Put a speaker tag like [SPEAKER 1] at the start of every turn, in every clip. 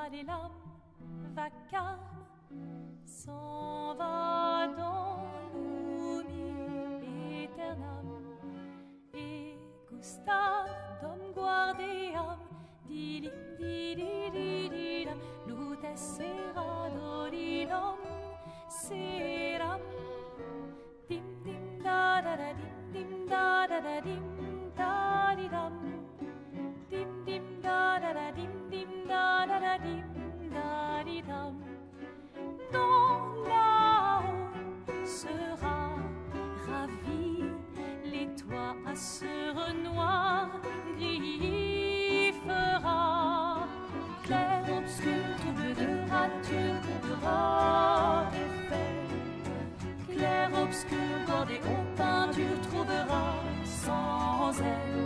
[SPEAKER 1] des lames vacarme s'en va dans l'oubli éternam. Et Gustave dom guardeam dilim dididididam lutes seradodidam seram dim dim da da da dim da da da dim da di dam dim dim da da da dim da da da dim da di dam. Dans là-haut sera ravi les toits à sœurs noires gris fera clair obscur trouble de rature couvrera effet clair obscur bordé aux peintures trouvera sans elle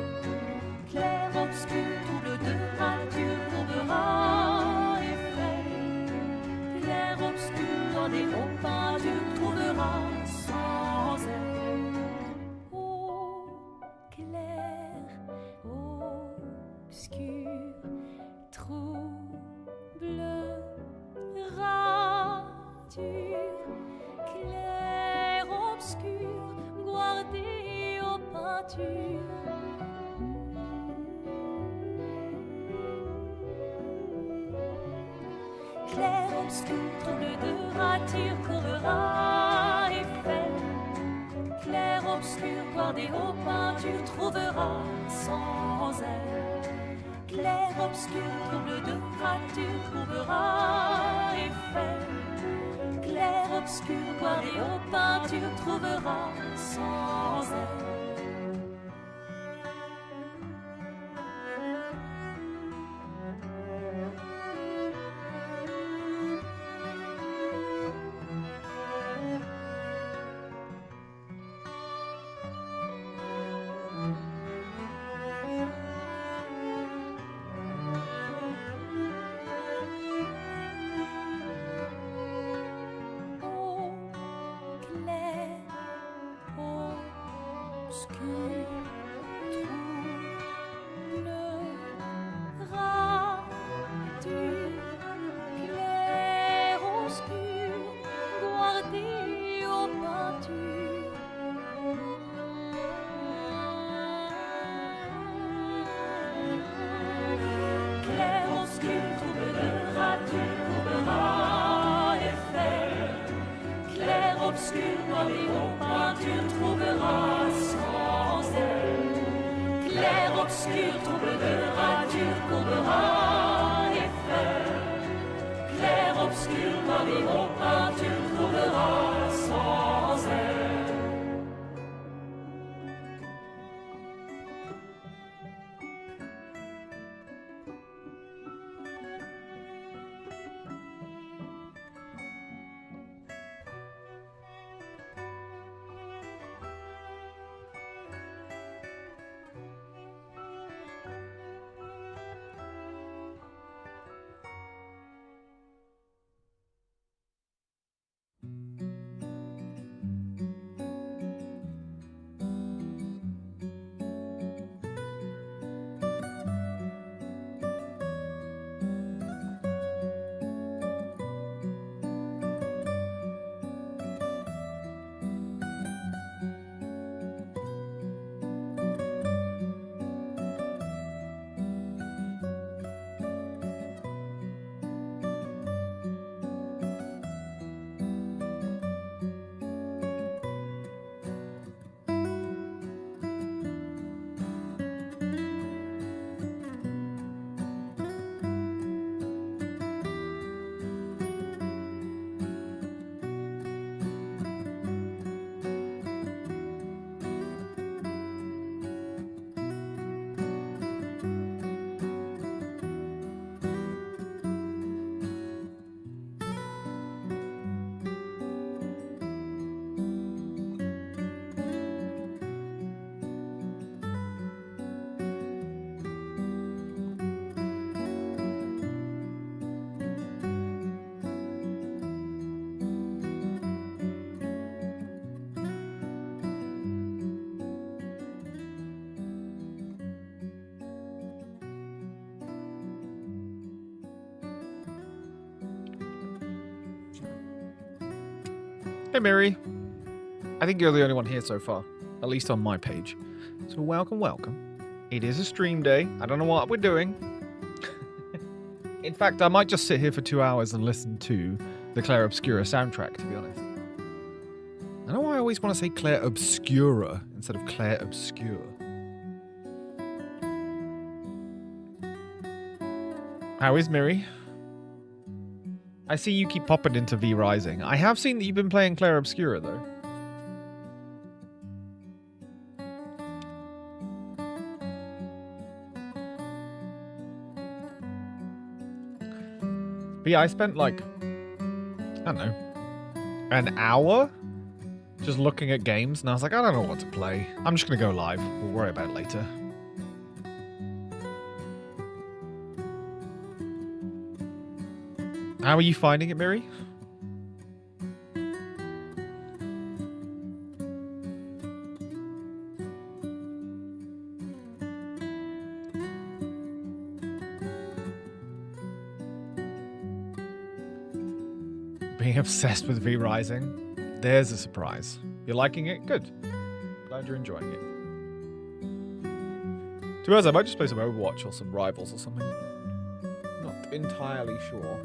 [SPEAKER 1] clair obscur trouble de rature couvrera effet clair obscur bordé aux peintures trouvera sans elle. Oh clair obscur trouble rature clair obscur guardé aux peintures. Clair obscur trouble de rature courera effet clair obscur guardé aux peintures trouvera sans elle clair obscur trouble de rature trouvera effet clair obscur guardé aux peintures trouvera sans elle. Obscur, guardé aux peintures, trouvera sans elle. Clair obscur, trouble de rature, courbera effet. Clair obscur, guardé aux peintures, trouvera sans elle.
[SPEAKER 2] Hey, Miri. I think you're the only one here so far, at least on my page. So welcome, welcome. It is a stream day. I don't know what we're doing. In fact, I might just sit here for 2 hours and listen to the Claire Obscura soundtrack, to be honest. I know why I always want to say Claire Obscura instead of Claire Obscure. How is Miri? I see you keep popping into V Rising. I have seen that you've been playing Claire Obscura, though. But yeah, I spent like, I don't know, an hour just looking at games, and I was like, I don't know what to play. I'm just going to go live. We'll worry about it later. How are you finding it, Miri? Being obsessed with V Rising. There's a surprise. You're liking it? Good. Glad you're enjoying it. To be honest, I might just play some Overwatch or some Rivals or something. Not entirely sure.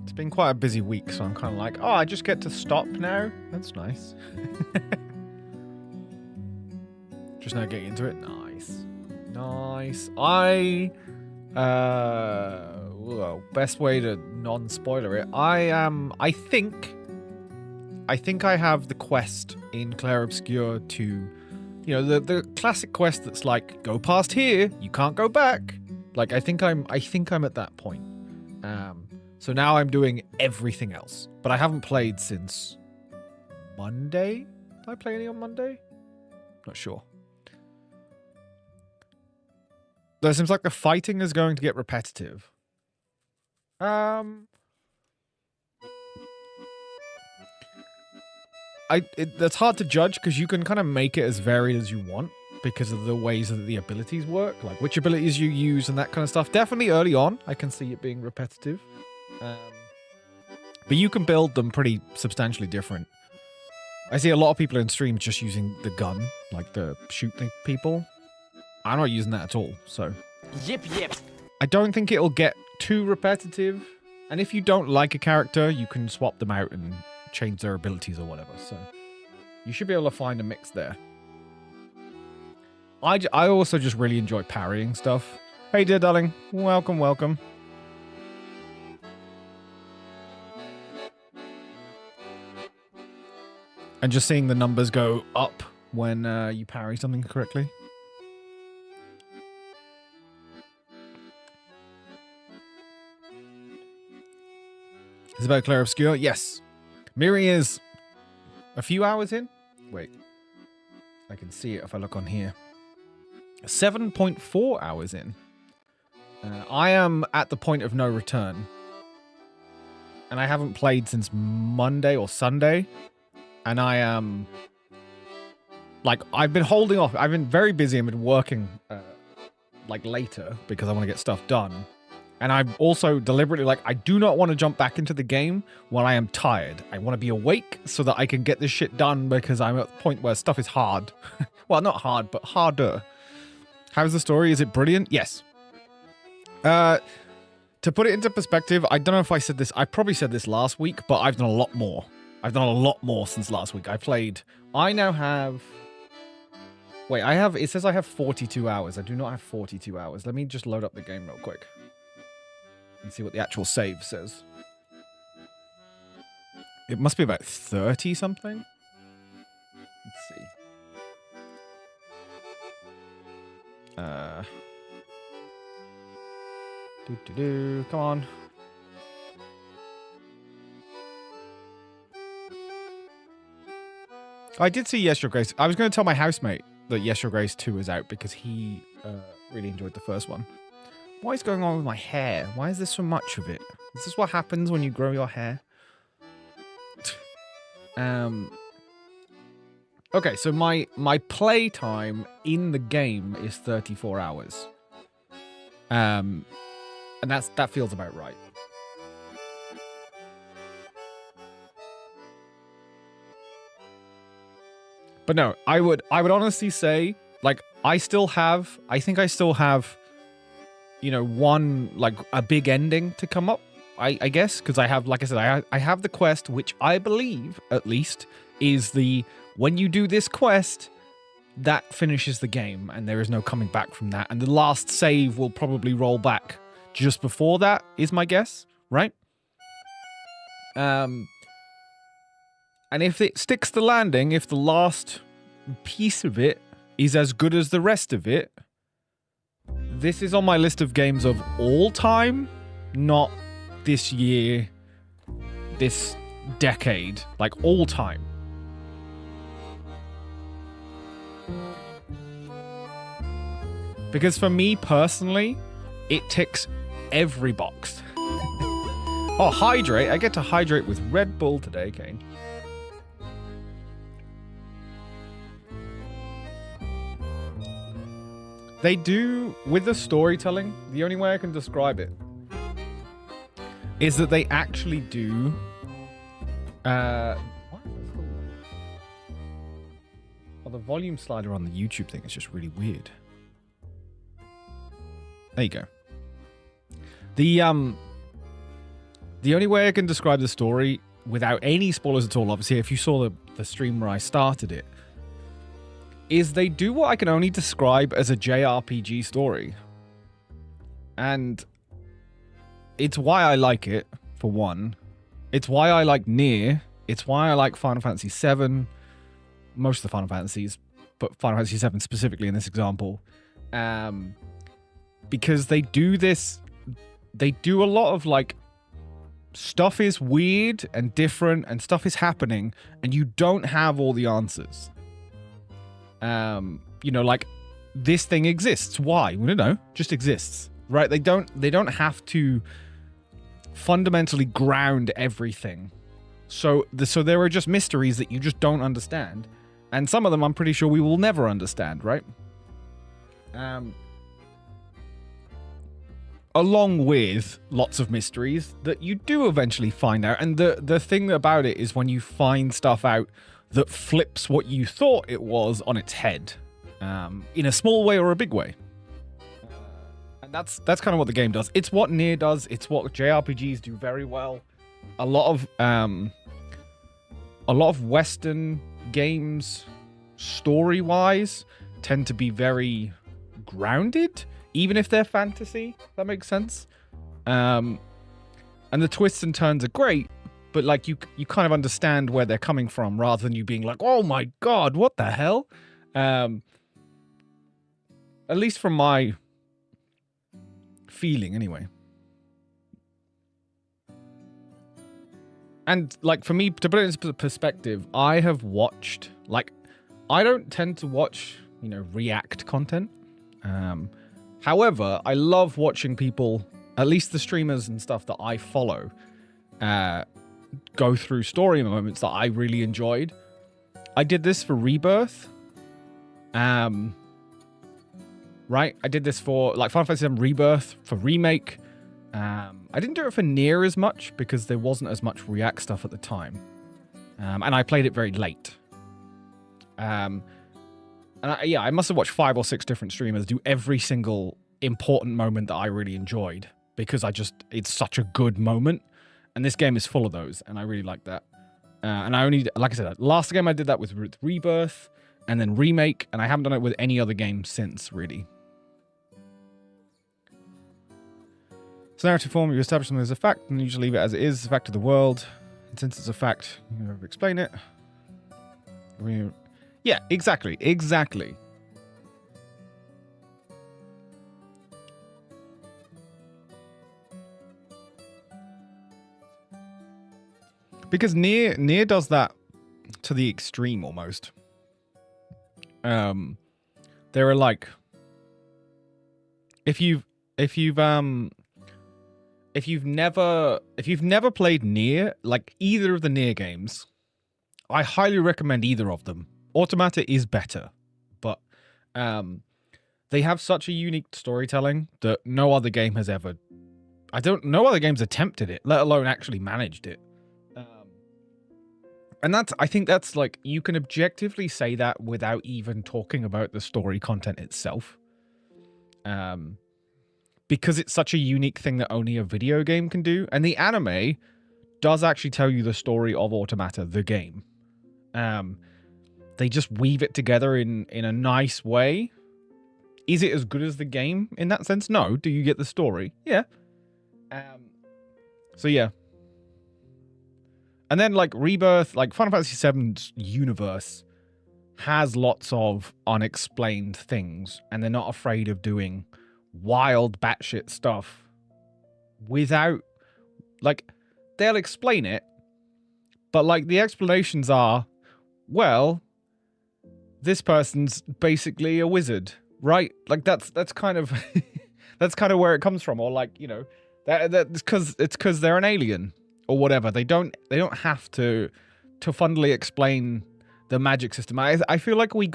[SPEAKER 2] It's been quite a busy week, so I'm kind of like, oh, I just get to stop now? That's nice. Just now getting into it. Nice. Nice. Well, best way to non-spoiler it. I think I have the quest in Claire Obscure to, you know, the classic quest that's like, go past here, you can't go back. Like, I think I'm at that point. So now I'm doing everything else. But I haven't played since Monday? Did I play any on Monday? Not sure. Though it seems like the fighting is going to get repetitive. That's hard to judge because you can kind of make it as varied as you want because of the ways that the abilities work, like which abilities you use and that kind of stuff. Definitely early on, I can see it being repetitive. But you can build them pretty substantially different. I see a lot of people in stream just using the gun, like the shoot people. I'm not using that at all, so.
[SPEAKER 3] Yip, yip.
[SPEAKER 2] I don't think it'll get too repetitive. And if you don't like a character, you can swap them out and change their abilities or whatever. So you should be able to find a mix there. I also just really enjoy parrying stuff. Hey, dear darling. Welcome, welcome. And just seeing the numbers go up when you parry something correctly. Is it about Claire Obscure? Yes. Miri is a few hours in. Wait. I can see it if I look on here. 7.4 hours in. I am at the point of no return. And I haven't played since Monday or Sunday. And I am... like, I've been holding off. I've been very busy and been working, like, later because I want to get stuff done. And I'm also deliberately like, I do not want to jump back into the game when I am tired. I want to be awake so that I can get this shit done because I'm at the point where stuff is hard. Well, not hard, but harder. How's the story? Is it brilliant? Yes. To put it into perspective, I don't know if I said this. I probably said this last week, but I've done a lot more. I've done a lot more since last week. I now have... Wait, it says I have 42 hours. I do not have 42 hours. Let me just load up the game real quick. And see what the actual save says. It must be about 30 something. Let's see. Come on. I did see Yes Your Grace. I was going to tell my housemate that Yes Your Grace 2 is out because he really enjoyed the first one. What is going on with my hair? Why is there so much of it? Is this what happens when you grow your hair? Okay, so my play time in the game is 34 hours. And that feels about right. But no, I would honestly say, like, I think I still have, you know, one, like, a big ending to come up, I guess, because I have, like I said, I have the quest, which I believe, at least, is when you do this quest, that finishes the game, and there is no coming back from that, and the last save will probably roll back just before that, is my guess, right? And if it sticks the landing, if the last piece of it is as good as the rest of it, this is on my list of games of all time, not this year, this decade, like all time. Because for me personally, it ticks every box. Oh, hydrate. I get to hydrate with Red Bull today, Kane. They do, with the storytelling, the only way I can describe it is that they actually do... What? Oh, the volume slider on the YouTube thing is just really weird. There you go. The only way I can describe the story without any spoilers at all, obviously, if you saw the stream where I started it, is they do what I can only describe as a JRPG story. And it's why I like it, for one. It's why I like Nier. It's why I like Final Fantasy VII. Most of the Final Fantasies, but Final Fantasy VII specifically in this example. Because they do this... They do a lot of, like... Stuff is weird and different, and stuff is happening, and you don't have all the answers. You know, like, this thing exists. Why? We don't know. Just exists, right? They don't have to fundamentally ground everything. So there are just mysteries that you just don't understand, and some of them I'm pretty sure we will never understand, right? Along with lots of mysteries that you do eventually find out, and the thing about it is when you find stuff out that flips what you thought it was on its head, in a small way or a big way. And that's kind of what the game does. It's what Nier does. It's what JRPGs do very well. A lot of Western games, story-wise, tend to be very grounded, even if they're fantasy. If that makes sense. And the twists and turns are great. But, like, you kind of understand where they're coming from rather than you being like, oh my god, what the hell? At least from my feeling, anyway. And, like, for me, to put it into perspective, I have watched, like, I don't tend to watch, you know, react content. However, I love watching people, at least the streamers and stuff that I follow, go through story moments that I really enjoyed. I did this for Rebirth. Right? I did this for, like, Final Fantasy VII Rebirth, for Remake. I didn't do it for Nier as much because there wasn't as much React stuff at the time. And I played it very late. And I must have watched 5 or 6 different streamers do every single important moment that I really enjoyed because it's such a good moment. And this game is full of those, and I really like that. And I only, like I said, last game I did that with Rebirth, and then Remake, and I haven't done it with any other game since, really. So narrative form, you establish something as a fact, and you just leave it as it is, a fact of the world. And since it's a fact, you never explain it. Yeah, exactly. Because Nier does that to the extreme almost. There are, like, if you've never played Nier, like either of the Nier games, I highly recommend either of them. Automata is better, but they have such a unique storytelling that no other game has ever. No other game's attempted it, let alone actually managed it. And I think that's like, you can objectively say that without even talking about the story content itself. Because it's such a unique thing that only a video game can do. And the anime does actually tell you the story of Automata, the game. They just weave it together in a nice way. Is it as good as the game in that sense? No. Do you get the story? Yeah. So yeah. And then, like, Rebirth, like, Final Fantasy VII's universe has lots of unexplained things, and they're not afraid of doing wild batshit stuff without, like, they'll explain it, but, like, the explanations are, well, this person's basically a wizard, right? Like, that's kind of, that's kind of where it comes from, or, like, you know, that's because they're an alien. Or whatever. They don't have to funnily explain the magic system. I feel like I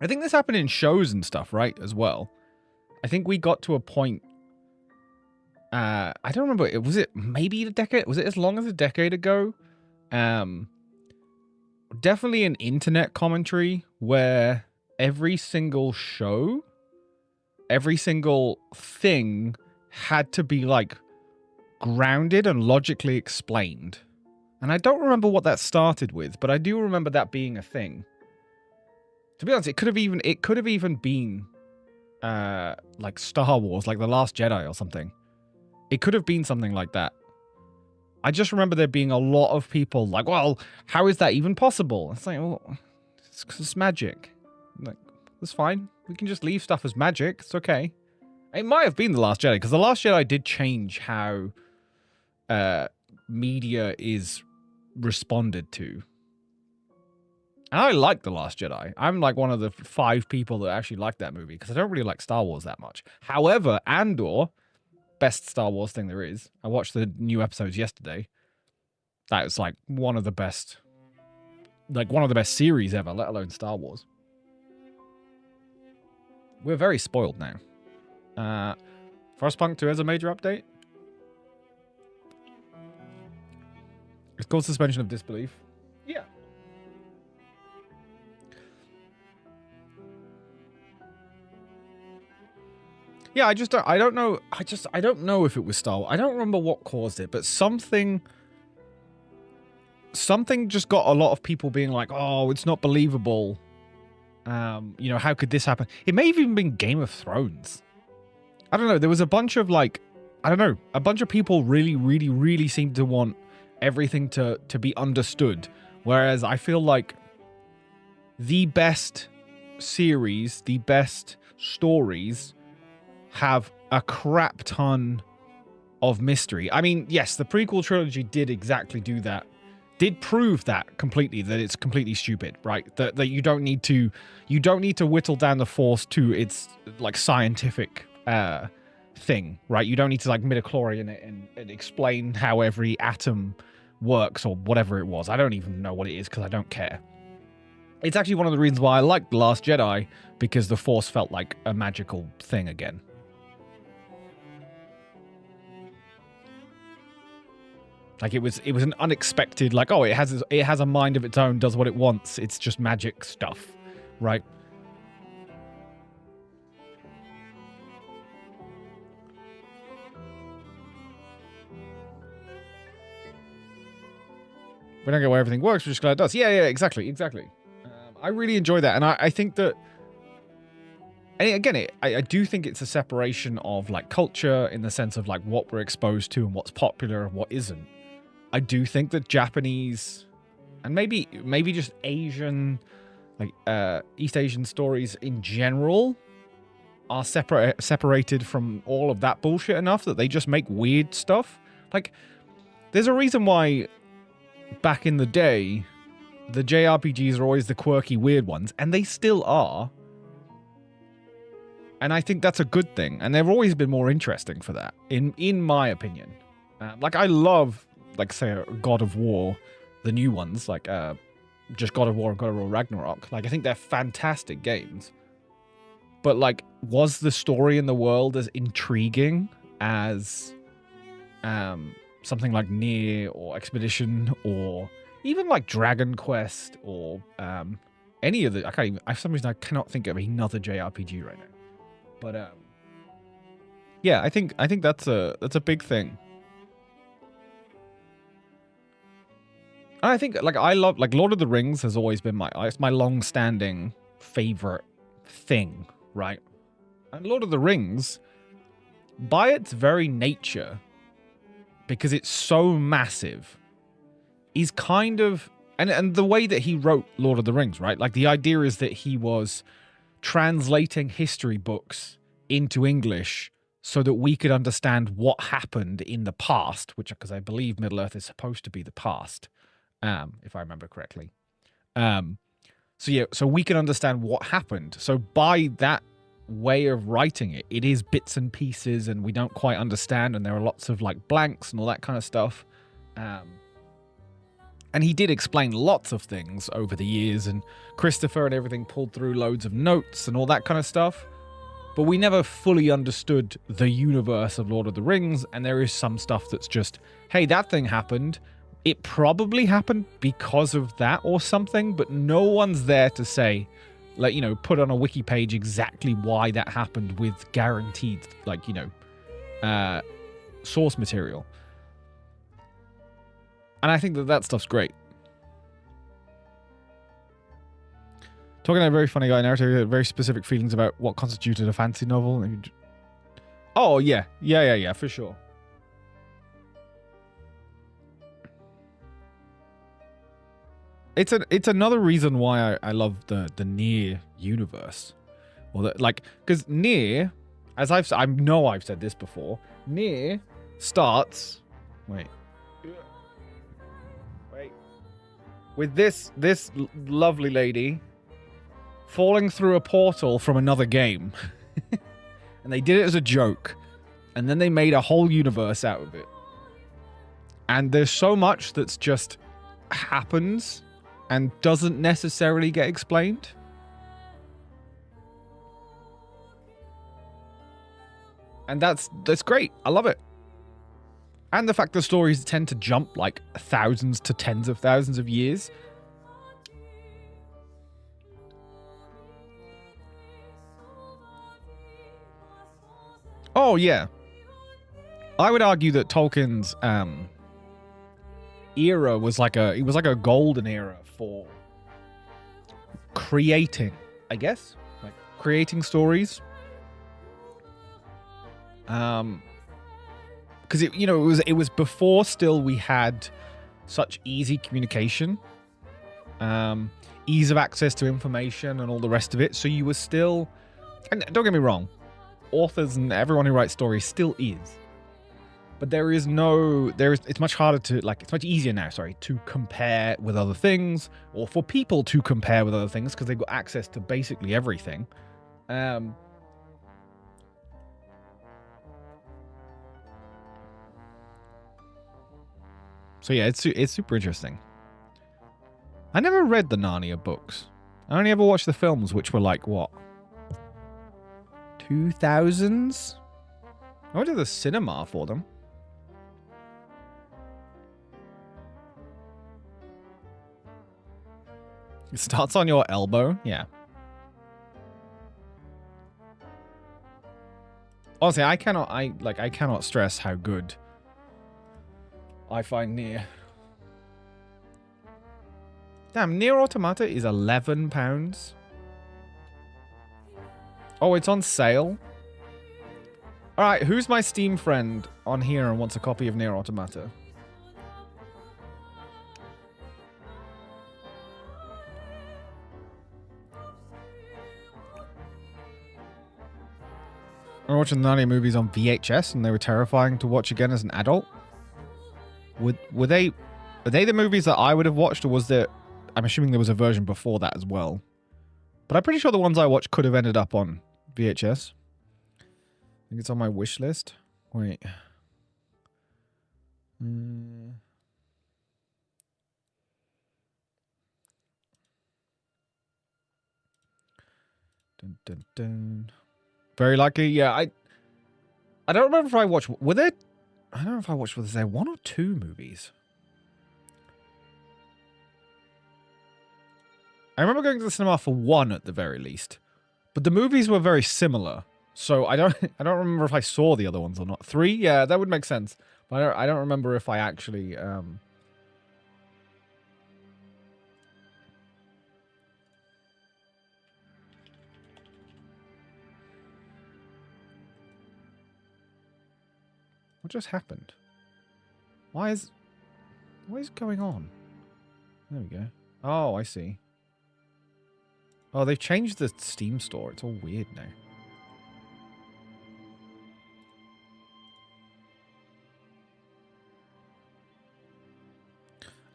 [SPEAKER 2] think this happened in shows and stuff, right? As well. I think we got to a point. I don't remember. Was it maybe a decade? Was it as long as a decade ago? Definitely an internet commentary where every single show, every single thing had to be like grounded and logically explained. And I don't remember what that started with, but I do remember that being a thing. To be honest, it could have even been like Star Wars, like The Last Jedi or something. It could have been something like that. I just remember there being a lot of people like, well, how is that even possible? It's like, well, it's 'cause it's magic. Like, that's fine. We can just leave stuff as magic. It's okay. It might have been The Last Jedi, because The Last Jedi did change how media is responded to. And I like The Last Jedi. I'm like one of the 5 people that actually like that movie, because I don't really like Star Wars that much. However, Andor, best Star Wars thing there is. I watched the new episodes yesterday. That was like one of the best series ever, let alone Star Wars. We're very spoiled now. Frostpunk 2 has a major update. It's called Suspension of Disbelief. Yeah. Yeah, I don't know. I don't know if it was Star Wars. I don't remember what caused it, but something just got a lot of people being like, "Oh, it's not believable." You know, how could this happen? It may have even been Game of Thrones. I don't know. There was a bunch of like, I don't know, a bunch of people really, really, really seemed to want everything to be understood. Whereas I feel like the best series, the best stories have a crap ton of mystery. I mean, yes, the prequel trilogy did exactly do that. Did prove that completely, that it's completely stupid, right? That you don't need to whittle down the Force to its like scientific thing, right? You don't need to like midichlorian it and explain how every atom works or whatever it was. I don't even know what it is because I don't care. It's actually one of the reasons why I liked The Last Jedi, because the Force felt like a magical thing again. Like it was an unexpected, like, oh, it has a mind of its own, does what it wants. It's just magic stuff, right? We don't get where everything works, we're just glad it does. Yeah, exactly. I really enjoy that, and I think that, and again, I do think it's a separation of like culture in the sense of like what we're exposed to and what's popular and what isn't. I do think that Japanese and maybe just Asian, like East Asian stories in general are separated from all of that bullshit enough that they just make weird stuff. Like, there's a reason why back in the day, the JRPGs are always the quirky, weird ones, and they still are. And I think that's a good thing, and they've always been more interesting for that, in my opinion. Like, I love, like, say, God of War, the new ones, like just God of War and God of War Ragnarok. Like, I think they're fantastic games. But, like, was the story in the world as intriguing as something like Nier or Expedition or even like Dragon Quest or any of the... for some reason, I cannot think of another JRPG right now. But, yeah, I think that's a big thing. And I think, like, I love... Like, Lord of the Rings has always been it's my long-standing favorite thing, right? And Lord of the Rings, by its very nature, because it's so massive, is kind of... And the way that he wrote Lord of the Rings, right? Like, the idea is that he was translating history books into English so that we could understand what happened in the past, which, because I believe Middle-earth is supposed to be the past, if I remember correctly. So we can understand what happened. So by that way of writing it, it is bits and pieces and we don't quite understand, and there are lots of like blanks and all that kind of stuff. And he did explain lots of things over the years, and Christopher and everything pulled through loads of notes and all that kind of stuff. But we never fully understood the universe of Lord of the Rings, and there is some stuff that's just, hey, that thing happened. It probably happened because of that or something, but no one's there to say, like, you know, put on a wiki page exactly why that happened with guaranteed, like, you know, source material. And I think that stuff's great. Talking to a very funny guy, narrator had very specific feelings about what constituted a fantasy novel. Oh, yeah, for sure. It's another reason why I love the Nier universe, or because Nier, as I know I've said this before, Nier starts with this lovely lady falling through a portal from another game, and they did it as a joke, and then they made a whole universe out of it, and there's so much that's just happens and doesn't necessarily get explained. And that's great. I love it. And the fact the stories tend to jump like thousands to tens of thousands of years. Oh, yeah. I would argue that Tolkien's era was like a golden era for creating, I guess, like creating stories. Because it was before still we had such easy communication, ease of access to information and all the rest of it. So you were still, and don't get me wrong, authors and everyone who writes stories still is. But it's much harder it's much easier now, to compare with other things, or for people to compare with other things, because they've got access to basically everything. So yeah, it's super interesting. I never read the Narnia books. I only ever watched the films, which were like, what? 2000s? I went to the cinema for them. It starts on your elbow? Yeah. Honestly, I cannot stress how good I find Nier. Damn, Nier Automata is £11. Oh, it's on sale? Alright, who's my Steam friend on here and wants a copy of Nier Automata? I was watching the Narnia movies on VHS and they were terrifying to watch again as an adult. Were they the movies that I would have watched, or was there... I'm assuming there was a version before that as well. But I'm pretty sure the ones I watched could have ended up on VHS. I think it's on my wish list. Wait. Dun, dun, dun. Very lucky. Yeah, I don't remember if I watched... Were there... I don't know if I watched... Was there 1 or 2 movies? I remember going to the cinema for 1 at the very least. But the movies were very similar. So I don't remember if I saw the other ones or not. 3? Yeah, that would make sense. But I don't remember if I actually... What just happened? What is going on? There we go. Oh, I see. Oh, they've changed the Steam store. It's all weird now.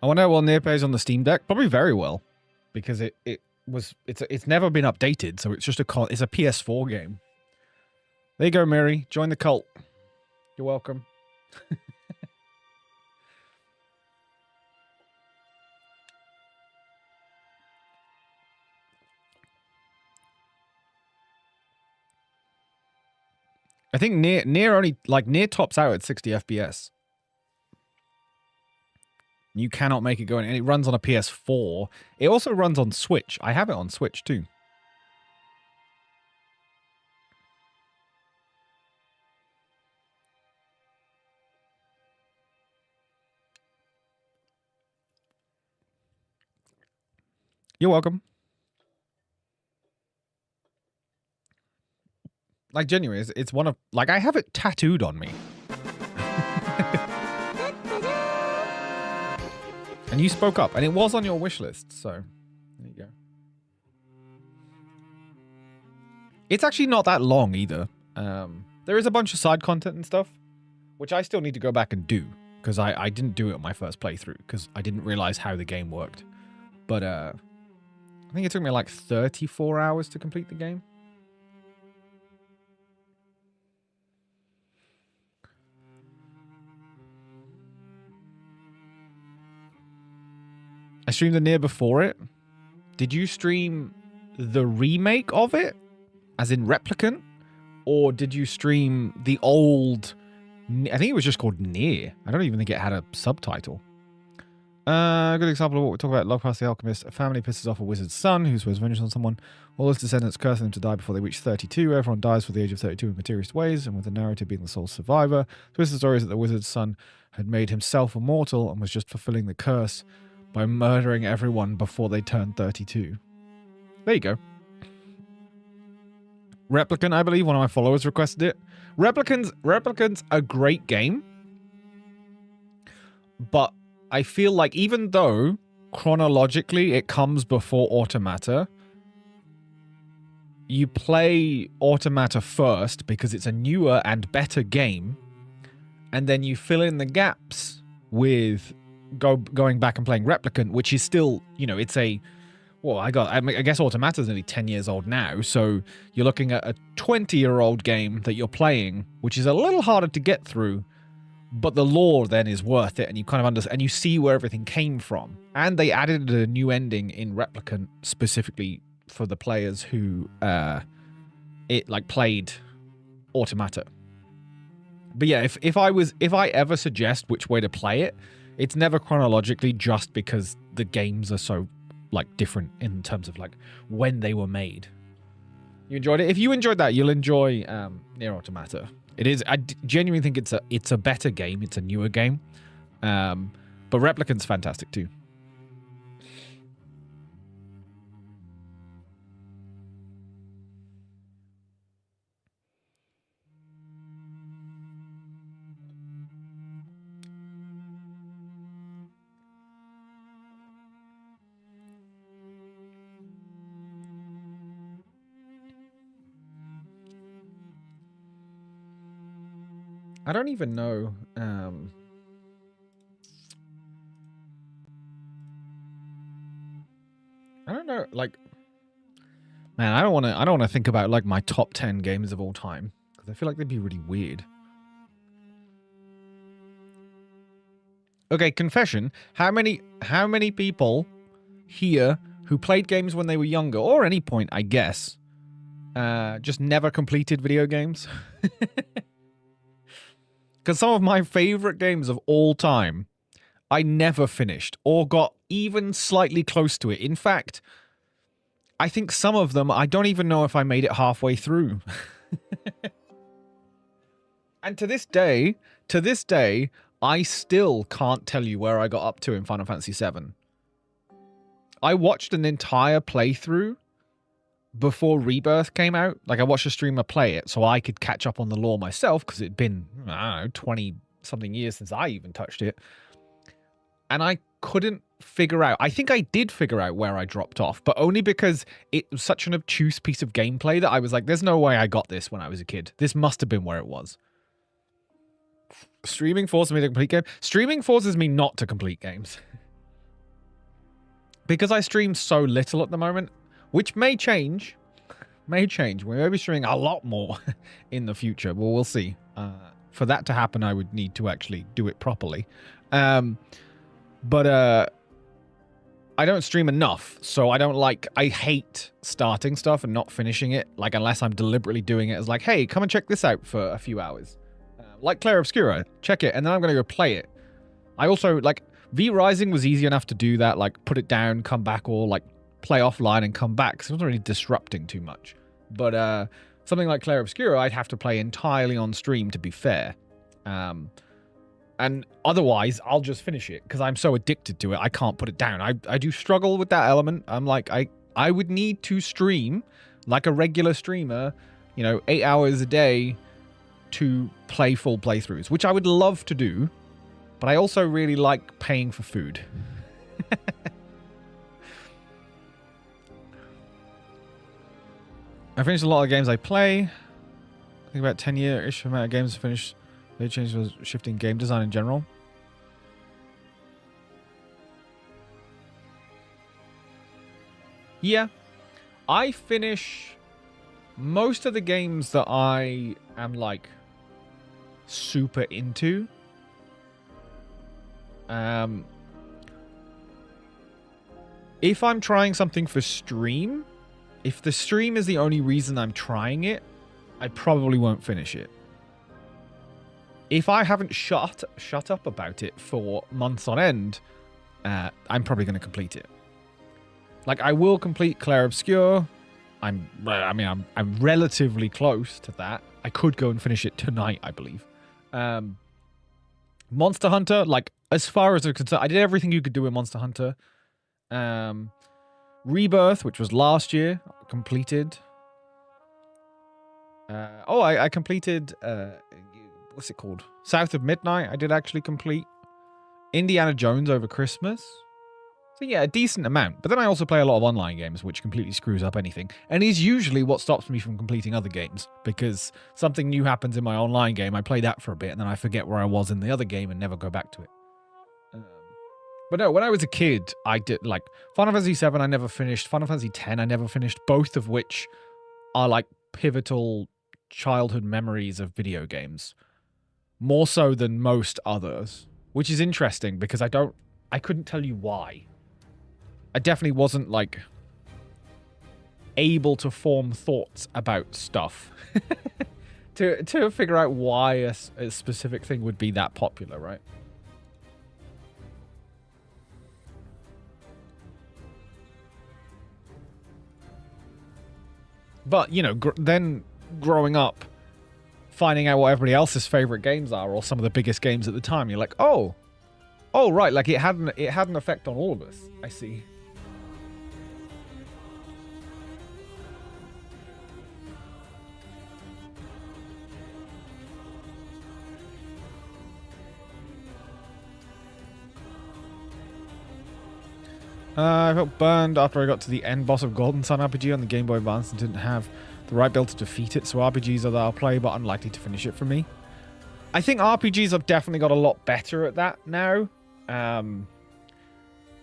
[SPEAKER 2] I wonder how well Nier plays on the Steam Deck. Probably very well, because it's never been updated, so it's just it's a PS4 game. There you go, Mary. Join the cult. You're welcome. I think Nier tops out at 60 FPS. You cannot make it go in, and it runs on a PS4. It also runs on Switch. I have it on Switch too. You're welcome. Like, genuinely, it's one of... Like, I have it tattooed on me. And you spoke up, and it was on your wish list, so... There you go. It's actually not that long, either. There is a bunch of side content and stuff, which I still need to go back and do, because I didn't do it on my first playthrough, because I didn't realize how the game worked. But, I think it took me, like, 34 hours to complete the game. I streamed the Nier before it. Did you stream the remake of it? As in Replicant? Or did you stream the old... I think it was just called Nier. I don't even think it had a subtitle. A good example of what we talk about. Love Past the Alchemist. A family pisses off a wizard's son who swears vengeance on someone. All his descendants curse them to die before they reach 32. Everyone dies for the age of 32 in materialist ways, and with the narrator being the sole survivor. Twist the story is that the wizard's son had made himself immortal and was just fulfilling the curse by murdering everyone before they turned 32. There you go. Replicant, I believe. One of my followers requested it. Replicant's a great game. But I feel like even though chronologically it comes before Automata, you play Automata first because it's a newer and better game, and then you fill in the gaps with going back and playing Replicant, which is still, you know, it's a... Well, I guess Automata's nearly 10 years old now, so you're looking at a 20-year-old game that you're playing, which is a little harder to get through, but the lore then is worth it, and you kind of understand, and you see where everything came from. And they added a new ending in Replicant specifically for the players who played Automata. But yeah, if I ever suggest which way to play it, it's never chronologically, just because the games are so different in terms of when they were made. You enjoyed it? If you enjoyed that, you'll enjoy Nier Automata. It is. I genuinely think it's a better game. It's a newer game, but Replicant's fantastic too. I don't even know. I don't know. Man, I don't want to think about my top 10 games of all time, because I feel like they'd be really weird. Okay, confession. How many people here who played games when they were younger, or any point, I guess, just never completed video games. Because some of my favorite games of all time, I never finished or got even slightly close to it. In fact, I think some of them, I don't even know if I made it halfway through. And to this day, I still can't tell you where I got up to in Final Fantasy VII. I watched an entire playthrough before Rebirth came out. Like, I watched a streamer play it so I could catch up on the lore myself, because it'd been, I don't know, 20-something years since I even touched it. And I couldn't figure out. I think I did figure out where I dropped off, but only because it was such an obtuse piece of gameplay that I was like, there's no way I got this when I was a kid. This must have been where it was. Streaming forces me to complete games. Streaming forces me not to complete games. Because I stream so little at the moment, which may change. May change. We may be streaming a lot more in the future. Well, we'll see. For that to happen, I would need to actually do it properly. But I don't stream enough, so I hate starting stuff and not finishing it, like, unless I'm deliberately doing it as like, hey, come and check this out for a few hours. Like Clair Obscura, check it, and then I'm going to go play it. I also, like, V Rising was easy enough to do that, like, put it down, come back, or, like, play offline and come back, because it wasn't really disrupting too much. But something like Clair Obscura, I'd have to play entirely on stream, to be fair. And otherwise, I'll just finish it, because I'm so addicted to it, I can't put it down. I do struggle with that element. I'm like, I would need to stream, like a regular streamer, 8 hours a day, to play full playthroughs, which I would love to do, but I also really like paying for food. I finished a lot of games I play. I think about 10-year-ish amount of games finished. They changed was shifting game design in general. Yeah. I finish most of the games that I am, like, super into. If I'm trying something for stream, if the stream is the only reason I'm trying it, I probably won't finish it. If I haven't shut up about it for months on end, I'm probably going to complete it. Like, I will complete Clair Obscur. I'm relatively close to that. I could go and finish it tonight, I believe. Monster Hunter, like, as far as I'm concerned, I did everything you could do in Monster Hunter. Rebirth, which was last year, completed. I completed, what's it called? South of Midnight, I did actually complete. Indiana Jones over Christmas. So yeah, a decent amount. But then I also play a lot of online games, which completely screws up anything. And is usually what stops me from completing other games. Because something new happens in my online game, I play that for a bit, and then I forget where I was in the other game and never go back to it. But no, when I was a kid, I did, like, Final Fantasy VII I never finished. Final Fantasy X I never finished. Both of which are, like, pivotal childhood memories of video games. More so than most others. Which is interesting, because I couldn't tell you why. I definitely wasn't, like, able to form thoughts about stuff to figure out why a specific thing would be that popular, right? But, then growing up, finding out what everybody else's favorite games are, or some of the biggest games at the time, you're like, oh, right, like, it had an effect on all of us. I see. I felt burned after I got to the end boss of Golden Sun RPG on the Game Boy Advance and didn't have the right build to defeat it, so RPGs are that I'll play, but unlikely to finish it for me. I think RPGs have definitely got a lot better at that now.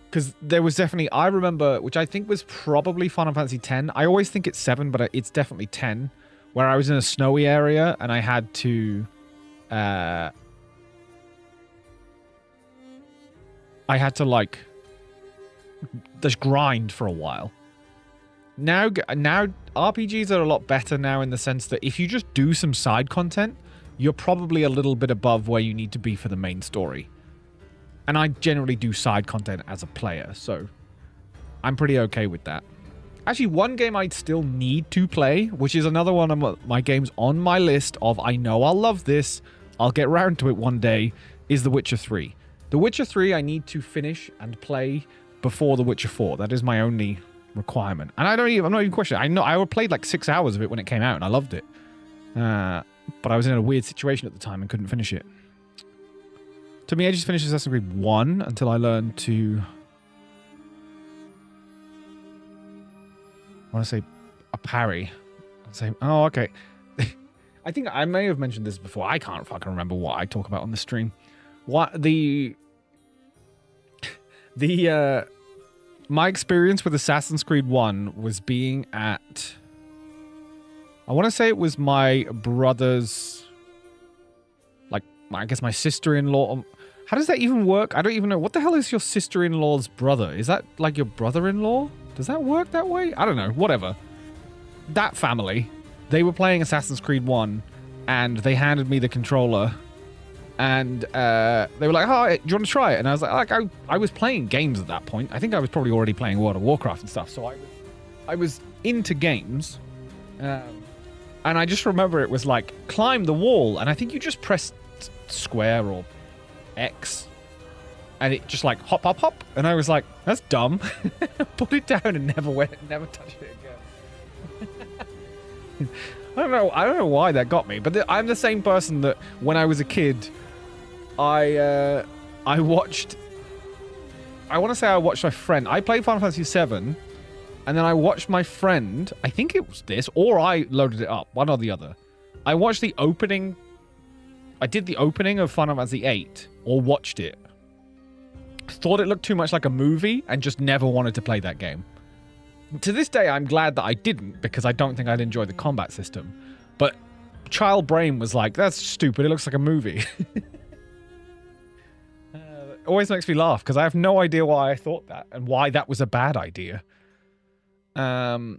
[SPEAKER 2] Because there was definitely, I remember, which I think was probably Final Fantasy X. I always think it's 7, but it's definitely 10, where I was in a snowy area and I had to... like, just grind for a while. now RPGs are a lot better now in the sense that if you just do some side content, you're probably a little bit above where you need to be for the main story. And I generally do side content as a player, so I'm pretty okay with that. Actually, one game I'd still need to play, which is another one of my games on my list of I know I'll love this, I'll get round to it one day, is The Witcher 3. The Witcher 3 I need to finish and play before The Witcher 4. That is my only requirement. And I'm not even questioning. I played like 6 hours of it when it came out and I loved it. But I was in a weird situation at the time and couldn't finish it. To me, I just finished Assassin's Creed 1 until I learned to... I want to say a parry. I'd say, oh, okay. I think I may have mentioned this before. I can't fucking remember what I talk about on the stream. What my experience with Assassin's Creed 1 was being at... I want to say it was my brother's... Like, I guess my sister-in-law... How does that even work? I don't even know. What the hell is your sister-in-law's brother? Is that like your brother-in-law? Does that work that way? I don't know. Whatever. That family, they were playing Assassin's Creed 1, and they handed me the controller, and they were like, oh, do you want to try it? And I was like I was playing games at that point. I think I was probably already playing World of Warcraft and stuff, so I was into games. And I just remember it was like, climb the wall, and I think you just pressed square or X, and it just like hop, hop, hop, and I was like, that's dumb. Put it down and never touched it again. I don't know why that got me, but I'm the same person that when I was a kid, I watched my friend. I played Final Fantasy VII, and then I watched my friend. I think it was this, or I loaded it up, one or the other. I watched the opening. I did the opening of Final Fantasy VIII, or watched it. Thought it looked too much like a movie, and just never wanted to play that game. To this day, I'm glad that I didn't, because I don't think I'd enjoy the combat system. But child brain was like, that's stupid, it looks like a movie. It always makes me laugh, because I have no idea why I thought that, and why that was a bad idea. I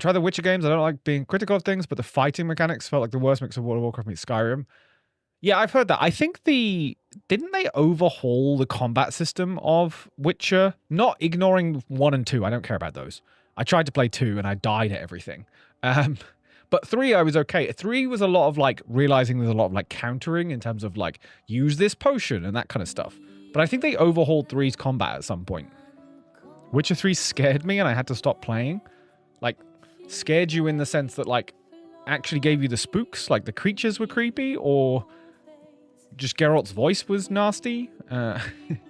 [SPEAKER 2] tried the Witcher games. I don't like being critical of things, but the fighting mechanics felt like the worst mix of World of Warcraft meets Skyrim. Yeah, I've heard that. I think didn't they overhaul the combat system of Witcher? Not ignoring 1 and 2. I don't care about those. I tried to play 2 and I died at everything. But 3 I was okay. 3 was a lot of like realizing there's a lot of like countering in terms of like use this potion and that kind of stuff. But I think they overhauled 3's combat at some point. Witcher 3 scared me and I had to stop playing. Like, scared you in the sense that like actually gave you the spooks, like the creatures were creepy, or just Geralt's voice was nasty. I think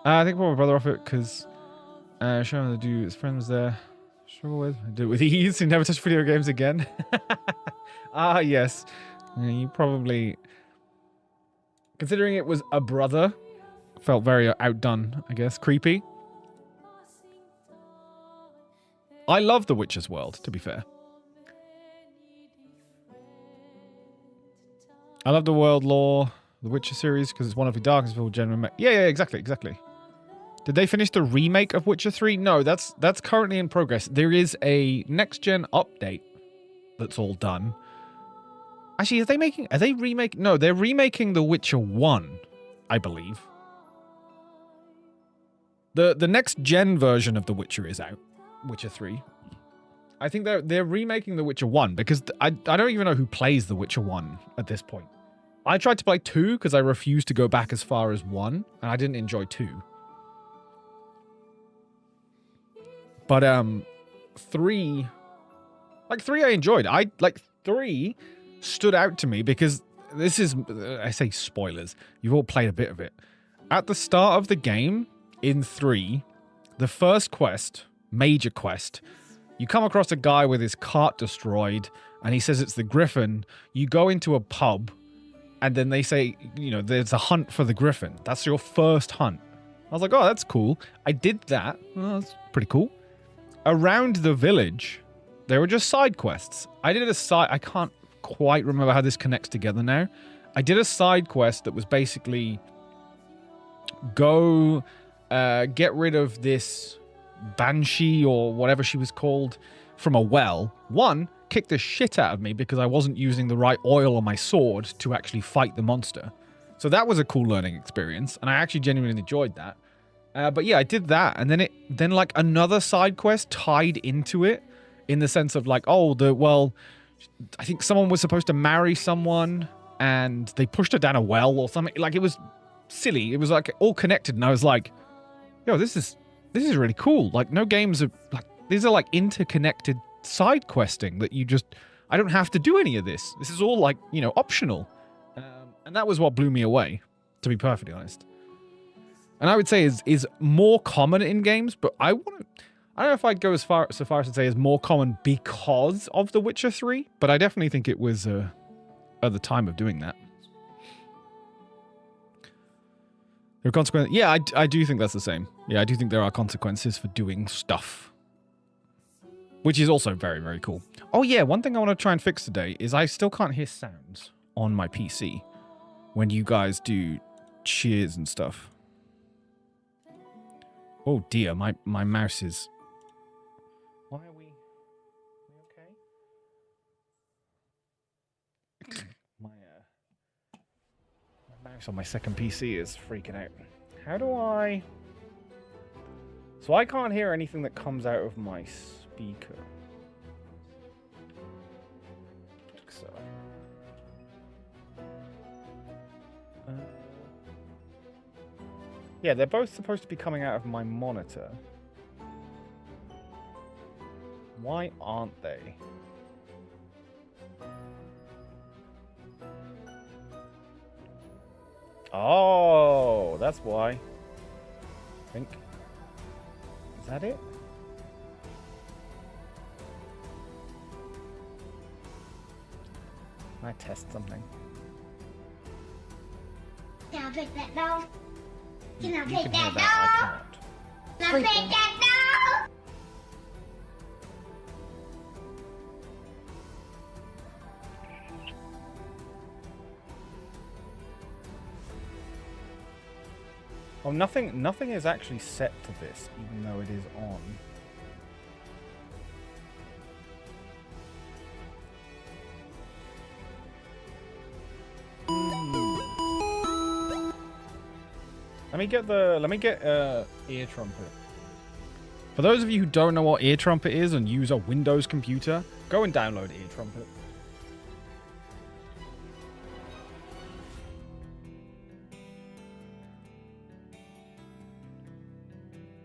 [SPEAKER 2] I put my brother off it because show him to do his friend was there. Struggle with. I did it with ease. He never touched video games again. Ah, yes. Yeah, you probably, considering it was a brother, felt very outdone, I guess. Creepy. I love The Witcher's world, to be fair. I love the world lore, The Witcher series, because it's one of the darkest of all genre. Yeah, exactly. Did they finish the remake of Witcher 3? No, that's currently in progress. There is a next-gen update that's all done. Actually, are they remaking? No, they're remaking The Witcher 1, I believe. The next-gen version of The Witcher is out. Witcher 3. I think they're remaking The Witcher 1 because I don't even know who plays The Witcher 1 at this point. I tried to play 2 because I refused to go back as far as 1, and I didn't enjoy 2. But 3, like 3 I enjoyed. 3 stood out to me because this is, I say spoilers, you've all played a bit of it. At the start of the game, in 3, the first quest, major quest, you come across a guy with his cart destroyed, and he says it's the Griffin. You go into a pub, and then they say, you know, there's a hunt for the Griffin. That's your first hunt. I was like, oh, that's cool. I did that. Oh, that's pretty cool. Around the village, there were just side quests. I can't quite remember how this connects together now. I did a side quest that was basically go get rid of this Banshee or whatever she was called from a well. One, kicked the shit out of me because I wasn't using the right oil on my sword to actually fight the monster. So that was a cool learning experience, and I actually genuinely enjoyed that. But yeah, I did that, and then like another side quest tied into it, in the sense of like, I think someone was supposed to marry someone, and they pushed her down a well or something. Like, it was silly. It was like all connected, and I was like, yo, this is really cool. Like, no games are like, these are like interconnected side questing that I don't have to do any of this. This is all like, optional. And that was what blew me away, to be perfectly honest. And I would say is more common in games, but I don't know if I'd go so far as to say is more common because of The Witcher 3, but I definitely think it was at the time of doing that. There are consequences. Yeah, I do think that's the same. Yeah, I do think there are consequences for doing stuff, which is also very, very cool. Oh yeah, one thing I want to try and fix today is I still can't hear sounds on my PC when you guys do cheers and stuff. Oh dear, my mouse is... Why are we okay? my mouse on my second PC is freaking out. How do I... So I can't hear anything that comes out of my speaker. So... yeah, they're both supposed to be coming out of my monitor. Why aren't they? Oh, that's why. I think. Is that it? Can I test something?
[SPEAKER 3] Can I pick that dog? Can I
[SPEAKER 2] You
[SPEAKER 3] pick
[SPEAKER 2] can
[SPEAKER 3] that
[SPEAKER 2] hear that,
[SPEAKER 3] dog? Can I pick that dog?
[SPEAKER 2] Oh, nothing is actually set to this, even though it is on. Let me get ear trumpet. For those of you who don't know what ear trumpet is and use a Windows computer, go and download ear trumpet.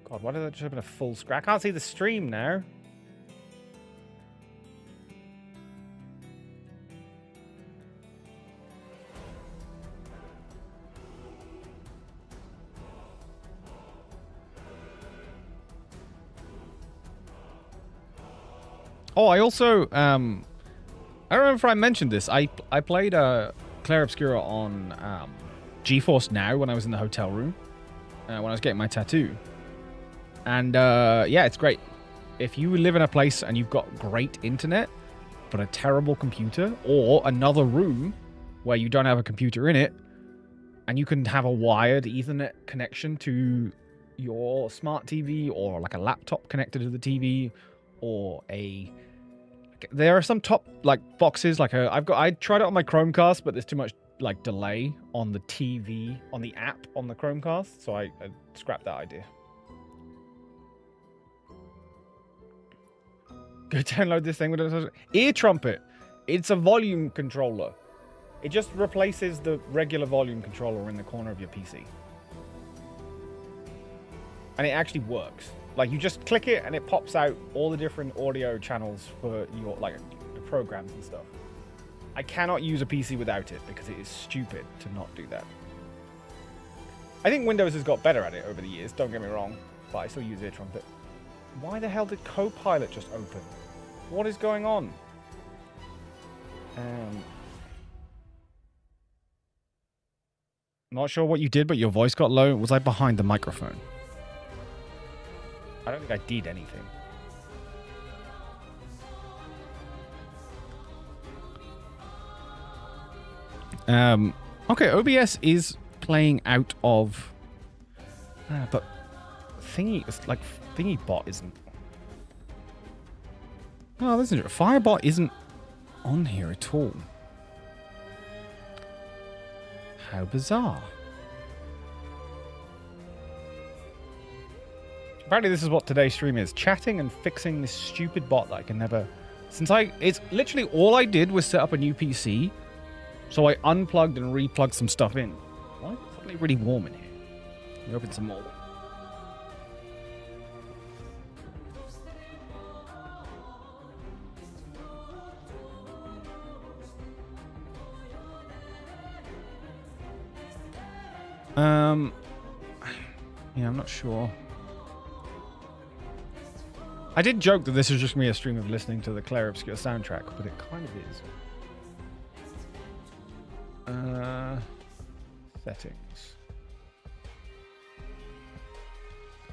[SPEAKER 2] God, why did that just open a full screen? I can't see the stream now. Oh, I also, I don't remember if I mentioned this. I played Clair Obscura on GeForce Now when I was in the hotel room, when I was getting my tattoo. And yeah, it's great. If you live in a place and you've got great internet, but a terrible computer, or another room where you don't have a computer in it, and you can have a wired Ethernet connection to your smart TV, or like a laptop connected to the TV, or there are some top like boxes like I tried it on my Chromecast, but there's too much like delay on the TV on the app on the Chromecast, so I scrapped that idea. Go download this thing with ear trumpet. It's a volume controller. It just replaces the regular volume controller in the corner of your PC, and it actually works. Like, you just click it and it pops out all the different audio channels for your, like, the programs and stuff. I cannot use a PC without it because it is stupid to not do that. I think Windows has got better at it over the years, don't get me wrong, but I still use ear trumpet. Why the hell did Copilot just open? What is going on? Not sure what you did, but your voice got low. Was I behind the microphone? I don't think I did anything. Okay, OBS is playing out of... but thingy, it's like Thingy bot isn't. Oh, this is Firebot isn't on here at all. How bizarre. Apparently this is what today's stream is. Chatting and fixing this stupid bot that I can never... It's literally all I did was set up a new PC. So I unplugged and replugged some stuff in. Why? It's suddenly really warm in here. Let me open some more. Yeah, I'm not sure. I did joke that this is just me a stream of listening to the Claire Obscure soundtrack, but it kind of is. Settings.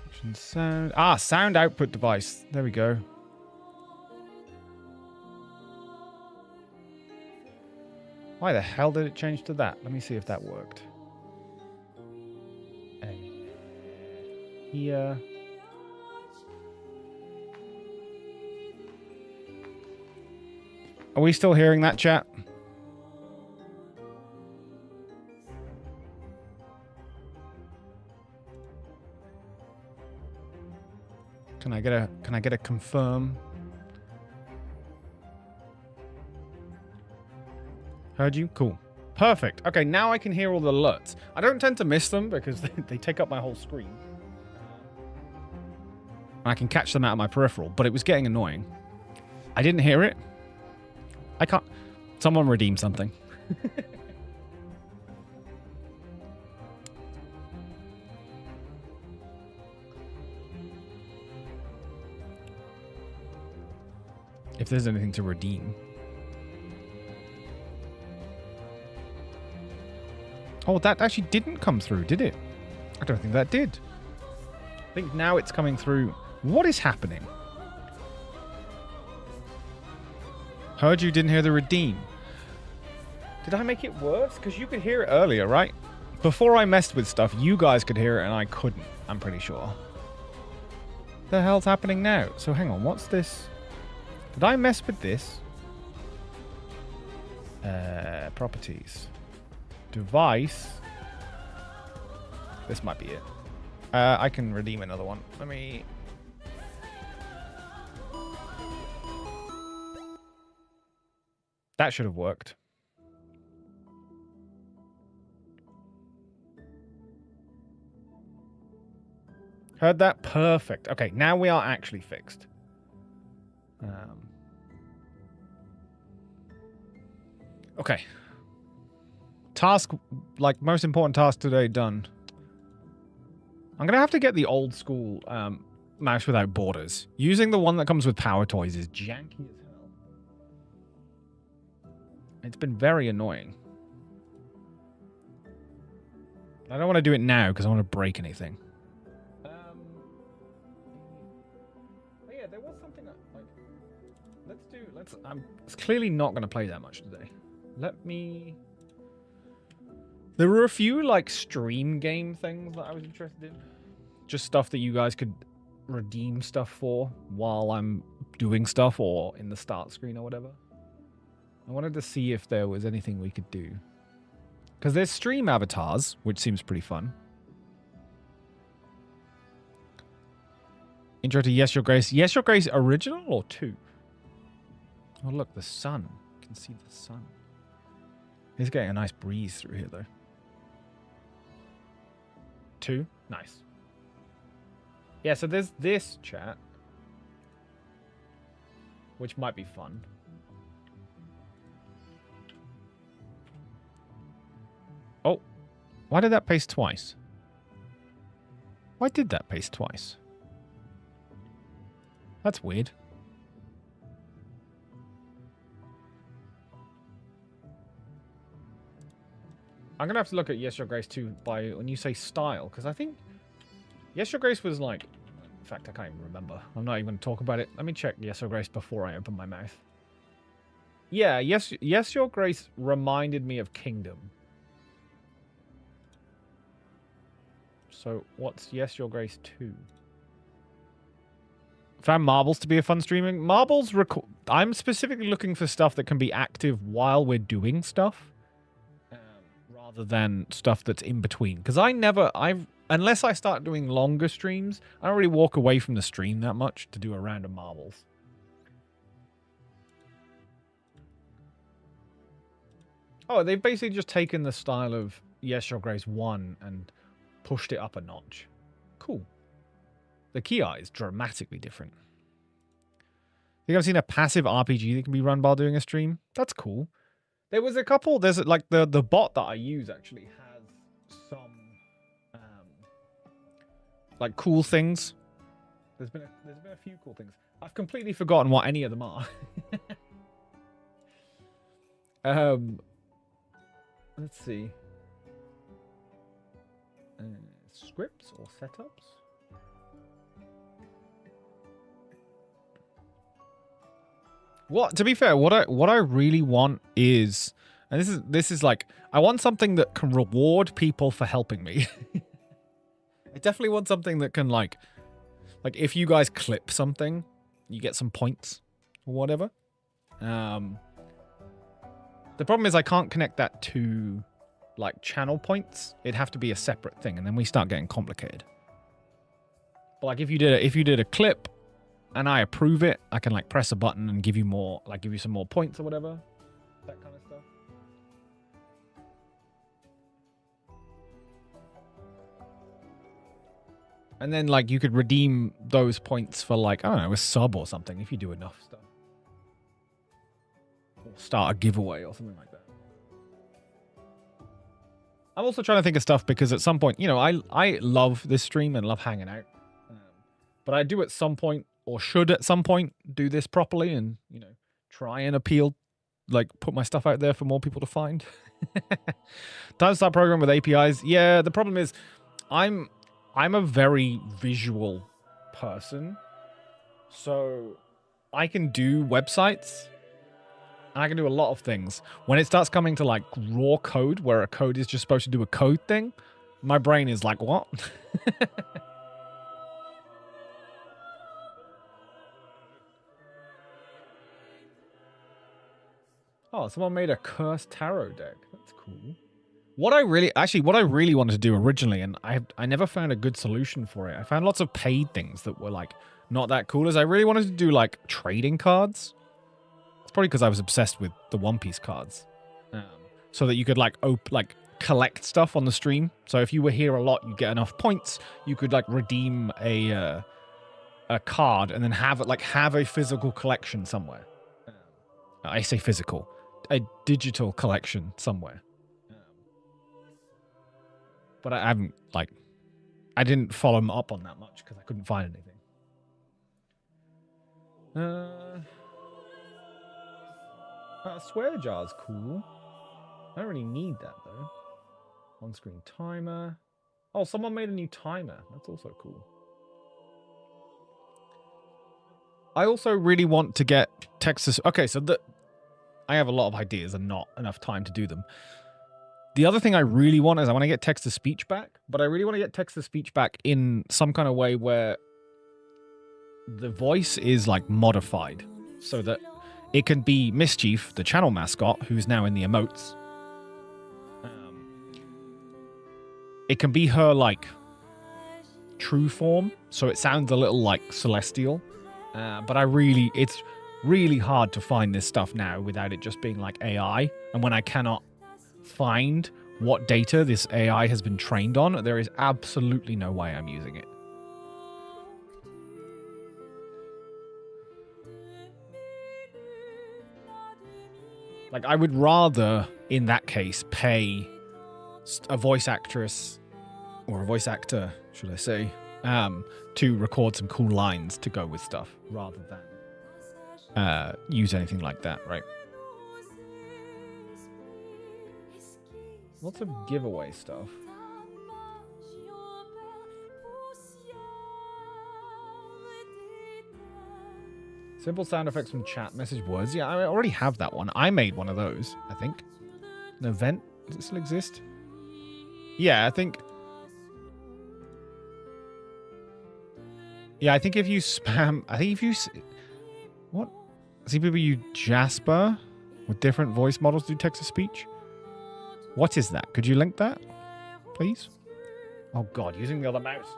[SPEAKER 2] Option sound. Ah, sound output device. There we go. Why the hell did it change to that? Let me see if that worked. Here. Are we still hearing that, chat? Can I get a confirm? Heard you? Cool. Perfect. Okay, now I can hear all the alerts. I don't tend to miss them because they take up my whole screen. I can catch them out of my peripheral, but it was getting annoying. I didn't hear it. I can't... Someone redeem something. If there's anything to redeem. Oh, that actually didn't come through, did it? I don't think that did. I think now it's coming through. What is happening? Heard you didn't hear the redeem. Did I make it worse? Because you could hear it earlier, right? Before I messed with stuff, you guys could hear it and I couldn't. I'm pretty sure. The hell's happening now? So hang on, what's this? Did I mess with this? Properties. Device. This might be it. I can redeem another one. Let me... That should have worked. Heard that? Perfect. Okay, now we are actually fixed. Okay. Task, like, most important task today done. I'm going to have to get the old school mouse without borders. Using the one that comes with Power Toys is janky as hell. It's been very annoying. I don't want to do it now because I want to break anything. Oh yeah, there was something that, like, I'm clearly not going to play that much today. Let me... There were a few, like, stream game things that I was interested in. Just stuff that you guys could redeem stuff for while I'm doing stuff or in the start screen or whatever. I wanted to see if there was anything we could do. Because there's stream avatars, which seems pretty fun. Intro to Yes Your Grace. Yes Your Grace original or 2? Oh look, the sun. You can see the sun. It's getting a nice breeze through here though. 2? Nice. Yeah, so there's this chat. Which might be fun. Oh. Why did that paste twice? Why did that paste twice? That's weird. I'm going to have to look at Yes Your Grace 2 by when you say style, because I think Yes Your Grace was like... In fact, I can't even remember. I'm not even going to talk about it. Let me check Yes Your Grace before I open my mouth. Yeah, Yes Your Grace reminded me of Kingdom. So, what's Yes Your Grace 2? Found marbles to be a fun streaming. Marbles, I'm specifically looking for stuff that can be active while we're doing stuff, rather than stuff that's in between. Because unless I start doing longer streams, I don't really walk away from the stream that much to do a round of marbles. Oh, they've basically just taken the style of Yes, Your Grace 1 and pushed it up a notch. Cool. The key art is dramatically different. I think I've seen a passive RPG that can be run while doing a stream. That's cool. There was a couple. There's like the bot that I use actually has some like cool things. There's been a few cool things. I've completely forgotten what any of them are. Let's see. Scripts or setups? What, to be fair, what I really want is, and this is like, I want something that can reward people for helping me. I definitely want something that can like if you guys clip something, you get some points or whatever. The problem is I can't connect that to like channel points. It'd have to be a separate thing, and then we start getting complicated. But like if you did a clip and I approve it, I can like press a button and give you more, like give you some more points or whatever. That kind of stuff. And then like you could redeem those points for like, I don't know, a sub or something if you do enough stuff. Or start a giveaway or something like that. I'm also trying to think of stuff because at some point, you know, I love this stream and love hanging out. But I do at some point, or should at some point, do this properly and, you know, try and appeal, like put my stuff out there for more people to find. Time to start programming with APIs. Yeah, the problem is I'm a very visual person. So I can do websites and I can do a lot of things. When it starts coming to like raw code, where a code is just supposed to do a code thing, my brain is like, what? Oh, someone made a cursed tarot deck. That's cool. What I really wanted to do originally, and I never found a good solution for it. I found lots of paid things that were like not that cool. As I really wanted to do like trading cards. It's probably because I was obsessed with the One Piece cards, so that you could like collect stuff on the stream. So if you were here a lot, you get enough points. You could like redeem a card and then have a physical collection somewhere. I say physical. A digital collection somewhere. But I didn't follow them up on that much because I couldn't find anything. Swear jar's cool. I don't really need that though. On-screen timer. Oh, someone made a new timer. That's also cool. I also really want to get text. Okay, so I have a lot of ideas and not enough time to do them. The other thing I really want is I want to get text-to-speech back, but I really want to get text-to-speech back in some kind of way where the voice is like modified so that it can be Mischief, the channel mascot, who's now in the emotes. It can be her like true form, so it sounds a little like celestial. But it's really hard to find this stuff now without it just being like AI. And when I cannot find what data this AI has been trained on, there is absolutely no way I'm using it. Like, I would rather, in that case, pay a voice actress, or a voice actor, should I say, to record some cool lines to go with stuff, rather than use anything like that, right? Lots of giveaway stuff. Simple sound effects from chat, message words. Yeah, I already have that one. I made one of those, I think. An event? Does it still exist? Yeah, I think... Yeah, I think if you spam... I think if you... What? See, people use Jasper with different voice models do text-to-speech. What is that? Could you link that, please? Oh, God, using the other mouse.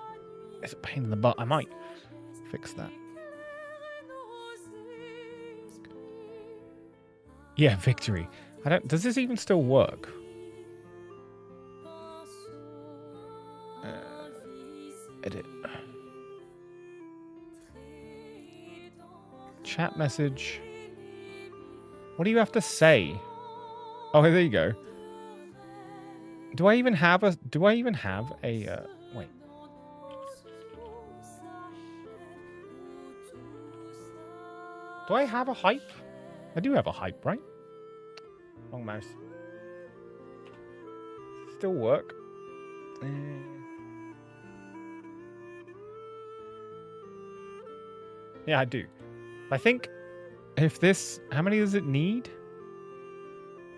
[SPEAKER 2] It's a pain in the butt. I might fix that. Yeah, victory. I don't... Does this even still work? Edit. Chat message. What do you have to say? Oh, there you go. Do I even have a... wait. Do I have a hype? I do have a hype, right? Wrong mouse. Still work. Yeah, I do. I think if this... How many does it need?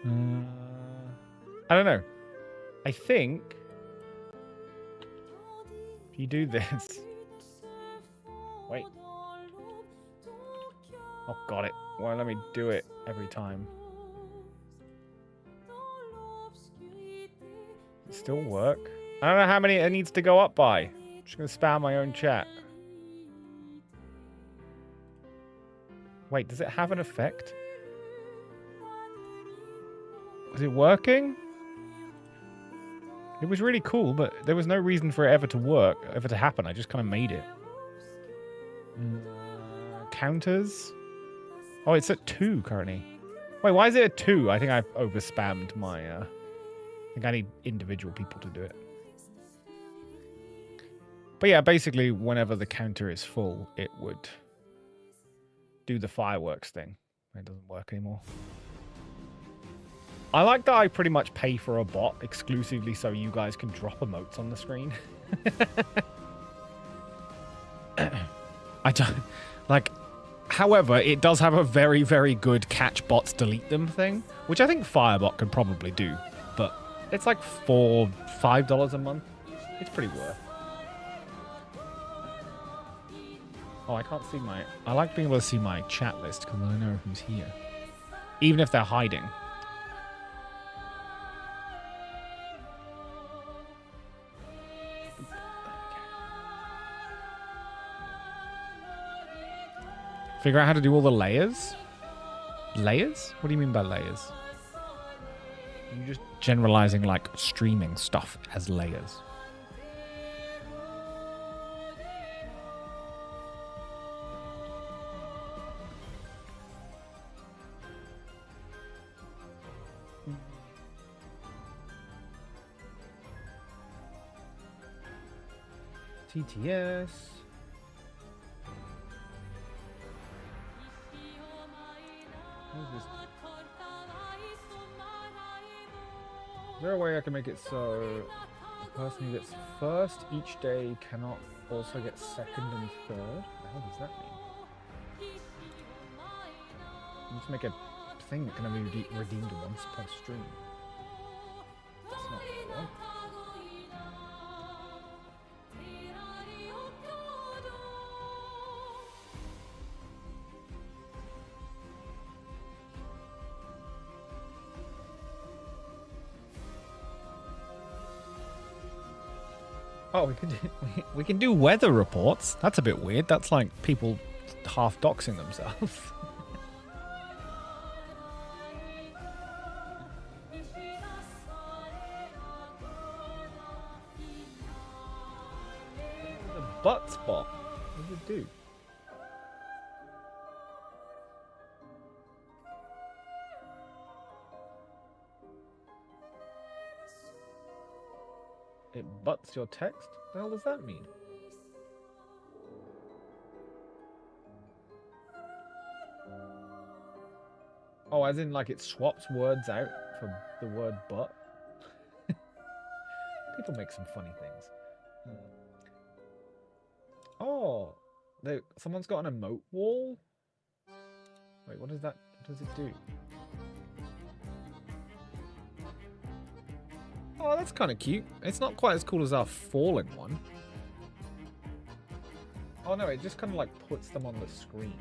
[SPEAKER 2] I don't know. I think if you do this... Wait. Oh, got it. Why let me do it every time? Does it still work? I don't know how many it needs to go up by. I'm just going to spam my own chat. Wait, does it have an effect? Is it working? It was really cool, but there was no reason for it ever to work, ever to happen. I just kind of made it. Counters? Oh, it's at 2 currently. Wait, why is it at 2? I think I've overspammed my... I think I need individual people to do it. But yeah, basically, whenever the counter is full, it would do the fireworks thing. It doesn't work anymore. I like that I pretty much pay for a bot exclusively so you guys can drop emotes on the screen. I don't... Like... However, it does have a very, very good catch bots delete them thing, which I think Firebot could probably do. But it's like $5 a month. It's pretty worth. Oh, I can't see my... I like being able to see my chat list because I know who's here. Even if they're hiding. Figure out how to do all the layers? Layers? What do you mean by layers? You're just generalizing like streaming stuff as layers. TTS. Is there a way I can make it so the person who gets first each day cannot also get second and third? What the hell does that mean? You just make a thing that can only be redeemed once per stream. That's not what I want. Oh, we can do weather reports. That's a bit weird. That's like people half doxing themselves. The butt spot. What does it do? It butts your text? What the hell does that mean? Oh, as in like it swaps words out for the word butt? People make some funny things. Oh, someone's got an emote wall? Wait, what does it do? Oh, that's kind of cute. It's not quite as cool as our falling one. Oh no, it just kind of like puts them on the screen.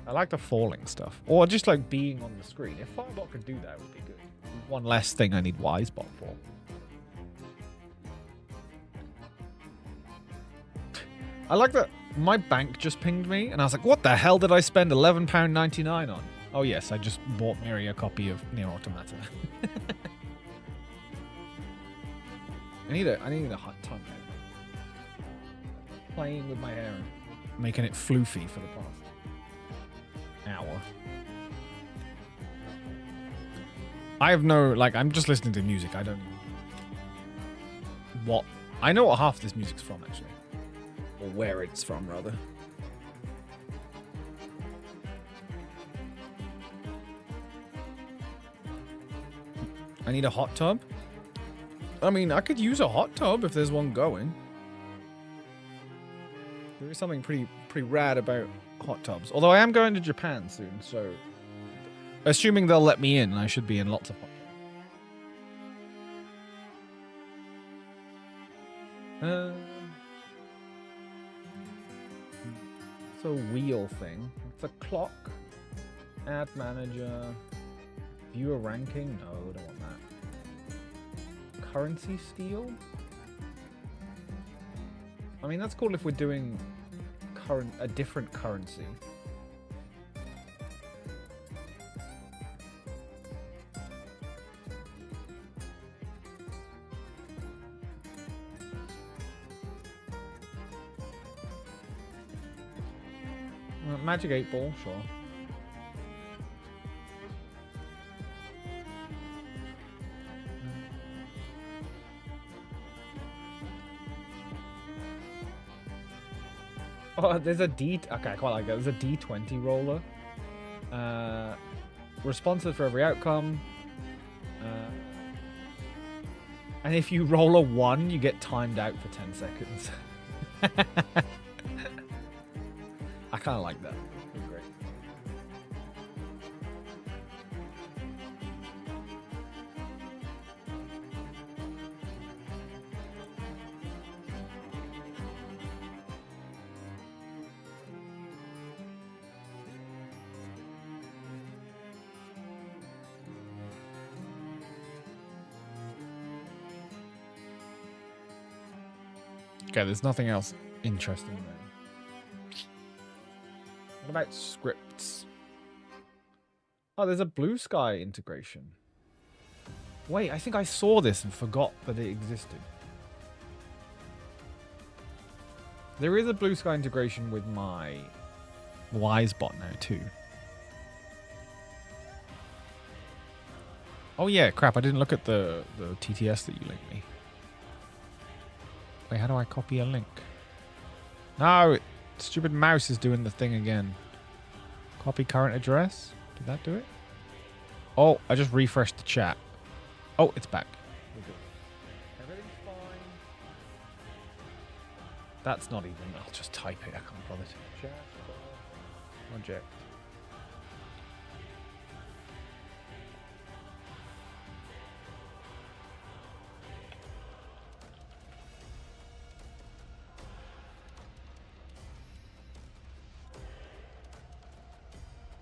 [SPEAKER 2] I like the falling stuff. Or just like being on the screen. If Firebot could do that, it would be good. One less thing I need Wisebot for. I like that my bank just pinged me, and I was like, what the hell did I spend £11.99 on? Oh yes, I just bought Miri a copy of Nier Automata. I need a hot tongue hair. Playing with my hair and making it floofy for the past hour. I have no, like, I'm just listening to music. I don't what I know what half this music's from, actually. Or where it's from, rather. I need a hot tub. I mean, I could use a hot tub if there's one going. There is something pretty rad about hot tubs. Although I am going to Japan soon, so assuming they'll let me in, I should be in lots of hot tubs. It's a wheel thing. It's a clock. Ad manager. Viewer ranking? No, don't want that. Currency steal? I mean, that's cool if we're doing a different currency. Magic 8 Ball, sure. Oh, there's a D. Okay, I quite like that. There's a D20 roller. Responsive for every outcome. And if you roll a 1, you get timed out for 10 seconds. I kind of like that. It's great. Okay, there's nothing else interesting there. What about scripts? Oh, there's a Blue Sky integration. Wait, I think I saw this and forgot that it existed. There is a Blue Sky integration with my Wisebot now too. Oh yeah, crap, I didn't look at the TTS that you linked me. Wait, how do I copy a link? No, stupid mouse is doing the thing again. Copy current address. Did that do it? Oh, I just refreshed the chat. Oh, it's back. We're good. Everything's fine. That's not even. I'll just type it. I can't bother to. Chat. Project.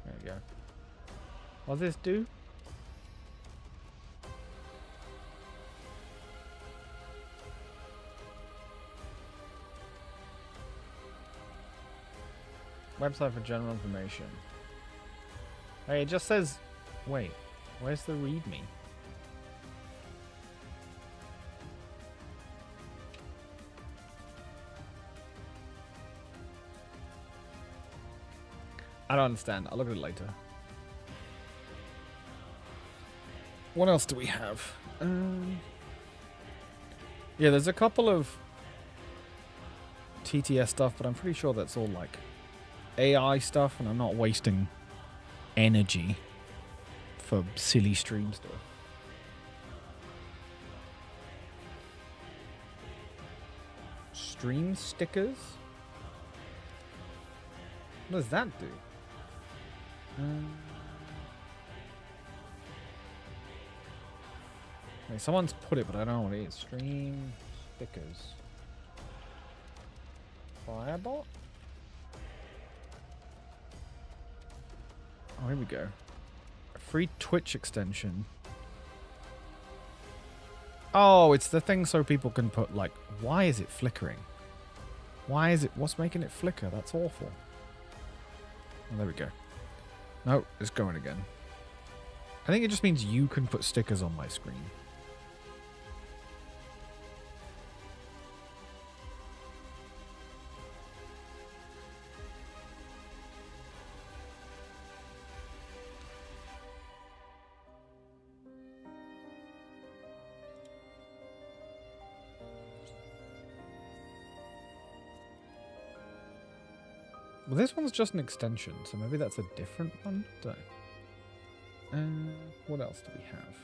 [SPEAKER 2] There we go. What does this do? Website for general information. Hey, it just says... Wait, where's the readme? I don't understand. I'll look at it later. What else do we have? Yeah, there's a couple of TTS stuff, but I'm pretty sure that's all like AI stuff, and I'm not wasting energy for silly stream stuff. Stream stickers? What does that do? Okay, someone's put it, but I don't know what it is. Stream stickers. Firebot? Oh, here we go. A free Twitch extension. Oh, it's the thing so people can put, like, why is it flickering? Why is it, what's making it flicker? That's awful. Oh, there we go. No, it's going again. I think it just means you can put stickers on my screen. Well, this one's just an extension, so maybe that's a different one. Don't know. What else do we have?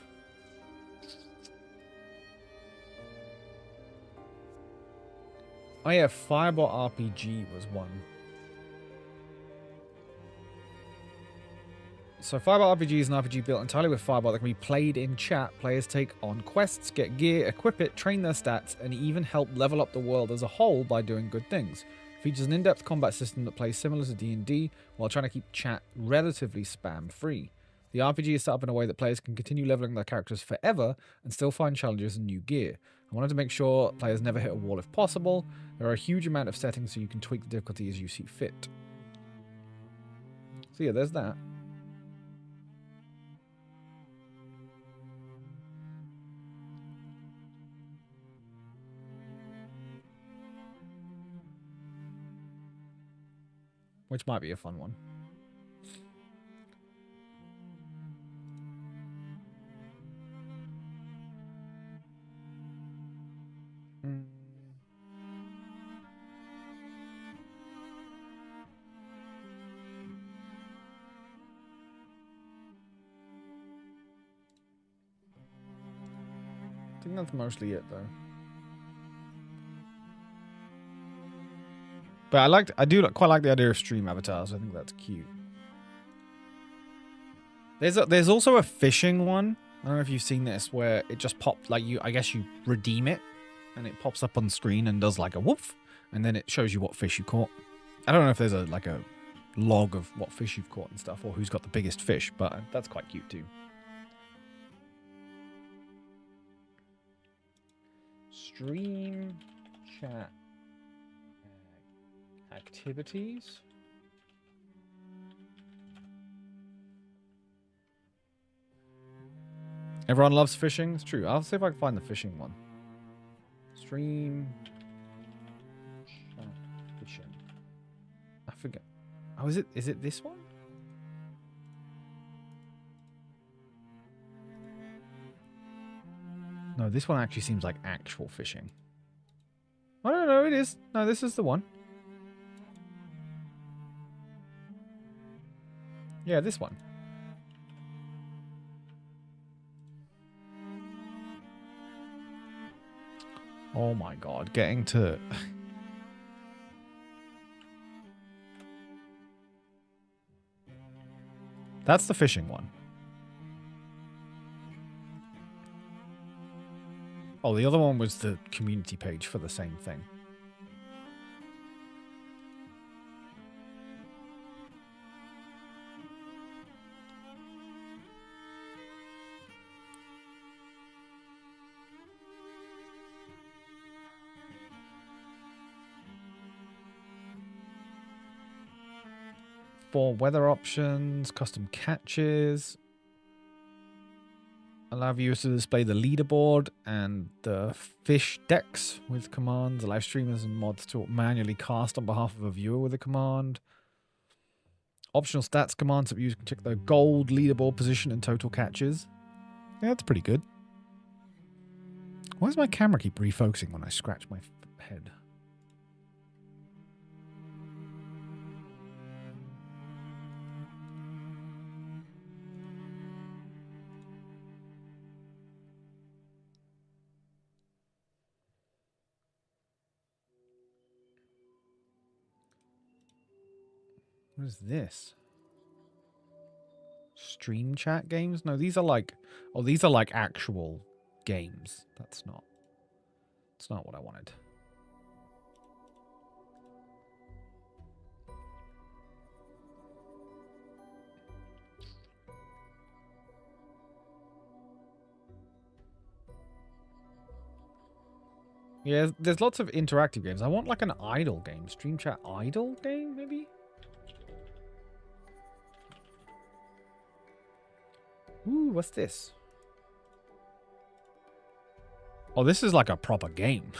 [SPEAKER 2] Oh yeah, Firebot RPG was one. So Firebot RPG is an RPG built entirely with Firebot that can be played in chat. Players take on quests, get gear, equip it, train their stats, and even help level up the world as a whole by doing good things. Features an in-depth combat system that plays similar to D&D while trying to keep chat relatively spam-free. The RPG is set up in a way that players can continue leveling their characters forever and still find challenges and new gear. I wanted to make sure players never hit a wall if possible. There are a huge amount of settings so you can tweak the difficulty as you see fit. So yeah, there's that. Which might be a fun one. I think that's mostly it, though. But I do quite like the idea of stream avatars. I think that's cute. There's also a fishing one. I don't know if you've seen this, where it just pops, like, I guess you redeem it, and it pops up on the screen and does like a woof, and then it shows you what fish you caught. I don't know if there's a log of what fish you've caught and stuff, or who's got the biggest fish, but that's quite cute too. Stream chat activities. Everyone loves fishing. It's true. I'll see if I can find the fishing one. Stream chat fishing. I forget. Oh, is it this one? No, this one actually seems like actual fishing. I don't know, it is. No, this is the one. Yeah, this one. Oh my god, getting to... That's the fishing one. Oh, the other one was the community page for the same thing. For weather options, custom catches, allow viewers to display the leaderboard and the fish decks with commands, allow streamers and mods to manually cast on behalf of a viewer with a command. Optional stats commands that users can check their gold, leaderboard position, and total catches. Yeah, that's pretty good. Why does my camera keep refocusing when I scratch my head? What is this? Stream chat games? No, these are like... Oh, these are like actual games. That's not what I wanted. Yeah, there's lots of interactive games. I want like an idle game. Stream chat idle game, maybe? Ooh, what's this? Oh, this is like a proper game.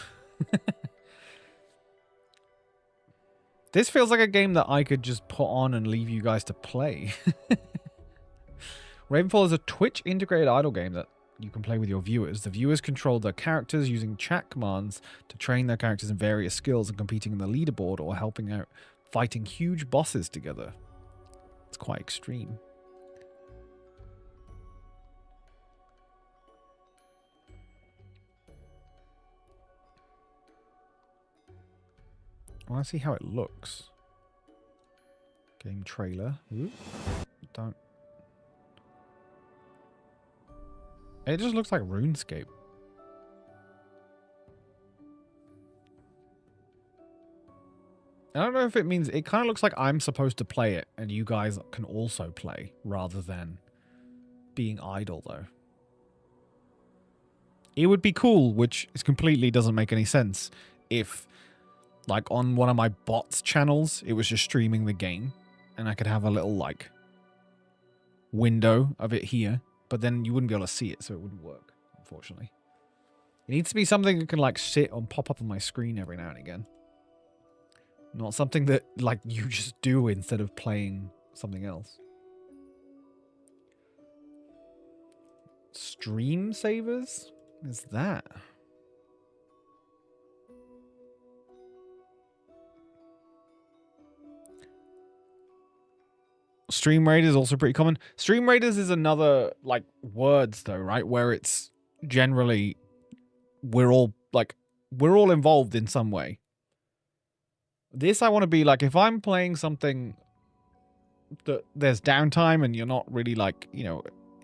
[SPEAKER 2] This feels like a game that I could just put on and leave you guys to play. Ravenfall is a Twitch integrated idle game that you can play with your viewers. The viewers control their characters using chat commands to train their characters in various skills and competing in the leaderboard or helping out fighting huge bosses together. It's quite extreme. I want to see how it looks. Game trailer. Ooh. Don't. It just looks like RuneScape. I don't know if it means... It kind of looks like I'm supposed to play it and you guys can also play rather than being idle, though. It would be cool, which is completely doesn't make any sense, if, like, on one of my bots channels, it was just streaming the game and I could have a little, like, window of it here. But then you wouldn't be able to see it, so it wouldn't work, unfortunately. It needs to be something that can, like, sit and pop up on my screen every now and again. Not something that, like, you just do instead of playing something else. Stream savers? What is that? Stream Raiders is also pretty common. Stream Raiders is another, like, words, though, right? Where it's generally, we're all involved in some way. This, I want to be like, if I'm playing something that there's downtime and you're not really, like, you know,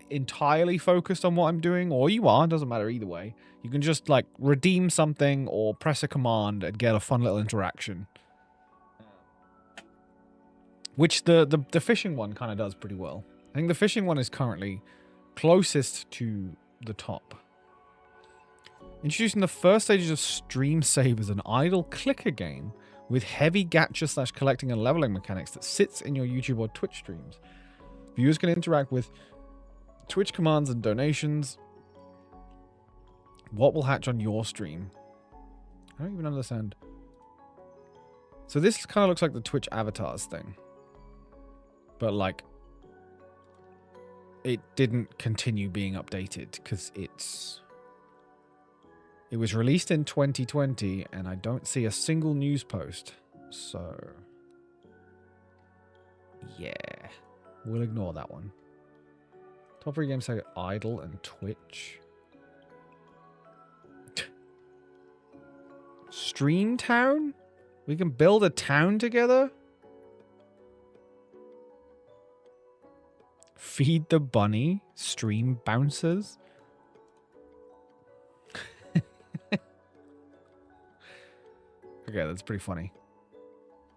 [SPEAKER 2] entirely focused on what I'm doing, or you are, doesn't matter either way. You can just, like, redeem something or press a command and get a fun little interaction. Which the fishing one kind of does pretty well. I think the fishing one is currently closest to the top. Introducing the first stages of Stream Save as an idle clicker game with heavy gacha / collecting and leveling mechanics that sits in your YouTube or Twitch streams. Viewers can interact with Twitch commands and donations. What will hatch on your stream? I don't even understand. So this kind of looks like the Twitch avatars thing. But, like, it didn't continue being updated because it was released in 2020 and I don't see a single news post. So, yeah, we'll ignore that one. Top 3 games say Idle and Twitch. Stream Town? We can build a town together? Feed the Bunny, Stream Bouncers. Okay, that's pretty funny.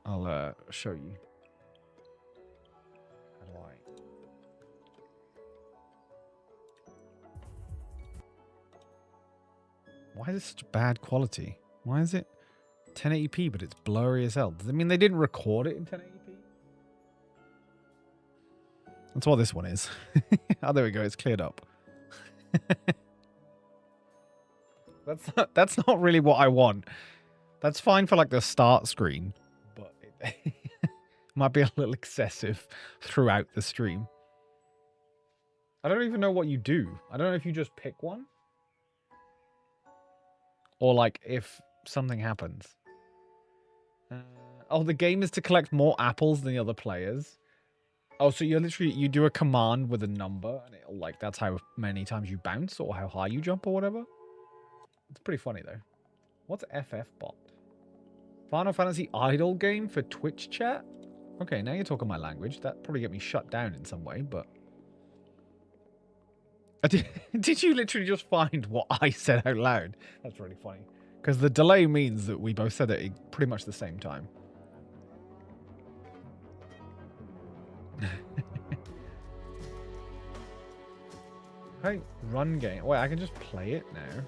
[SPEAKER 2] I'll show you. How do I? Why is it such bad quality? Why is it 1080p but it's blurry as hell? Does it mean they didn't record it in 1080p? That's what this one is. Oh, there we go. It's cleared up. That's not really what I want. That's fine for, like, the start screen, but it might be a little excessive throughout the stream. I don't even know what you do. I don't know if you just pick one or, like, if something happens. Oh, the game is to collect more apples than the other players. Oh, so you do a command with a number, and it'll, like, that's how many times you bounce or how high you jump or whatever. It's pretty funny, though. What's FFbot? Final Fantasy idle game for Twitch chat? Okay, now you're talking my language. That'd probably get me shut down in some way, but... Did you literally just find what I said out loud? That's really funny. Because the delay means that we both said it at pretty much the same time. Hey, run game. Wait, I can just play it now.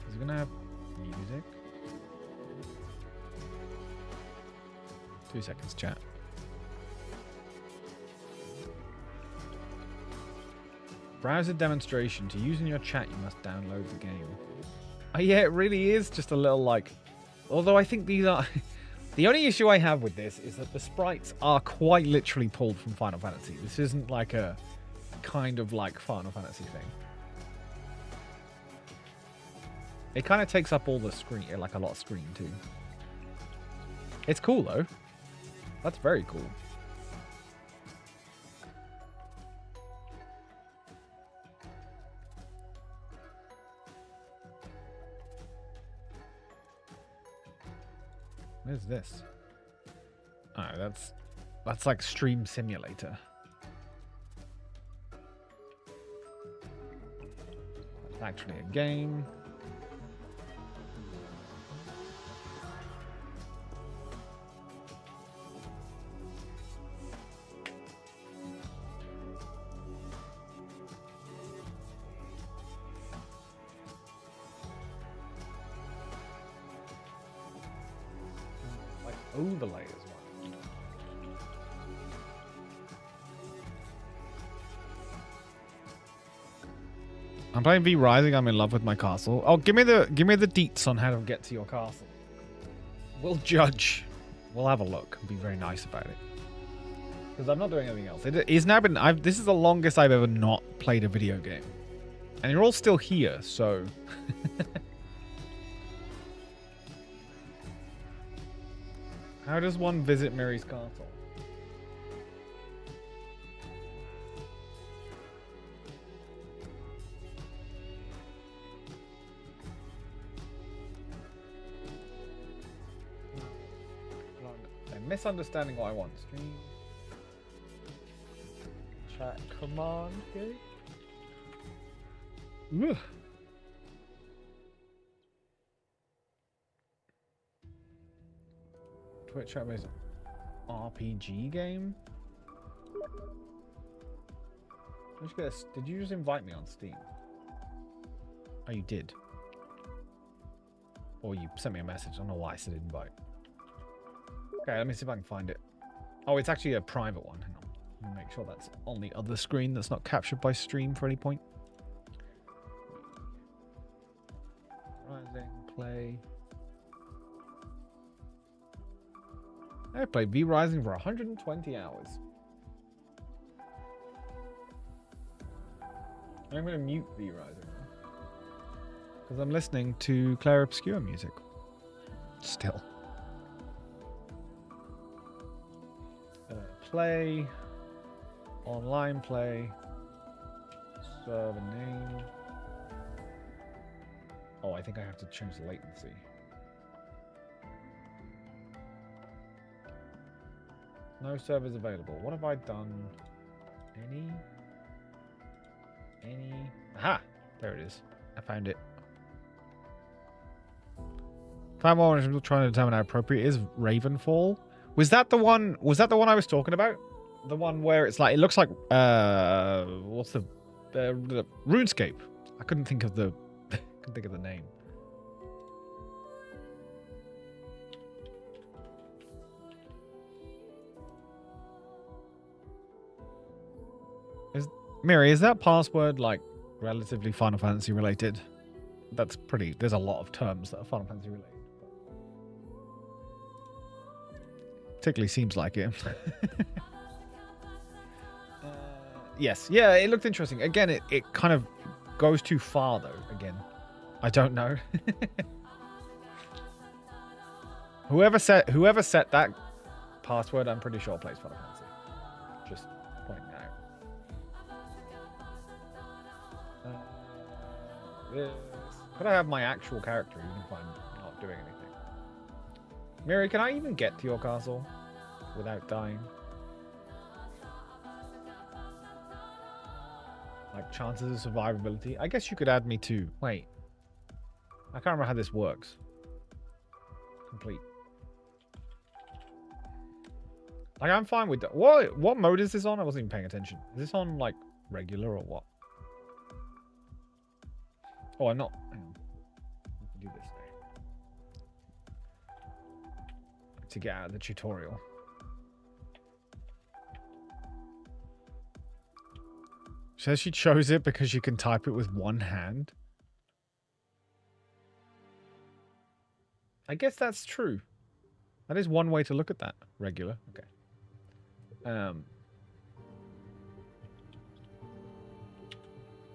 [SPEAKER 2] Is it gonna have music? 2 seconds, chat. Browser demonstration. To use in your chat, you must download the game. Oh, yeah, it really is just a little like... Although I think these are... The only issue I have with this is that the sprites are quite literally pulled from Final Fantasy. This isn't like a kind of like Final Fantasy thing. It kind of takes up all the screen, like a lot of screen too. It's cool though. That's very cool. What is this? Oh, that's like Stream Simulator. It's actually a game. Overlay as well. I'm playing V Rising. I'm in love with my castle. Oh, give me the deets on how to get to your castle. We'll judge. We'll have a look and be very nice about it. Because I'm not doing anything else. It is now been. This is the longest I've ever not played a video game, and you're all still here, so. How does one visit Mary's castle? I'm misunderstanding what I want. Stream. Chat command. Okay. Ugh. Twitch chat is RPG game. Did you just invite me on Steam? Oh, you did. Or you sent me a message. I don't know why I said invite. Okay, let me see if I can find it. Oh, it's actually a private one. Hang on. Let me make sure that's on the other screen that's not captured by stream for any point. Rising, play. I played V Rising for 120 hours. I'm going to mute V Rising now. Because I'm listening to Claire Obscure music. Still. Play. Online play. Server name. Oh, I think I have to change the latency. No servers available. What have I done? Any? Aha! There it is. I found it. Time one is trying to determine how appropriate it is. Ravenfall. Was that the one I was talking about? The one where it's like it looks like what's the RuneScape. I couldn't think of the name. Miri, is that password like relatively Final Fantasy related? That's pretty. There's a lot of terms that are Final Fantasy related. Particularly seems like it. Yes. Yeah, it looked interesting. Again, it kind of goes too far though. Again, I don't know. Whoever set that password, I'm pretty sure plays Final Fantasy. Just pointing out. Could I have my actual character even if I'm not doing anything? Miri, can I even get to your castle without dying? Like chances of survivability. I guess you could add me too. Wait. I can't remember how this works. Complete. Like, I'm fine with that. What mode is this on? I wasn't even paying attention. Is this on, like, regular or what? Oh, I'm not. Hang on. We can do this now. To get out of the tutorial. Says she chose it because you can type it with one hand. I guess that's true. That is one way to look at that. Regular. Okay.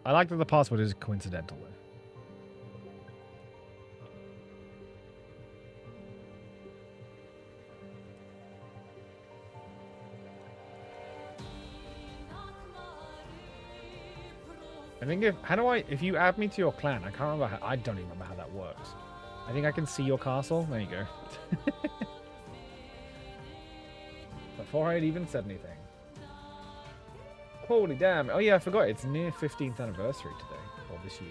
[SPEAKER 2] I like that the password is coincidental though. I think if you add me to your clan, I can't remember how, I don't even remember how that works. I think I can see your castle. There you go. Before I had even said anything. Holy damn. Oh yeah, I forgot. It's near 15th anniversary today. Or this year.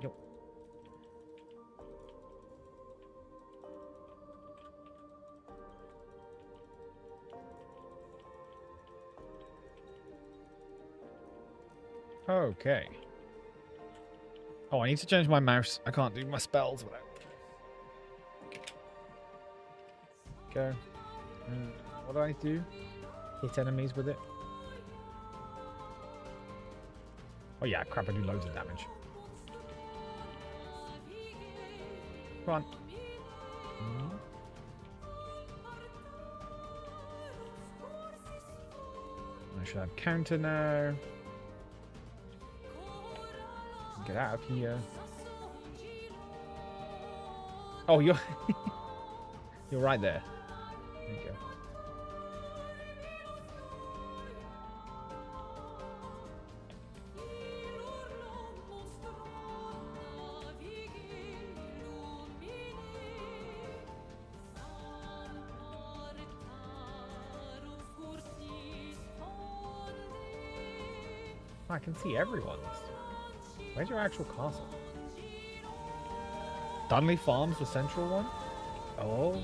[SPEAKER 2] Yep. Okay. Oh, I need to change my mouse. I can't do my spells without. Go. What do I do? Hit enemies with it. Oh yeah, crap! I do loads of damage. Come on. I should have counter now. Get out of here. Oh, you're you're right there. There you go. I can see everyone's. Where's your actual castle? Dunley Farms, the central one? Oh.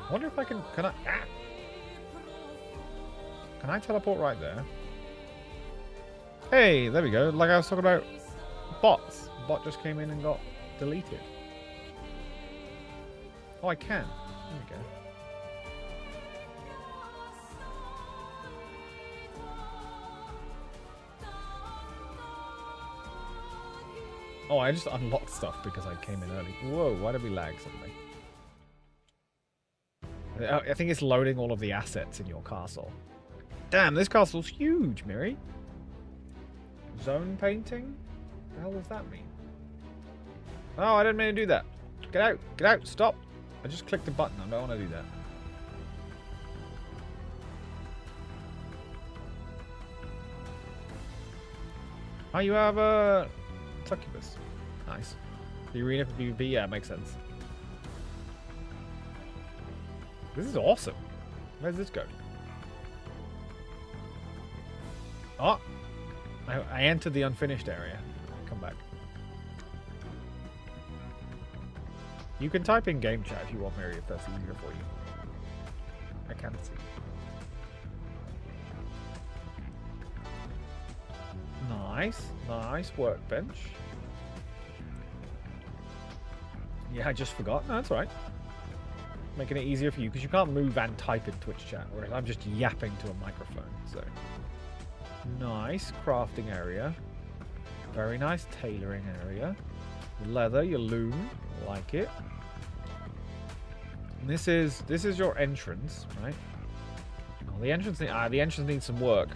[SPEAKER 2] I wonder if I can I... Ah! Can I teleport right there? Hey, there we go. Like I was talking about bots. Bot just came in and got deleted. Oh, I can. There we go. Oh, I just unlocked stuff because I came in early. Whoa, why did we lag suddenly? I think it's loading all of the assets in your castle. Damn, this castle's huge, Miri. Zone painting? What the hell does that mean? Oh, I didn't mean to do that. Get out, get out, stop. I just clicked the button, I don't want to do that. Oh, you have a... Succubus. Nice. The arena for PvP, yeah, makes sense. This is awesome. Where's this go? Oh! I entered the unfinished area. Come back. You can type in game chat if you want, Mary, if that's easier for you. I can't see. Nice. Nice workbench. Yeah, I just forgot. No, that's all right. Making it easier for you because you can't move and type in Twitch chat, whereas I'm just yapping to a microphone. So nice crafting area. Very nice tailoring area. Leather, your loom, like it. And this is your entrance, right? Oh, the entrance needs some work.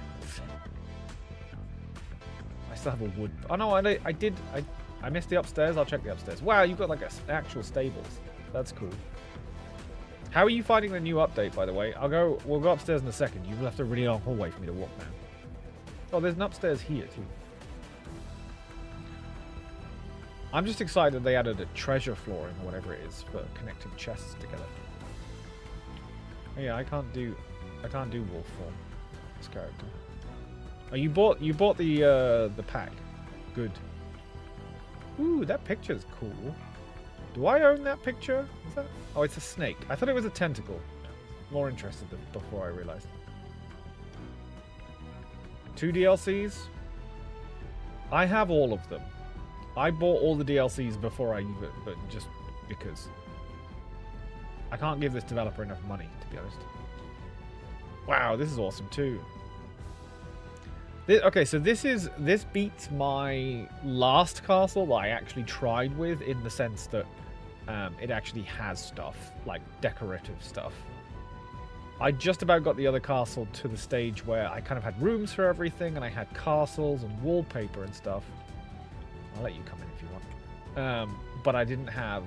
[SPEAKER 2] I still have a wood. Oh no, I missed the upstairs. I'll check the upstairs. Wow, you've got like actual stables. That's cool. How are you finding the new update, by the way? We'll go upstairs in a second. You've left a really long hallway for me to walk down. Oh, there's an upstairs here too. I'm just excited that they added a treasure flooring or whatever it is for connecting chests together. Oh, yeah, I can't do wolf form. This character. Oh, you bought the pack. Good. Ooh, that picture's cool. Do I own that picture? Is that? Oh, it's a snake. I thought it was a tentacle. More interested before I realized. 2 DLCs. I have all of them. I bought all the DLCs before I even, but just because. I can't give this developer enough money, to be honest. Wow, this is awesome too. Okay, so this beats my last castle that I actually tried with, in the sense that it actually has stuff, like decorative stuff. I just about got the other castle to the stage where I kind of had rooms for everything, and I had castles and wallpaper and stuff. I'll let you come in if you want. But I didn't have,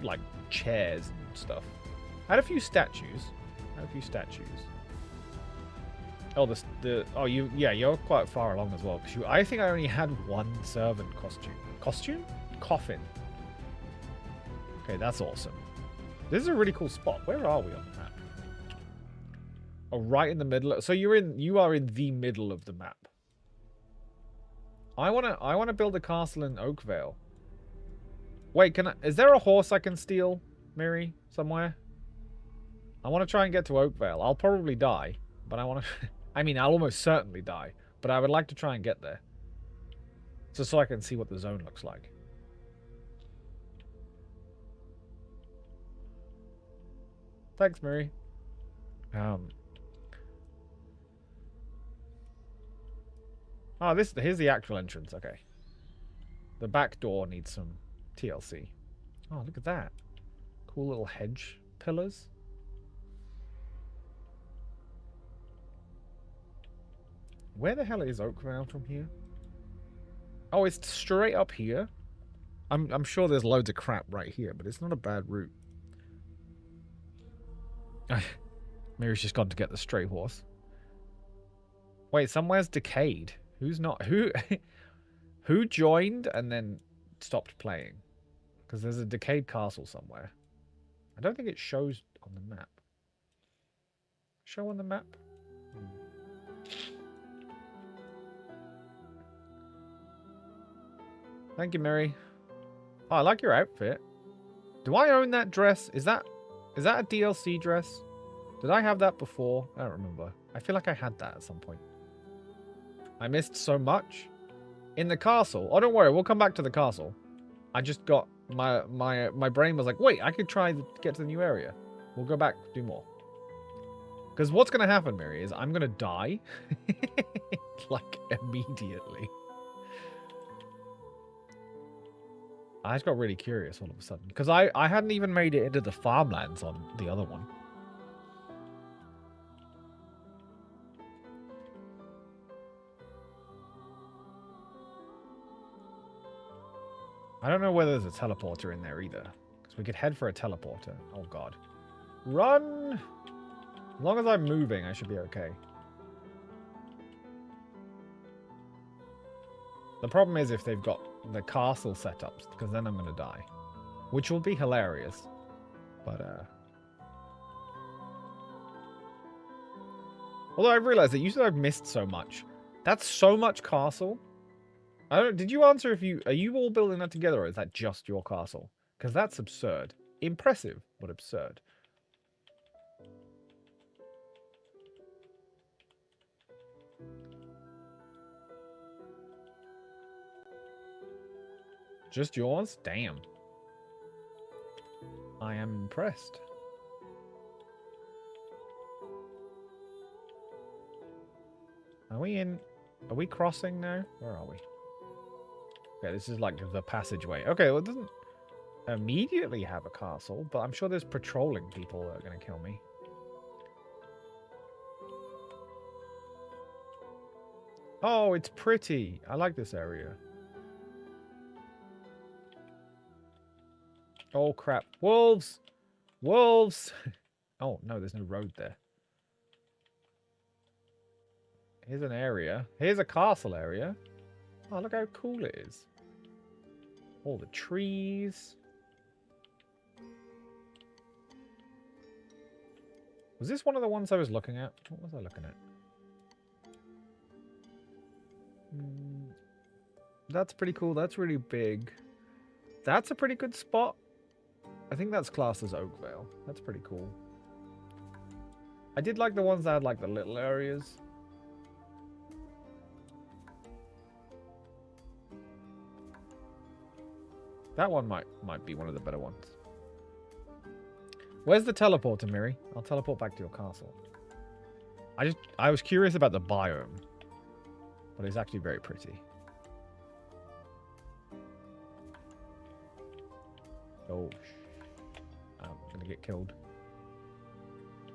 [SPEAKER 2] like, chairs and stuff. I had a few statues. Oh, you're quite far along as well. Because I think I only had one servant costume. Coffin. Okay, that's awesome. This is a really cool spot. Where are we on the map? Oh, right in the middle. So you are in the middle of the map. I wanna build a castle in Oakvale. Wait, is there a horse I can steal, Miri, somewhere? I want to try and get to Oakvale. I'll probably die, but I want to... I mean, I'll almost certainly die, but I would like to try and get there. Just so I can see what the zone looks like. Thanks, Miri. Oh, here's the actual entrance. Okay. The back door needs some TLC. Oh, look at that. Cool little hedge pillars. Where the hell is Oakvale from here? Oh, it's straight up here. I'm sure there's loads of crap right here, but it's not a bad route. Miri's just gone to get the stray horse. Wait, somewhere's Decayed. Who joined and then stopped playing? Because there's a Decayed castle somewhere. I don't think it shows on the map. Show on the map? Thank you, Mary. Oh, I like your outfit. Do I own that dress? Is that a DLC dress? Did I have that before? I don't remember. I feel like I had that at some point. I missed so much. In the castle. Oh, don't worry. We'll come back to the castle. I just got... My brain was like, wait, I could try to get to the new area. We'll go back, do more. Because what's going to happen, Mary, is I'm going to die. Like, immediately. I just got really curious all of a sudden. Because I hadn't even made it into the farmlands on the other one. I don't know whether there's a teleporter in there either. Because we could head for a teleporter. Oh, God. Run! As long as I'm moving, I should be okay. The problem is if they've got the castle setups, because then I'm going to die. Which will be hilarious. But, although I've realized that you said I've missed so much. That's so much castle. Did you answer are you all building that together, or is that just your castle? Because that's absurd. Impressive, but absurd. Just yours? Damn. I am impressed. Are we crossing now? Where are we? Okay, this is like the passageway. Okay, well, it doesn't immediately have a castle, but I'm sure there's patrolling people that are going to kill me. Oh, it's pretty. I like this area. Oh, crap. Wolves! Wolves! Oh, no, there's no road there. Here's an area. Here's a castle area. Oh, look how cool it is. All the trees. Was this one of the ones I was looking at? What was I looking at? That's pretty cool. That's really big. That's a pretty good spot. I think that's classed as Oakvale. That's pretty cool. I did like the ones that had like the little areas. That one might be one of the better ones. Where's the teleporter, Miri? I'll teleport back to your castle. I was curious about the biome, but it's actually very pretty. Oh, I'm gonna get killed.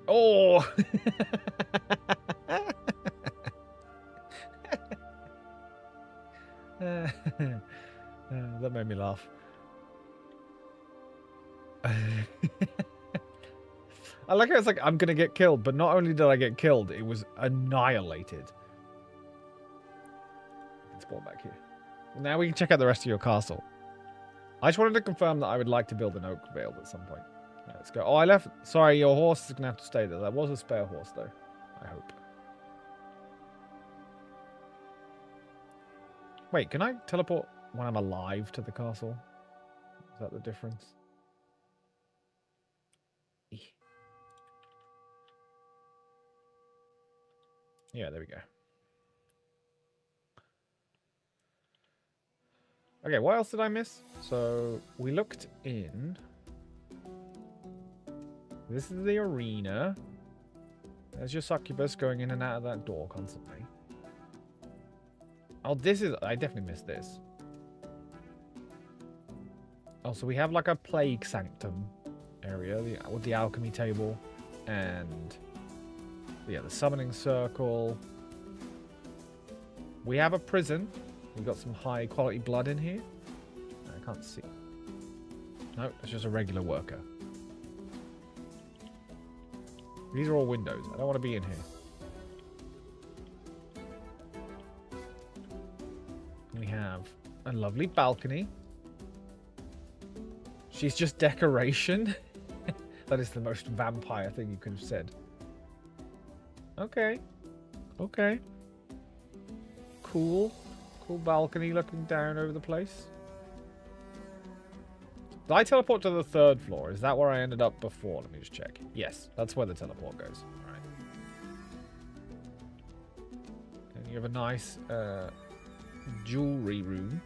[SPEAKER 2] Oh! That made me laugh. I like how it's like, I'm gonna get killed, but not only did I get killed, it was annihilated. Let's spawn back here. Now we can check out the rest of your castle. I just wanted to confirm that I would like to build an Oakvale at some point. Let's go. Oh, I left... Sorry, your horse is going to have to stay there. That was a spare horse, though. I hope. Wait, can I teleport when I'm alive to the castle? Is that the difference? Yeah, there we go. Okay, what else did I miss? So, we looked in... This is the arena. There's your succubus going in and out of that door constantly. Oh, this is... I definitely missed this. Oh, so we have like a plague sanctum area with the alchemy table. And... yeah, the summoning circle. We have a prison. We've got some high quality blood in here. I can't see. No, it's just a regular worker. These are all windows. I don't want to be in here. We have a lovely balcony. She's just decoration. That is the most vampire thing you could have said. Okay. Okay. Cool. Cool balcony looking down over the place. Did I teleport to the 3rd floor? Is that where I ended up before? Let me just check. Yes, that's where the teleport goes. All right. And you have a nice jewelry room.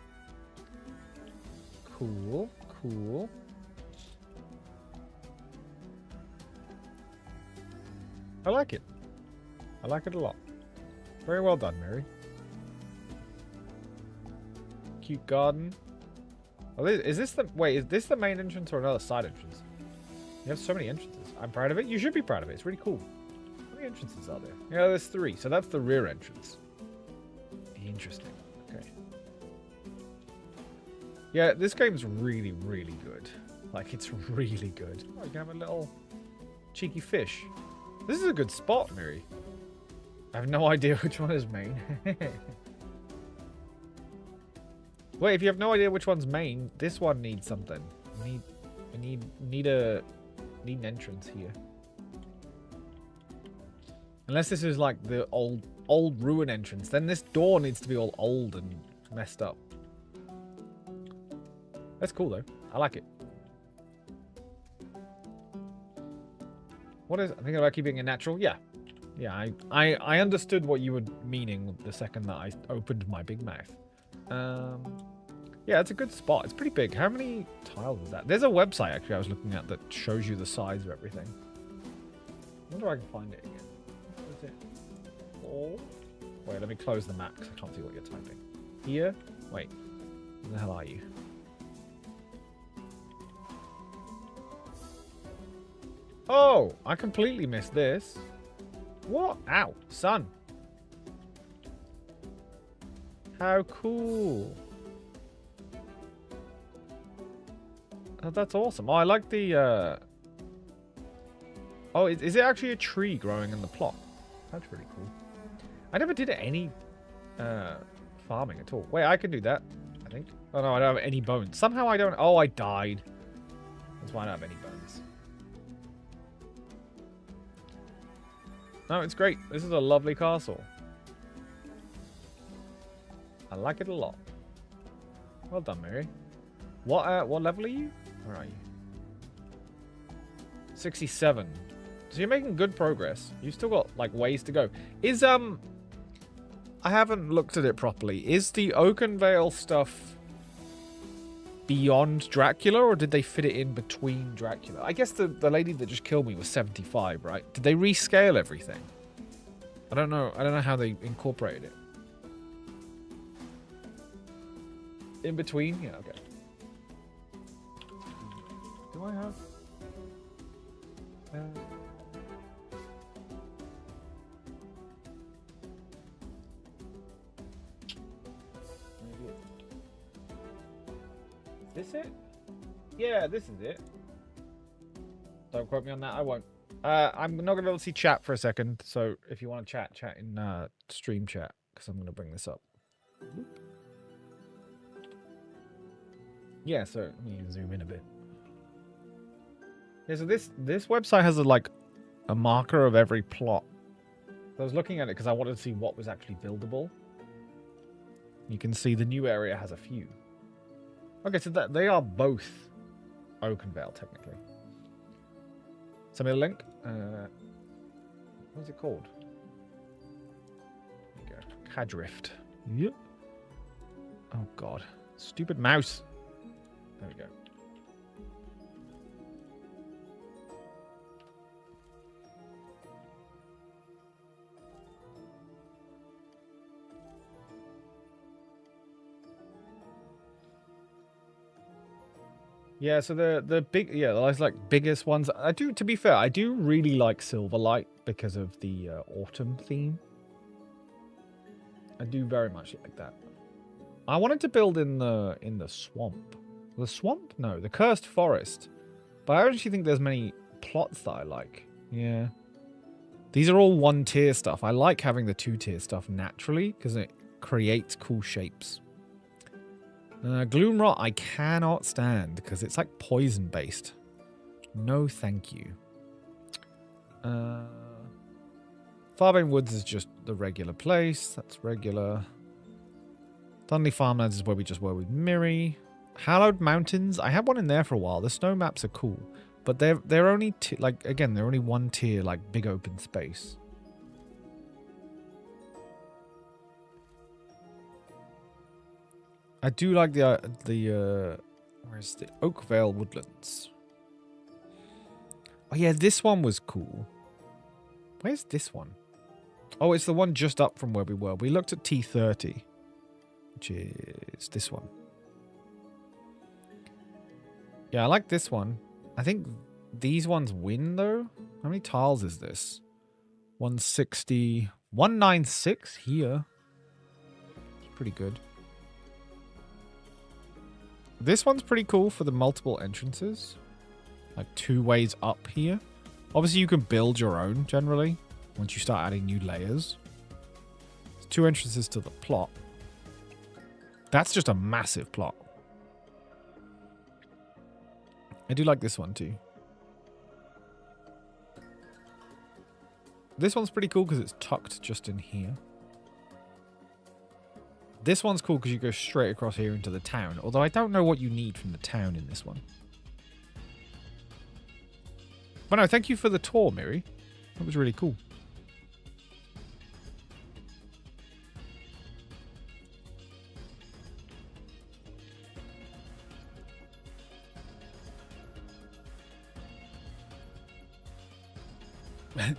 [SPEAKER 2] Cool. Cool. I like it. I like it a lot. Very well done, Mary. Cute garden. Oh, is this the... Wait, is this the main entrance or another side entrance? You have so many entrances. I'm proud of it. You should be proud of it. It's really cool. How many entrances are there? Yeah, there's 3. So that's the rear entrance. Interesting. Okay. Yeah, this game's really, really good. Like, it's really good. Oh, you can have a little cheeky fish. This is a good spot, Miri. I have no idea which one is main. Wait, if you have no idea which one's main, this one needs something. We need an entrance here. Unless this is like the old ruin entrance, then this door needs to be all old and messed up. That's cool though. I like it. What is? I think about keeping it natural. Yeah, yeah. I understood what you were meaning the second that I opened my big mouth. Yeah, it's a good spot. It's pretty big. How many tiles is that? There's a website actually I was looking at that shows you the size of everything. I wonder if I can find it again. What is it? Oh. Wait, let me close the map because I can't see what you're typing. Here? Wait. Where the hell are you? Oh, I completely missed this. What? Ow, sun. How cool. Oh, that's awesome. Oh, I like the... Oh, is it actually a tree growing in the plot? That's really cool. I never did any farming at all. Wait, I can do that, I think. Oh, no, I don't have any bones. Somehow I don't... Oh, I died. That's why I don't have any bones. No, it's great. This is a lovely castle. I like it a lot. Well done, Mary. What level are you? Where are you? 67. So you're making good progress. You've still got, like, ways to go. Is, I haven't looked at it properly. Is the Oakenvale stuff beyond Dracula, or did they fit it in between Dracula? I guess the lady that just killed me was 75, right? Did they rescale everything? I don't know. I don't know how they incorporated it. In between? Yeah, okay. Do I have... Is this it? Yeah, this is it. Don't quote me on that. I won't. I'm not going to be able to see chat for a second. So if you want to chat in stream chat, because I'm going to bring this up. Yeah, so let me zoom in a bit. Yeah, so this website has a marker of every plot. So I was looking at it because I wanted to see what was actually buildable. You can see the new area has a few. Okay, so they are both Oakenvale, technically. Send me the link. What's it called? There you go. Cadrift. Yep. Oh, God. Stupid mouse. There we go. Yeah, so the big, yeah, those like biggest ones. I do, to be fair, I do really like Silverlight because of the autumn theme. I do very much like that. I wanted to build in the swamp. The swamp? No, the cursed forest. But I actually think there's many plots that I like. Yeah. These are all one tier stuff. I like having the 2-tier stuff naturally because it creates cool shapes. Gloomrot I cannot stand because it's like poison based. No thank you. Farbane Woods is just the regular place. That's regular. Dunley Farmlands is where we just were with Miri. Hallowed Mountains. I had one in there for a while. The snow maps are cool. But they're only, again, they're only 1 tier, like big open space. I do like where's the Oakvale Woodlands? Oh yeah, this one was cool. Where's this one? Oh, it's the one just up from where we were. We looked at T30, which is this one. Yeah, I like this one. I think these ones win though. How many tiles is this? 160, 196 here. It's pretty good. This one's pretty cool for the multiple entrances. Like 2 ways up here. Obviously, you can build your own, generally, once you start adding new layers. There's 2 entrances to the plot. That's just a massive plot. I do like this one, too. This one's pretty cool because it's tucked just in here. This one's cool because you go straight across here into the town. Although I don't know what you need from the town in this one. But no, thank you for the tour, Miri. That was really cool.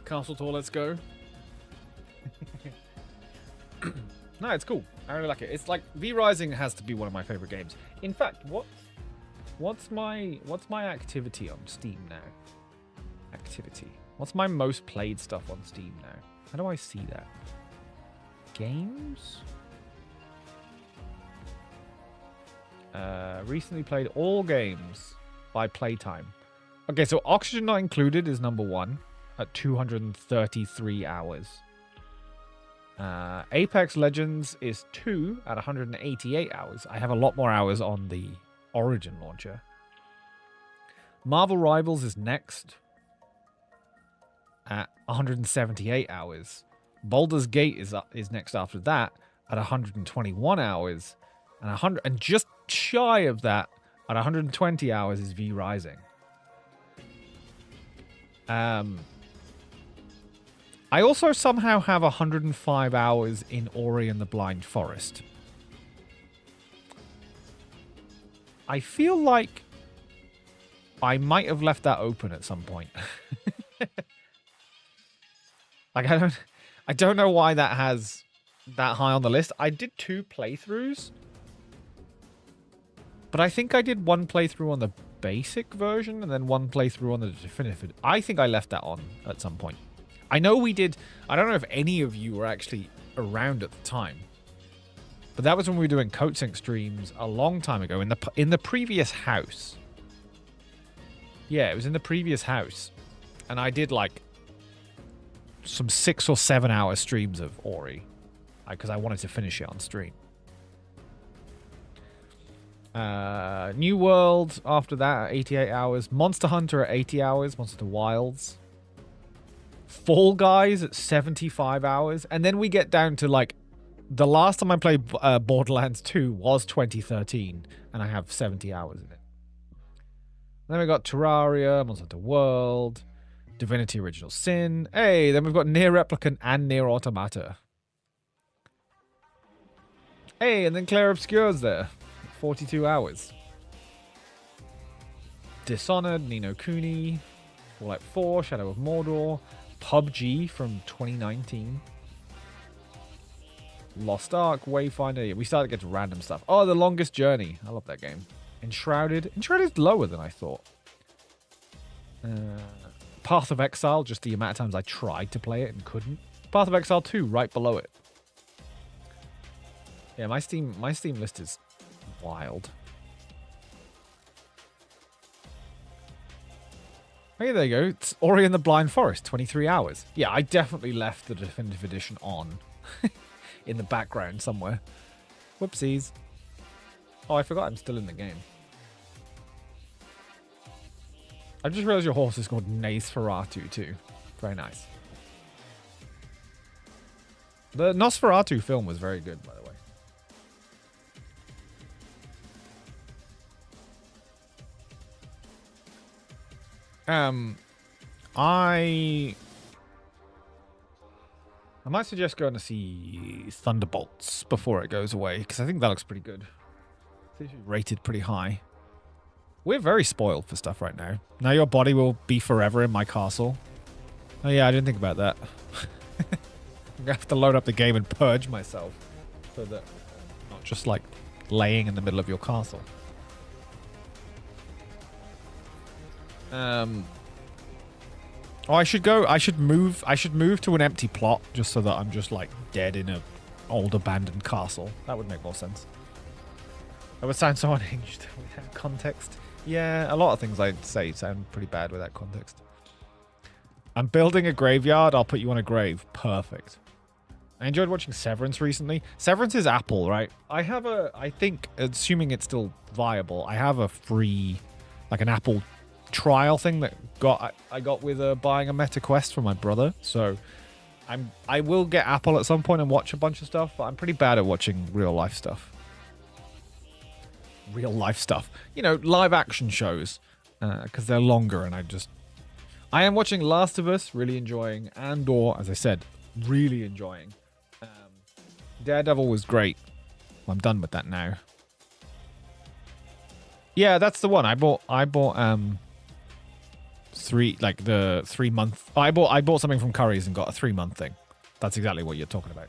[SPEAKER 2] Castle tour, let's go. No, it's cool. I really like it. It's like V-Rising has to be one of my favorite games. In fact, what's my activity on Steam now? Activity. What's my most played stuff on Steam now? How do I see that? Games? Recently played all games by playtime. Okay, so Oxygen Not Included is number 1 at 233 hours. Apex Legends is 2 at 188 hours. I have a lot more hours on the Origin launcher. Marvel Rivals is next at 178 hours. Baldur's Gate is next after that at 121 hours. And just shy of that at 120 hours is V Rising. I also somehow have 105 hours in Ori and the Blind Forest. I feel like I might have left that open at some point. Like I don't know why that has that high on the list. I did 2 playthroughs. But I think I did 1 playthrough on the basic version and then 1 playthrough on the definitive. I think I left that on at some point. I know we did. I don't know if any of you were actually around at the time. But that was when we were doing CodeSync streams a long time ago in the previous house. Yeah, it was in the previous house. And I did like some 6 or 7 hour streams of Ori. Because I wanted to finish it on stream. New World after that at 88 hours. Monster Hunter at 80 hours. Monster Wilds. Fall Guys at 75 hours. And then we get down to like the last time I played Borderlands 2 was 2013. And I have 70 hours in it. Then we got Terraria, Monster Hunter World, Divinity Original Sin. Hey, then we've got Nier Replicant and Nier Automata. Hey, and then Claire Obscure's there. 42 hours. Dishonored, Ni no Kuni, Fallout 4, Shadow of Mordor, PUBG from 2019. Lost Ark, Wayfinder. Yeah, we started to get to random stuff. Oh, The Longest Journey. I love that game. Enshrouded. Enshrouded's lower than I thought. Path of Exile, just the amount of times I tried to play it and couldn't. Path of Exile 2, right below it. Yeah, my Steam list is wild. Hey, there you go. It's Ori and the Blind Forest, 23 hours. Yeah, I definitely left the Definitive Edition on in the background somewhere. Whoopsies. Oh, I forgot I'm still in the game. I just realized your horse is called Nosferatu too. Very nice. The Nosferatu film was very good, by the way. I might suggest going to see Thunderbolts before it goes away, because I think that looks pretty good. It's rated pretty high. We're very spoiled for stuff right now. Now your body will be forever in my castle. Oh yeah, I didn't think about that. I'm gonna have to load up the game and purge myself so that I'm not just like laying in the middle of your castle. Oh, I should move to an empty plot just so that I'm just like dead in a old abandoned castle. That would make more sense. That would sound so unhinged without context. Yeah, a lot of things I'd say sound pretty bad without context. I'm building a graveyard. I'll put you on a grave. Perfect. I enjoyed watching Severance recently. Severance is Apple, right? I think, assuming it's still viable, I have a free, like an Apple trial thing that I got with buying a Meta Quest for my brother. So I will get Apple at some point and watch a bunch of stuff, but I'm pretty bad at watching real life stuff. Real life stuff. You know, live action shows, because they're longer, and I am watching Last of Us, really enjoying, Andor, as I said, really enjoying. Daredevil was great. Well, I'm done with that now. Yeah, that's the one. I bought the 3 month. I bought something from Curry's and got a 3 month thing. That's exactly what you're talking about.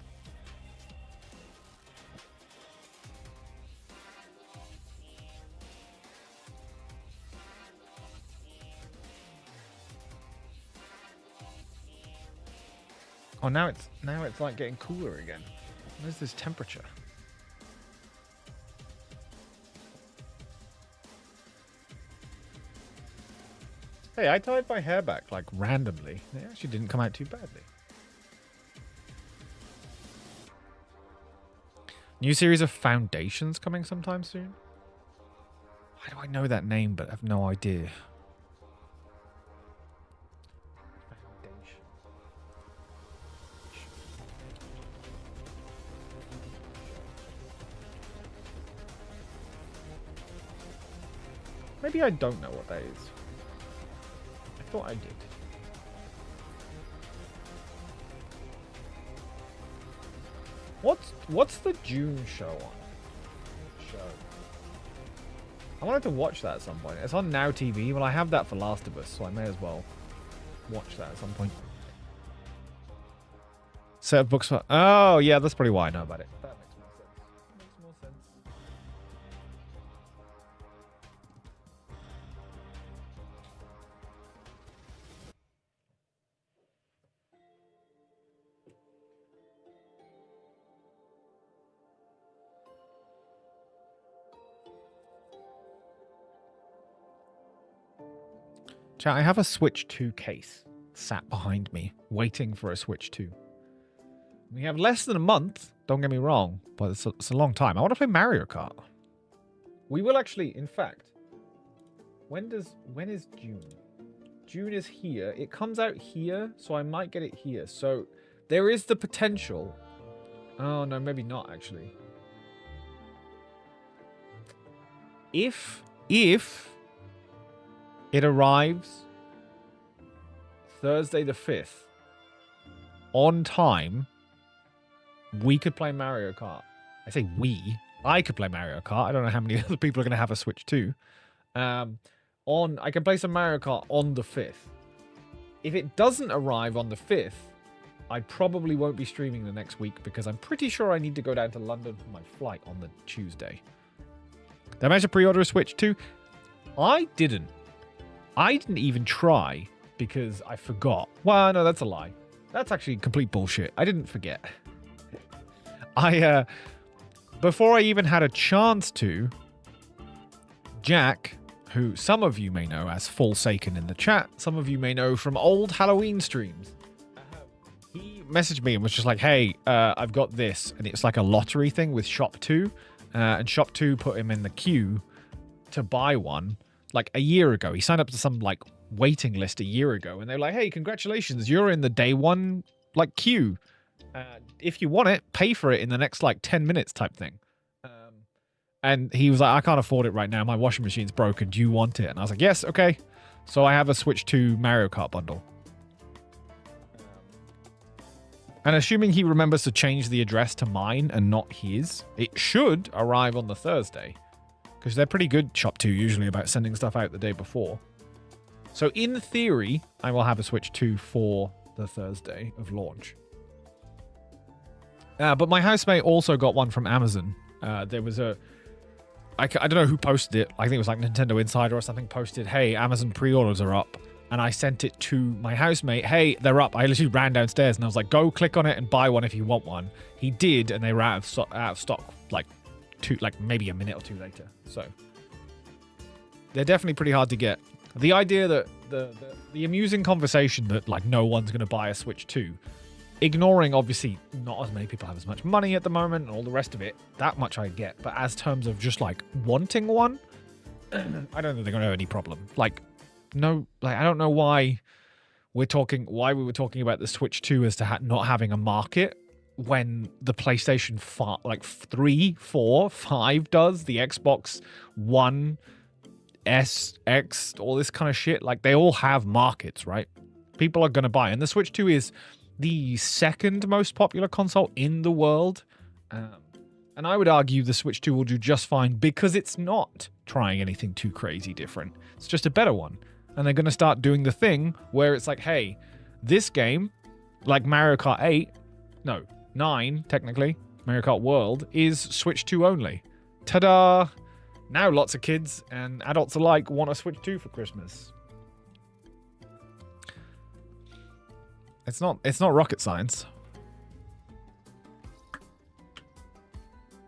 [SPEAKER 2] Oh, now it's like getting cooler again. Where's this temperature? Hey, I tied my hair back, like, randomly. It actually didn't come out too badly. New series of Foundations coming sometime soon? Why do I know that name, but I have no idea? Foundation. Maybe I don't know what that is. I thought I did. What's the June show on? I wanted to watch that at some point. It's on Now TV. Well, I have that for Last of Us, so I may as well watch that at some point. Set of books for... Oh, yeah, that's probably why I know about it. That makes more sense. Makes more sense. Chat, I have a Switch 2 case sat behind me, waiting for a Switch 2. We have less than a month, don't get me wrong, but it's a long time. I want to play Mario Kart. We will actually, in fact, when is June? June is here. It comes out here, so I might get it here. So there is the potential. Oh, no, maybe not, actually. If it arrives Thursday the 5th on time, we could play Mario Kart. I say we. I could play Mario Kart. I don't know how many other people are going to have a Switch 2. I can play some Mario Kart on the 5th. If it doesn't arrive on the 5th, I probably won't be streaming the next week because I'm pretty sure I need to go down to London for my flight on the Tuesday. Did I manage to pre-order a Switch 2? I didn't even try because I forgot. Well, no, that's a lie. That's actually complete bullshit. I didn't forget. Before I even had a chance to, Jack, who some of you may know as Forsaken in the chat, some of you may know from old Halloween streams, he messaged me and was just like, hey, I've got this. And it's like a lottery thing with Shop 2. And Shop 2 put him in the queue to buy one. Like a year ago. He signed up to some like waiting list a year ago and they're like, hey, congratulations, you're in the day one like queue. If you want it, pay for it in the next like 10 minutes type thing. And he was like, I can't afford it right now. My washing machine's broken. Do you want it? And I was like, yes, okay. So I have a Switch 2 Mario Kart bundle. And assuming he remembers to change the address to mine and not his, it should arrive on the Thursday. Because they're pretty good, Shop 2, usually, about sending stuff out the day before. So, in theory, I will have a Switch 2 for the Thursday of launch. But my housemate also got one from Amazon. There was a... I don't know who posted it. I think it was like Nintendo Insider or something posted, hey, Amazon pre-orders are up. And I sent it to my housemate, hey, they're up. I literally ran downstairs and I was like, go click on it and buy one if you want one. He did, and they were out of stock like maybe a minute or two later. So they're definitely pretty hard to get. The idea that the amusing conversation that like no one's going to buy a Switch 2, ignoring obviously not as many people have as much money at the moment and all the rest of it, that much I get. But as terms of just like wanting one, I don't think they're going to have any problem. Like no, like I don't know why we were talking about the Switch 2 as to not having a market. When the PlayStation 5, like 3, 4, 5 does, the Xbox One, S, X, all this kind of shit, like they all have markets, right? People are going to buy. And the Switch 2 is the second most popular console in the world. And I would argue the Switch 2 will do just fine because it's not trying anything too crazy different. It's just a better one. And they're going to start doing the thing where it's like, hey, this game, like Mario Kart 9, technically, Mario Kart World, is Switch 2 only. Ta-da! Now lots of kids and adults alike want a Switch 2 for Christmas. It's not rocket science.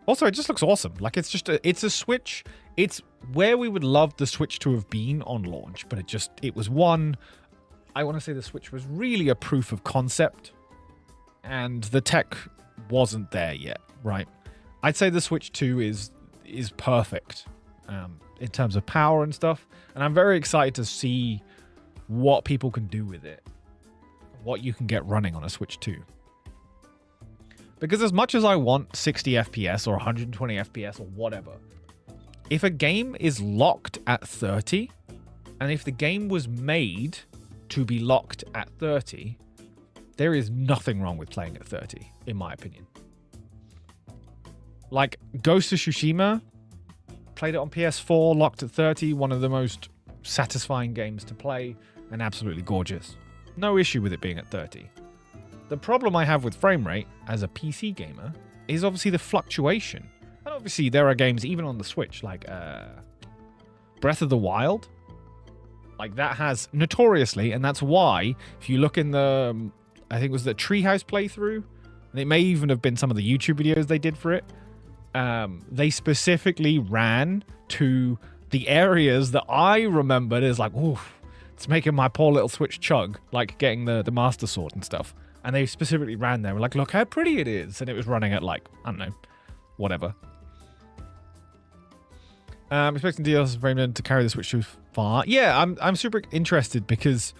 [SPEAKER 2] Also, it just looks awesome. Like it's a Switch it's where we would love the Switch to have been on launch, but it was one. I want to say the Switch was really a proof of concept, and the tech wasn't there yet, right? I'd say the Switch 2 is perfect in terms of power and stuff, and I'm very excited to see what people can do with it, what you can get running on a Switch 2. Because as much as I want 60 FPS or 120 FPS or whatever, if a game is locked at 30, and if the game was made to be locked at 30, there is nothing wrong with playing at 30, in my opinion. Like Ghost of Tsushima, played it on PS4, locked at 30, one of the most satisfying games to play, and absolutely gorgeous. No issue with it being at 30. The problem I have with frame rate as a PC gamer is obviously the fluctuation. And obviously there are games even on the Switch like Breath of the Wild. Like that has notoriously, and that's why if you look in the, I think it was the Treehouse playthrough, and it may even have been some of the YouTube videos they did for it, they specifically ran to the areas that I remembered as like, oof, it's making my poor little Switch chug, like getting the Master Sword and stuff. And they specifically ran there and were like, look how pretty it is. And it was running at like, I don't know, whatever. Expecting DLC frame to carry the Switch too far. Yeah, I'm super interested because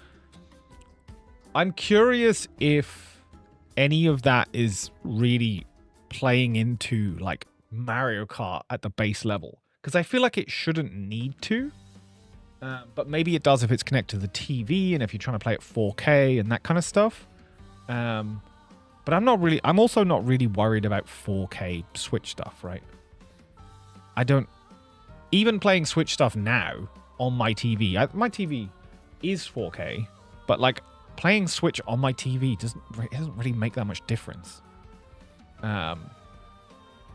[SPEAKER 2] I'm curious if any of that is really playing into like Mario Kart at the base level. Because I feel like it shouldn't need to. But maybe it does if it's connected to the TV and if you're trying to play at 4K and that kind of stuff. But I'm also not really worried about 4K Switch stuff, right? Even playing Switch stuff now on my TV, my TV is 4K, but like playing Switch on my TV doesn't really make that much difference. And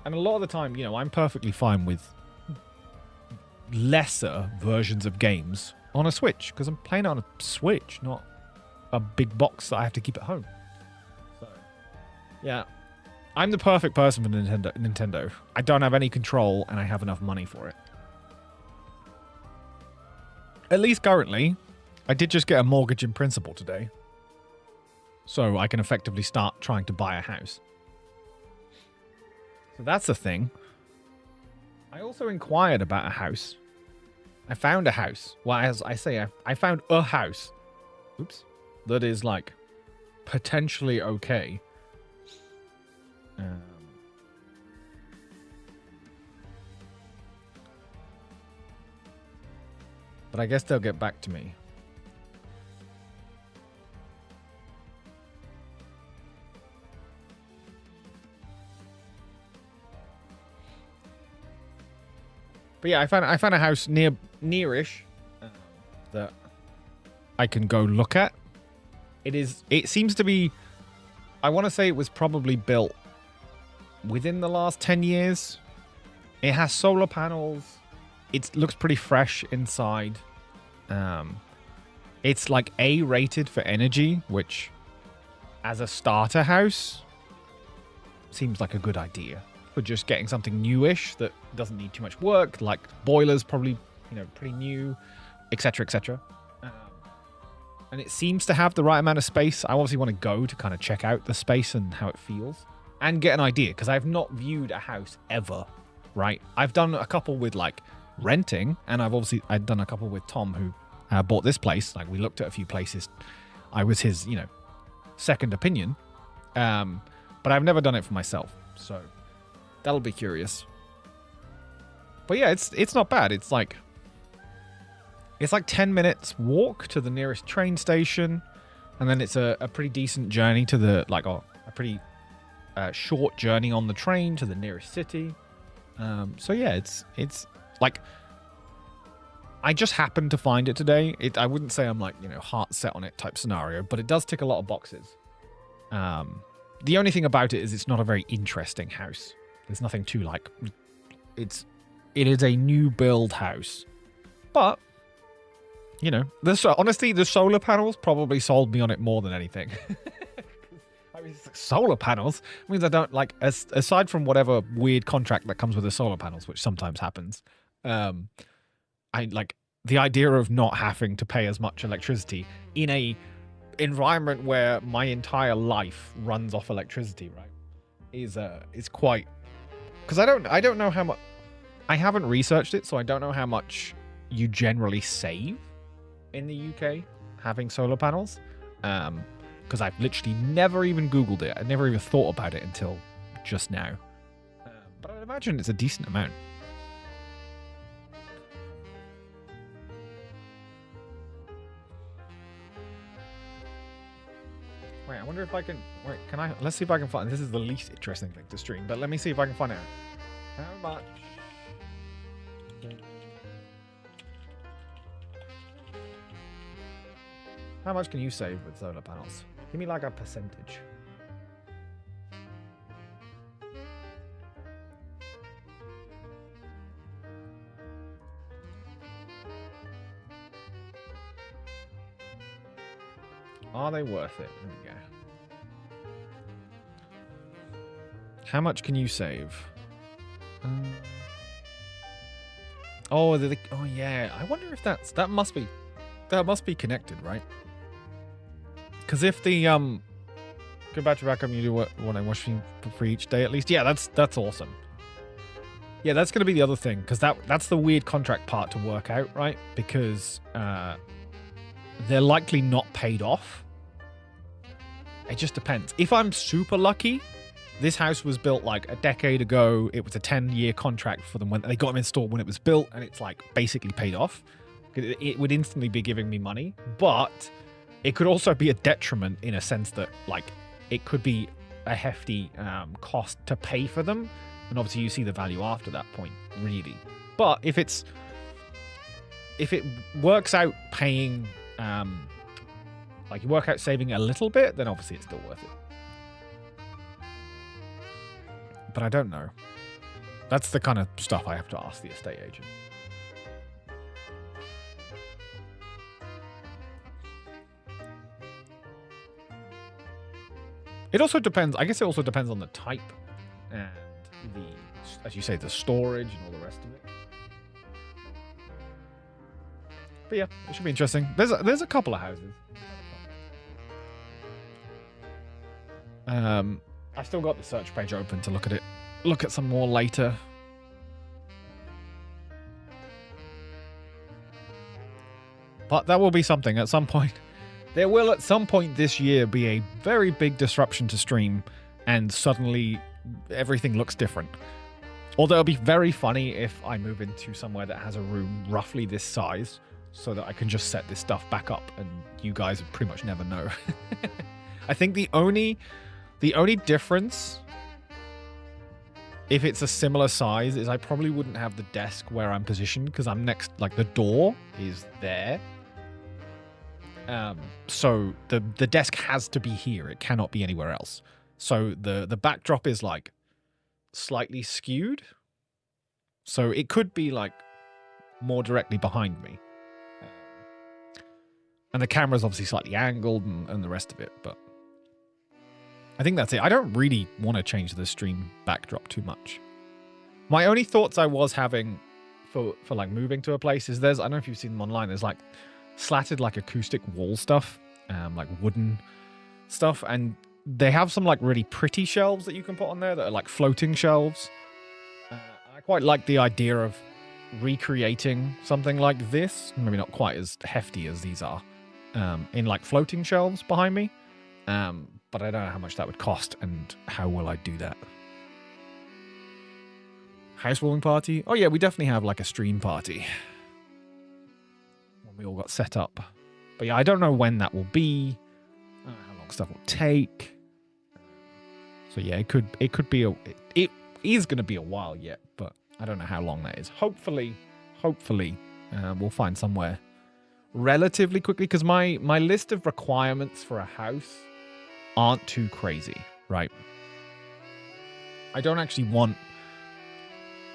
[SPEAKER 2] a lot of the time, you know, I'm perfectly fine with lesser versions of games on a Switch because I'm playing it on a Switch, not a big box that I have to keep at home. So, yeah, I'm the perfect person for Nintendo. I don't have any control and I have enough money for it. At least currently, I did just get a mortgage in principle today. So I can effectively start trying to buy a house. So that's a thing. I also inquired about a house. I found a house. Well, as I say, I found a house. Oops. That is like potentially okay. But I guess they'll get back to me. But yeah, I found a house nearish that I can go look at. It seems to be, I want to say it was probably built within the last 10 years. It has solar panels. It looks pretty fresh inside. It's like A rated for energy, which as a starter house seems like a good idea for just getting something newish that doesn't need too much work, like boilers probably, you know, pretty new, etc, etc. And it seems to have the right amount of space. I obviously want to go to kind of check out the space and how it feels and get an idea, because I've not viewed a house ever, right? I've done a couple with like renting, and I'd done a couple with Tom, who bought this place. Like, we looked at a few places. I was his, you know, second opinion. But I've never done it for myself, so that'll be curious. But yeah, it's not bad. It's like 10 minutes walk to the nearest train station, and then it's a pretty decent journey to the, like, a pretty short journey on the train to the nearest city. So yeah, it's like, I just happened to find it today. I wouldn't say I'm like, you know, heart set on it type scenario, but it does tick a lot of boxes. The only thing about it is it's not a very interesting house. There's nothing to like. It is a new build house, but you know, honestly, the solar panels probably sold me on it more than anything. I mean, solar panels means I don't like, aside from whatever weird contract that comes with the solar panels, which sometimes happens. I like the idea of not having to pay as much electricity in a environment where my entire life runs off electricity, right? Is quite, because I don't know how much. I haven't researched it, so I don't know how much you generally save in the UK having solar panels. Because I've literally never even Googled it. I never even thought about it until just now. But I imagine it's a decent amount. Wait, I wonder if I can... Wait, can I... Let's see if I can find... This is the least interesting thing to stream, but let me see if I can find out. How much... How much can you save with solar panels? Give me like a percentage. Are they worth it? There we go. How much can you save? Oh, oh yeah. I wonder if that must be connected, right? Because if the go back to backup, you do what I'm watching for each day at least. Yeah, that's awesome. Yeah, that's gonna be the other thing, because that's the weird contract part to work out, right? Because they're likely not paid off. It just depends. If I'm super lucky, this house was built like a decade ago. It was a 10-year contract for them when they got them installed when it was built, and it's like basically paid off. It would instantly be giving me money, but it could also be a detriment in a sense that like it could be a hefty cost to pay for them, and obviously you see the value after that point, really. But if it works out paying, like you work out saving a little bit, then obviously it's still worth it. But I don't know. That's the kind of stuff I have to ask the estate agent. It also depends. I guess it also depends on the type and the, as you say, the storage and all the rest of it. But yeah, it should be interesting. There's a couple of houses. I still got the search page open to look at it. Look at some more later. But that will be something at some point. There will at some point this year be a very big disruption to stream, and suddenly everything looks different. Although it'll be very funny if I move into somewhere that has a room roughly this size, so that I can just set this stuff back up and you guys would pretty much never know. I think the only difference, if it's a similar size, is I probably wouldn't have the desk where I'm positioned, because I'm next, like the door is there. So the desk has to be here. It cannot be anywhere else. So the backdrop is like slightly skewed. So it could be like more directly behind me. And the camera's obviously slightly angled and the rest of it, but I think that's it. I don't really want to change the stream backdrop too much. My only thoughts I was having for like moving to a place is I don't know if you've seen them online, there's like slatted like acoustic wall stuff, like wooden stuff, and they have some like really pretty shelves that you can put on there that are like floating shelves. I quite like the idea of recreating something like this, maybe not quite as hefty as these are, in like floating shelves behind me. But I don't know how much that would cost and how will I do that. Housewarming party? Oh yeah, we definitely have like a stream party when we all got set up. But yeah, I don't know when that will be. I don't know how long stuff will take. So yeah, it could be it is going to be a while yet, but I don't know how long that is. Hopefully, we'll find somewhere relatively quickly, because my list of requirements for a house aren't too crazy, right? I don't actually want,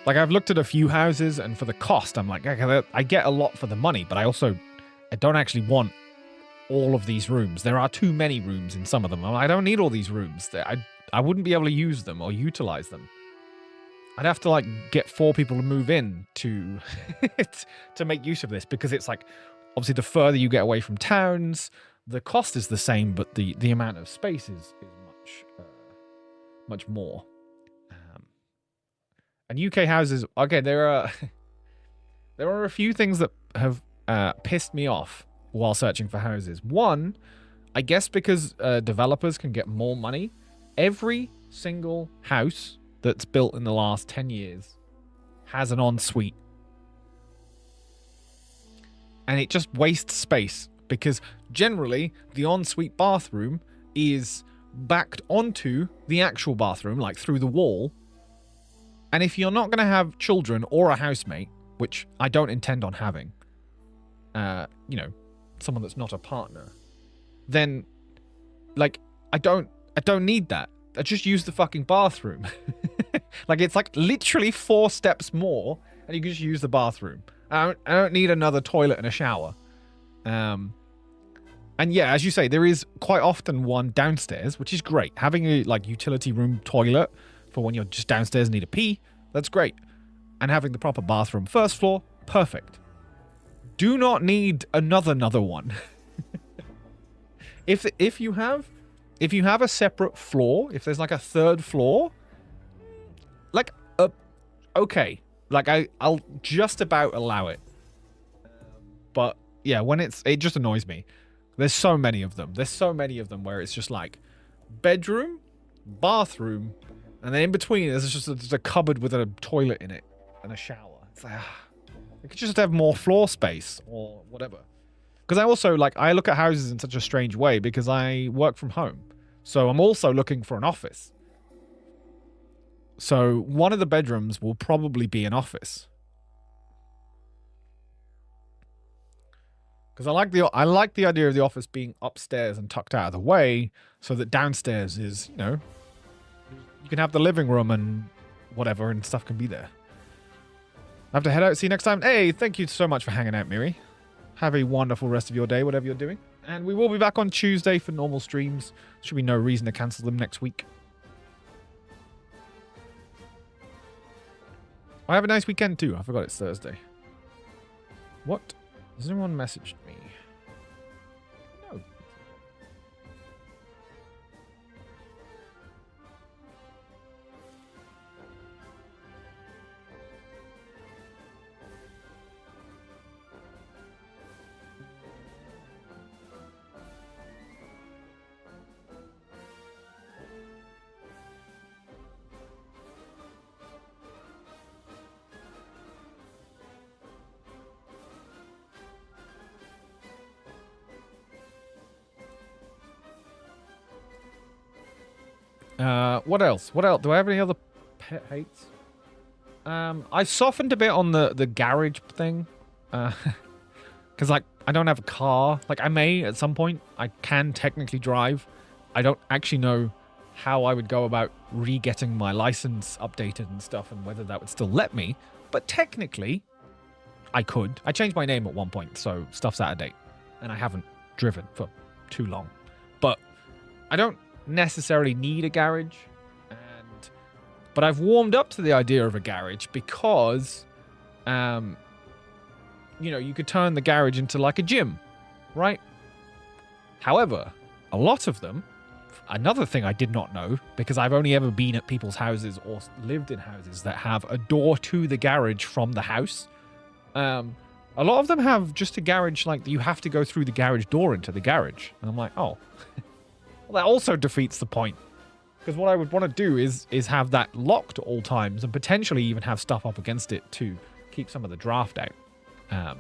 [SPEAKER 2] like, I've looked at a few houses, and for the cost, I'm like, I get a lot for the money, but I don't actually want all of these rooms. There are too many rooms in some of them. I don't need all these rooms. I wouldn't be able to use them or utilize them. I'd have to like get 4 people to move in to to make use of this, because it's like obviously the further you get away from towns, the cost is the same, but the amount of space is much more. And UK houses, okay, there are a few things that have pissed me off while searching for houses. One, I guess because developers can get more money, every single house that's built in the last 10 years has an ensuite. And it just wastes space, because generally the ensuite bathroom is backed onto the actual bathroom, like through the wall. And if you're not going to have children or a housemate, which I don't intend on having, someone that's not a partner, then like I don't need that. I just use the fucking bathroom. Like, it's like literally 4 steps more and you can just use the bathroom. I don't need another toilet and a shower. And yeah, as you say, there is quite often one downstairs, which is great. Having a like utility room toilet for when you're just downstairs and need a pee, that's great. And having the proper bathroom first floor, perfect. Do not need another one. If you have a separate floor, if there's like a 3rd floor, like okay, like I'll just about allow it. But yeah, when it just annoys me. There's so many of them. There's so many of them where it's just like bedroom, bathroom, and then in between there's just a cupboard with a toilet in it and a shower. It's like, you could just have more floor space or whatever. Because I also I look at houses in such a strange way because I work from home. So I'm also looking for an office. So one of the bedrooms will probably be an office. Because I like the idea of the office being upstairs and tucked out of the way, so that downstairs is, you can have the living room and whatever, and stuff can be there. I have to head out. See you next time. Hey, thank you so much for hanging out, Miri. Have a wonderful rest of your day, whatever you're doing. And we will be back on Tuesday for normal streams. Should be no reason to cancel them next week. I have a nice weekend too. I forgot it's Thursday. What? Has anyone messaged me? No. What else? Do I have any other pet hates? I softened a bit on the garage thing. Because, I don't have a car. I may at some point. I can technically drive. I don't actually know how I would go about re-getting my license updated and stuff and whether that would still let me. But technically, I could. I changed my name at one point, so stuff's out of date. And I haven't driven for too long. But I don't necessarily need a garage, but I've warmed up to the idea of a garage because you could turn the garage into like a gym, right? However, a lot of them, another thing I did not know, because I've only ever been at people's houses or lived in houses that have a door to the garage from the house, a lot of them have just a garage you have to go through the garage door into the garage, and I'm like, oh. Well, that also defeats the point. Because what I would want to do is have that locked at all times and potentially even have stuff up against it to keep some of the draft out. And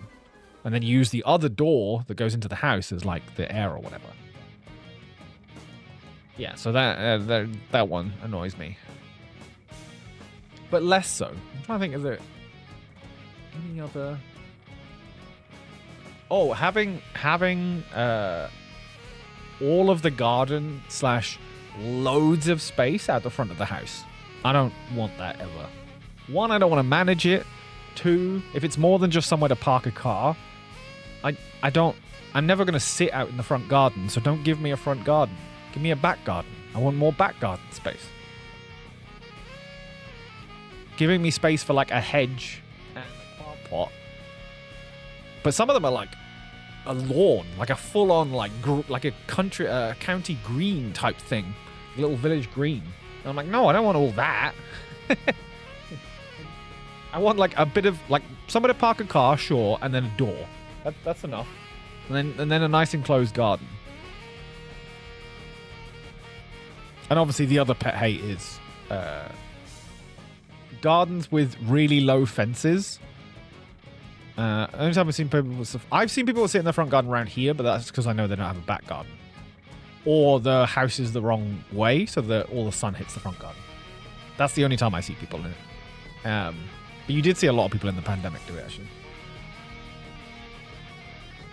[SPEAKER 2] then use the other door that goes into the house as the air or whatever. Yeah, so that one annoys me. But less so. I'm trying to think, is there any other... Oh, having all of the garden / loads of space out the front of the house. I don't want that ever. 1, I don't want to manage it. 2, if it's more than just somewhere to park a car, I'm never going to sit out in the front garden, so don't give me a front garden. Give me a back garden. I want more back garden space. giving me space for like a hedge and a plant pot. But some of them are like a lawn, like a full-on like like a county green type thing, little village green. And I'm like, no, I don't want all that. I want like a bit of like somewhere to park a car, sure, and then a door. That's enough. And then a nice enclosed garden. And obviously the other pet hate is gardens with really low fences. Only time I've seen people sit in the front garden around here, but that's because I know they don't have a back garden. Or the house is the wrong way, so that all the sun hits the front garden. That's the only time I see people in it. But you did see a lot of people in the pandemic do it, actually.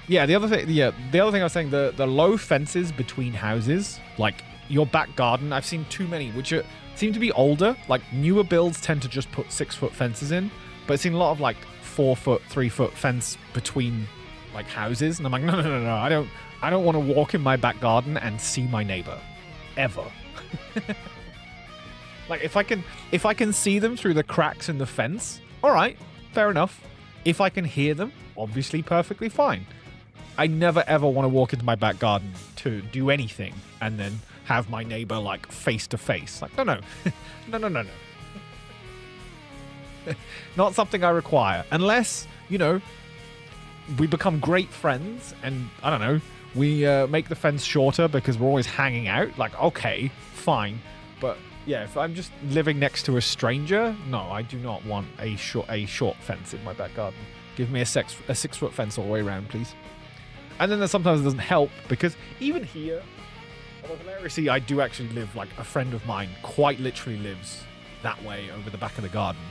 [SPEAKER 2] Yeah, the other thing I was saying, the low fences between houses, like your back garden, I've seen too many, which seem to be older. Like newer builds tend to just put 6-foot fences in, but I've seen a lot of like 4-foot, 3-foot fence between like houses, and I'm like, no, I don't want to walk in my back garden and see my neighbor, ever. Like if I can see them through the cracks in the fence, all right, fair enough. If I can hear them, obviously perfectly fine. I never ever want to walk into my back garden to do anything and then have my neighbor like face to face. Like no. Not something I require. Unless, you know, we become great friends and, I don't know, we make the fence shorter because we're always hanging out. Like, okay, fine. But, yeah, if I'm just living next to a stranger, no, I do not want a short fence in my back garden. Give me a 6-foot fence all the way around, please. And then sometimes it doesn't help because even here, although hilariously, I do actually live, like, a friend of mine quite literally lives that way over the back of the garden.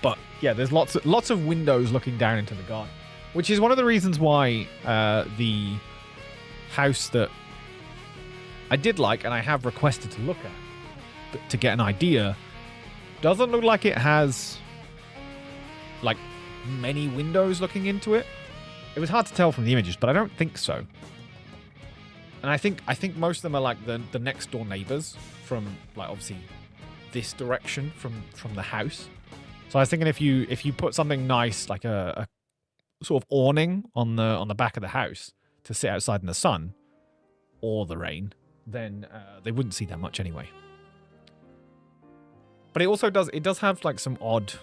[SPEAKER 2] But yeah, there's lots of windows looking down into the garden, which is one of the reasons why the house that I did like and I have requested to look at to get an idea doesn't look like it has like many windows looking into it. It was hard to tell from the images, but I don't think so. And I think most of them are like the next door neighbors from like obviously this direction from the house. So I was thinking if you put something nice like a sort of awning on the back of the house to sit outside in the sun or the rain, then they wouldn't see that much anyway. But it also does have like some odd.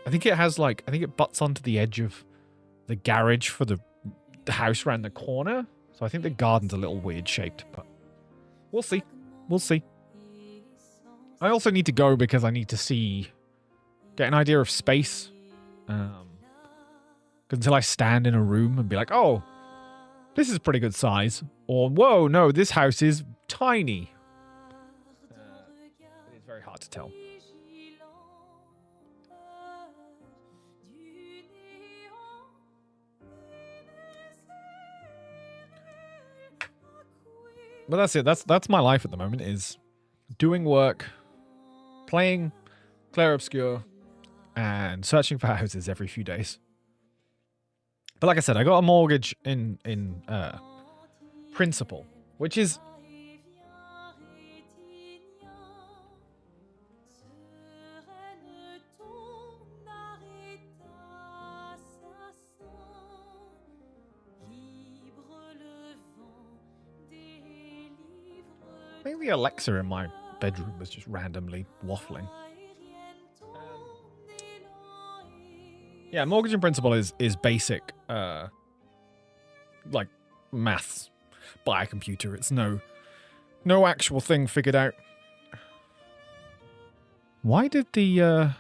[SPEAKER 2] I think it butts onto the edge of the garage for the house around the corner. So I think the garden's a little weird shaped, but we'll see. We'll see. I also need to go because I need to get an idea of space. Until I stand in a room and be like, oh, this is a pretty good size. Or, whoa, no, this house is tiny. It's very hard to tell. But that's it. That's my life at the moment, is doing work, playing Clair Obscur, and searching for houses every few days. But like I said, I got a mortgage in principle, which is maybe Alexa in my bedroom was just randomly waffling. Yeah, mortgage in principle is basic, like maths by a computer. It's no actual thing figured out. Why did the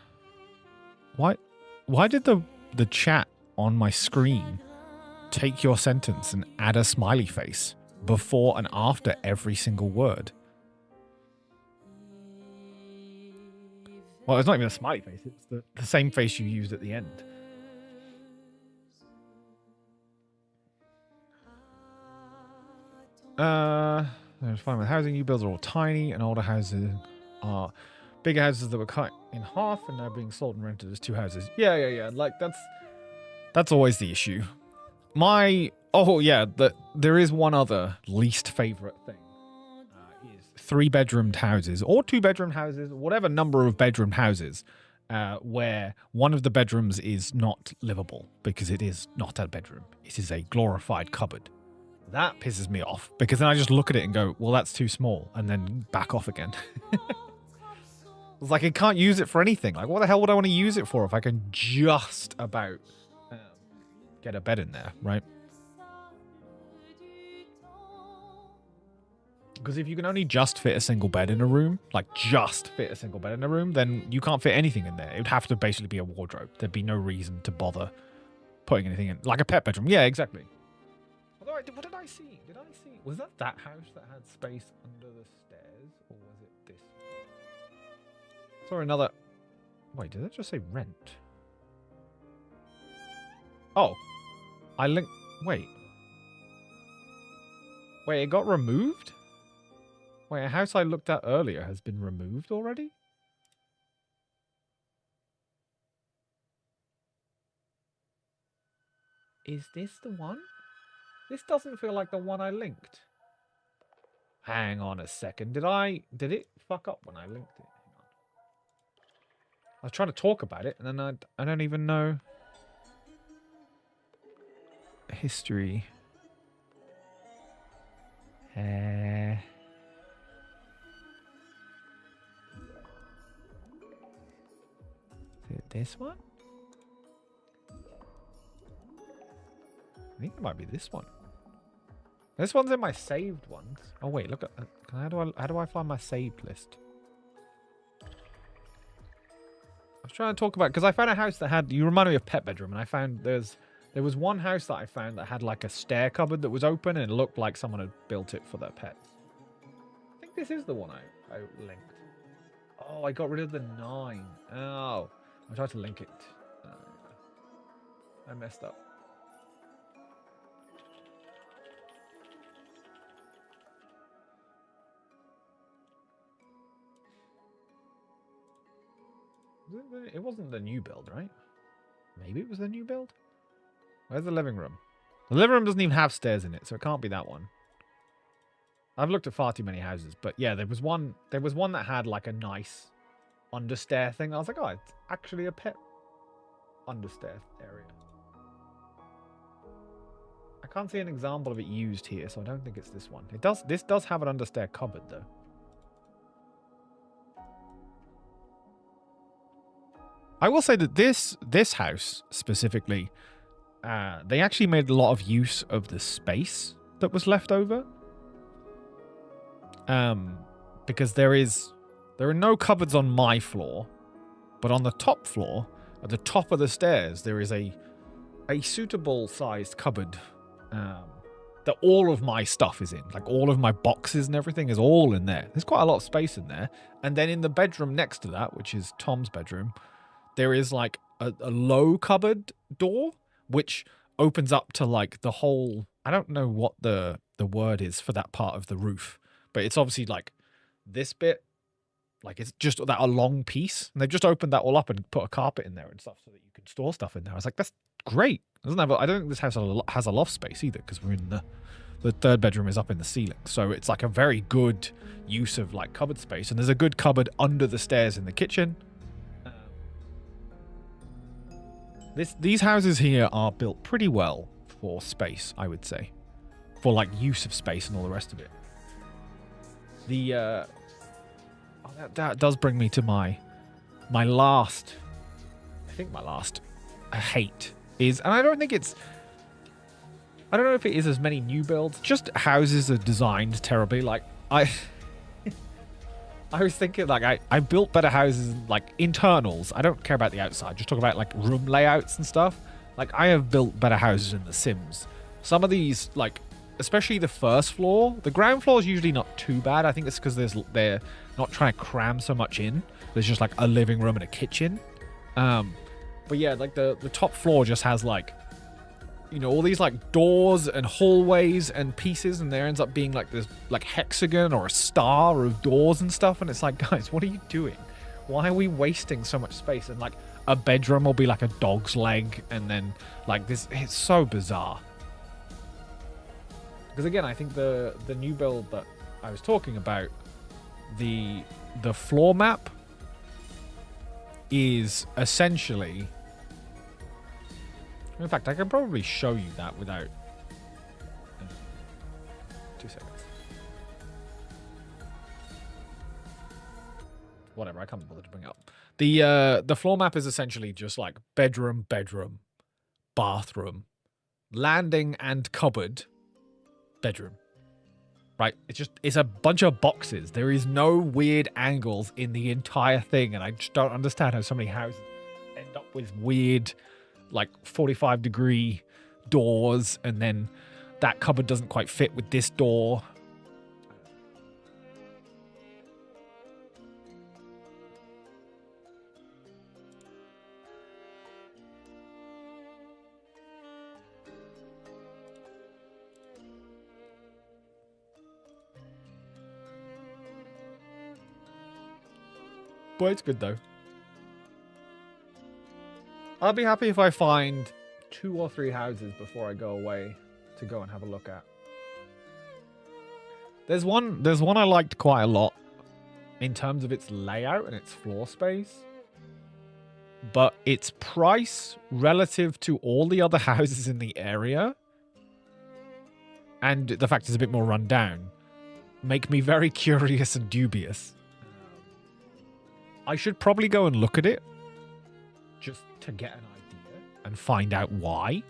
[SPEAKER 2] why did the chat on my screen take your sentence and add a smiley face before and after every single word? Well, it's not even a smiley face. It's the same face you used at the end. There's fine with housing. New builds are all tiny, and older houses are bigger houses that were cut in half and now being sold and rented as 2 houses. Yeah. Like that's always the issue. There is one other least favorite thing. Is 3-bedroomed houses or 2-bedroom houses, whatever number of bedroom houses, where one of the bedrooms is not livable because it is not a bedroom. It is a glorified cupboard. That pisses me off because then I just look at it and go, well, that's too small, and then back off again. It's like I can't use it for anything. Like, what the hell would I want to use it for if I can just about get a bed in there, right? Because if you can only just fit a single bed in a room, like just fit a single bed in a room, then you can't fit anything in there. It would have to basically be a wardrobe. There'd be no reason to bother putting anything in. Like a pet bedroom. Yeah, exactly. Although, what did I see? Was that house that had space under the stairs? Or was it this? Saw another... Wait, did that just say rent? Oh. I linked... Wait, it got removed? Wait, a house I looked at earlier has been removed already? Is this the one? This doesn't feel like the one I linked. Hang on a second. Did it fuck up when I linked it? Hang on. I was trying to talk about it, and then I don't even know. History. Is it this one? I think it might be this one. This one's in my saved ones. Oh wait, look at how do I find my saved list? I was trying to talk about because I found a house that had. You remind me of Pet Bedroom, and I found there was one house that I found that had like a stair cupboard that was open, and it looked like someone had built it for their pets. I think this is the one I linked. Oh, I got rid of the 9. Oh, I tried to link it. I messed up. It wasn't the new build, right? Maybe it was the new build? Where's the living room? The living room doesn't even have stairs in it, so it can't be that one. I've looked at far too many houses, but yeah, there was one that had like a nice understair thing. I was like, oh, it's actually a pet understair area. I can't see an example of it used here, so I don't think it's this one. This does have an understair cupboard though. I will say that this house specifically, they actually made a lot of use of the space that was left over. Because there are no cupboards on my floor, but on the top floor, at the top of the stairs, there is a suitable sized cupboard that all of my stuff is in. Like all of my boxes and everything is all in there. There's quite a lot of space in there. And then in the bedroom next to that, which is Tom's bedroom, there is like a low cupboard door, which opens up to like the whole, I don't know what the word is for that part of the roof, but it's obviously like this bit, like it's just that a long piece. And they've just opened that all up and put a carpet in there and stuff so that you can store stuff in there. I was like, that's great. I don't think this house has a loft space either, because we're in the third bedroom is up in the ceiling. So it's like a very good use of like cupboard space. And there's a good cupboard under the stairs in the kitchen. These houses here are built pretty well for space, I would say. For like use of space and all the rest of it. That does bring me to my last hate is, and I don't know if it is as many new builds, just houses are designed terribly. Like I was thinking, like, I built better houses, like, internals. I don't care about the outside. Just talk about, like, room layouts and stuff. Like, I have built better houses in The Sims. Some of these, like, especially the first floor. The ground floor is usually not too bad. I think it's because they're not trying to cram so much in. There's just, like, a living room and a kitchen. But, yeah, like, the top floor just has, like, you know, all these like doors and hallways and pieces, and there ends up being like this like hexagon or a star of doors and stuff, and it's like, guys, what are you doing? Why are we wasting so much space? And like a bedroom will be like a dog's leg, and then like this, it's so bizarre. Because again, I think the new build that I was talking about the floor map is essentially... In fact, I can probably show you that without... 2 seconds. Whatever, I can't bother to bring it up. The floor map is essentially just like bedroom, bedroom, bathroom, landing and cupboard, bedroom. Right? It's a bunch of boxes. There is no weird angles in the entire thing, and I just don't understand how so many houses end up with weird, like 45-degree doors, and then that cupboard doesn't quite fit with this door. But it's good though. I'll be happy if I find 2 or 3 houses before I go away to go and have a look at. There's one I liked quite a lot in terms of its layout and its floor space. But its price relative to all the other houses in the area, and the fact it's a bit more run down, make me very curious and dubious. I should probably go and look at it just to get an idea and find out why.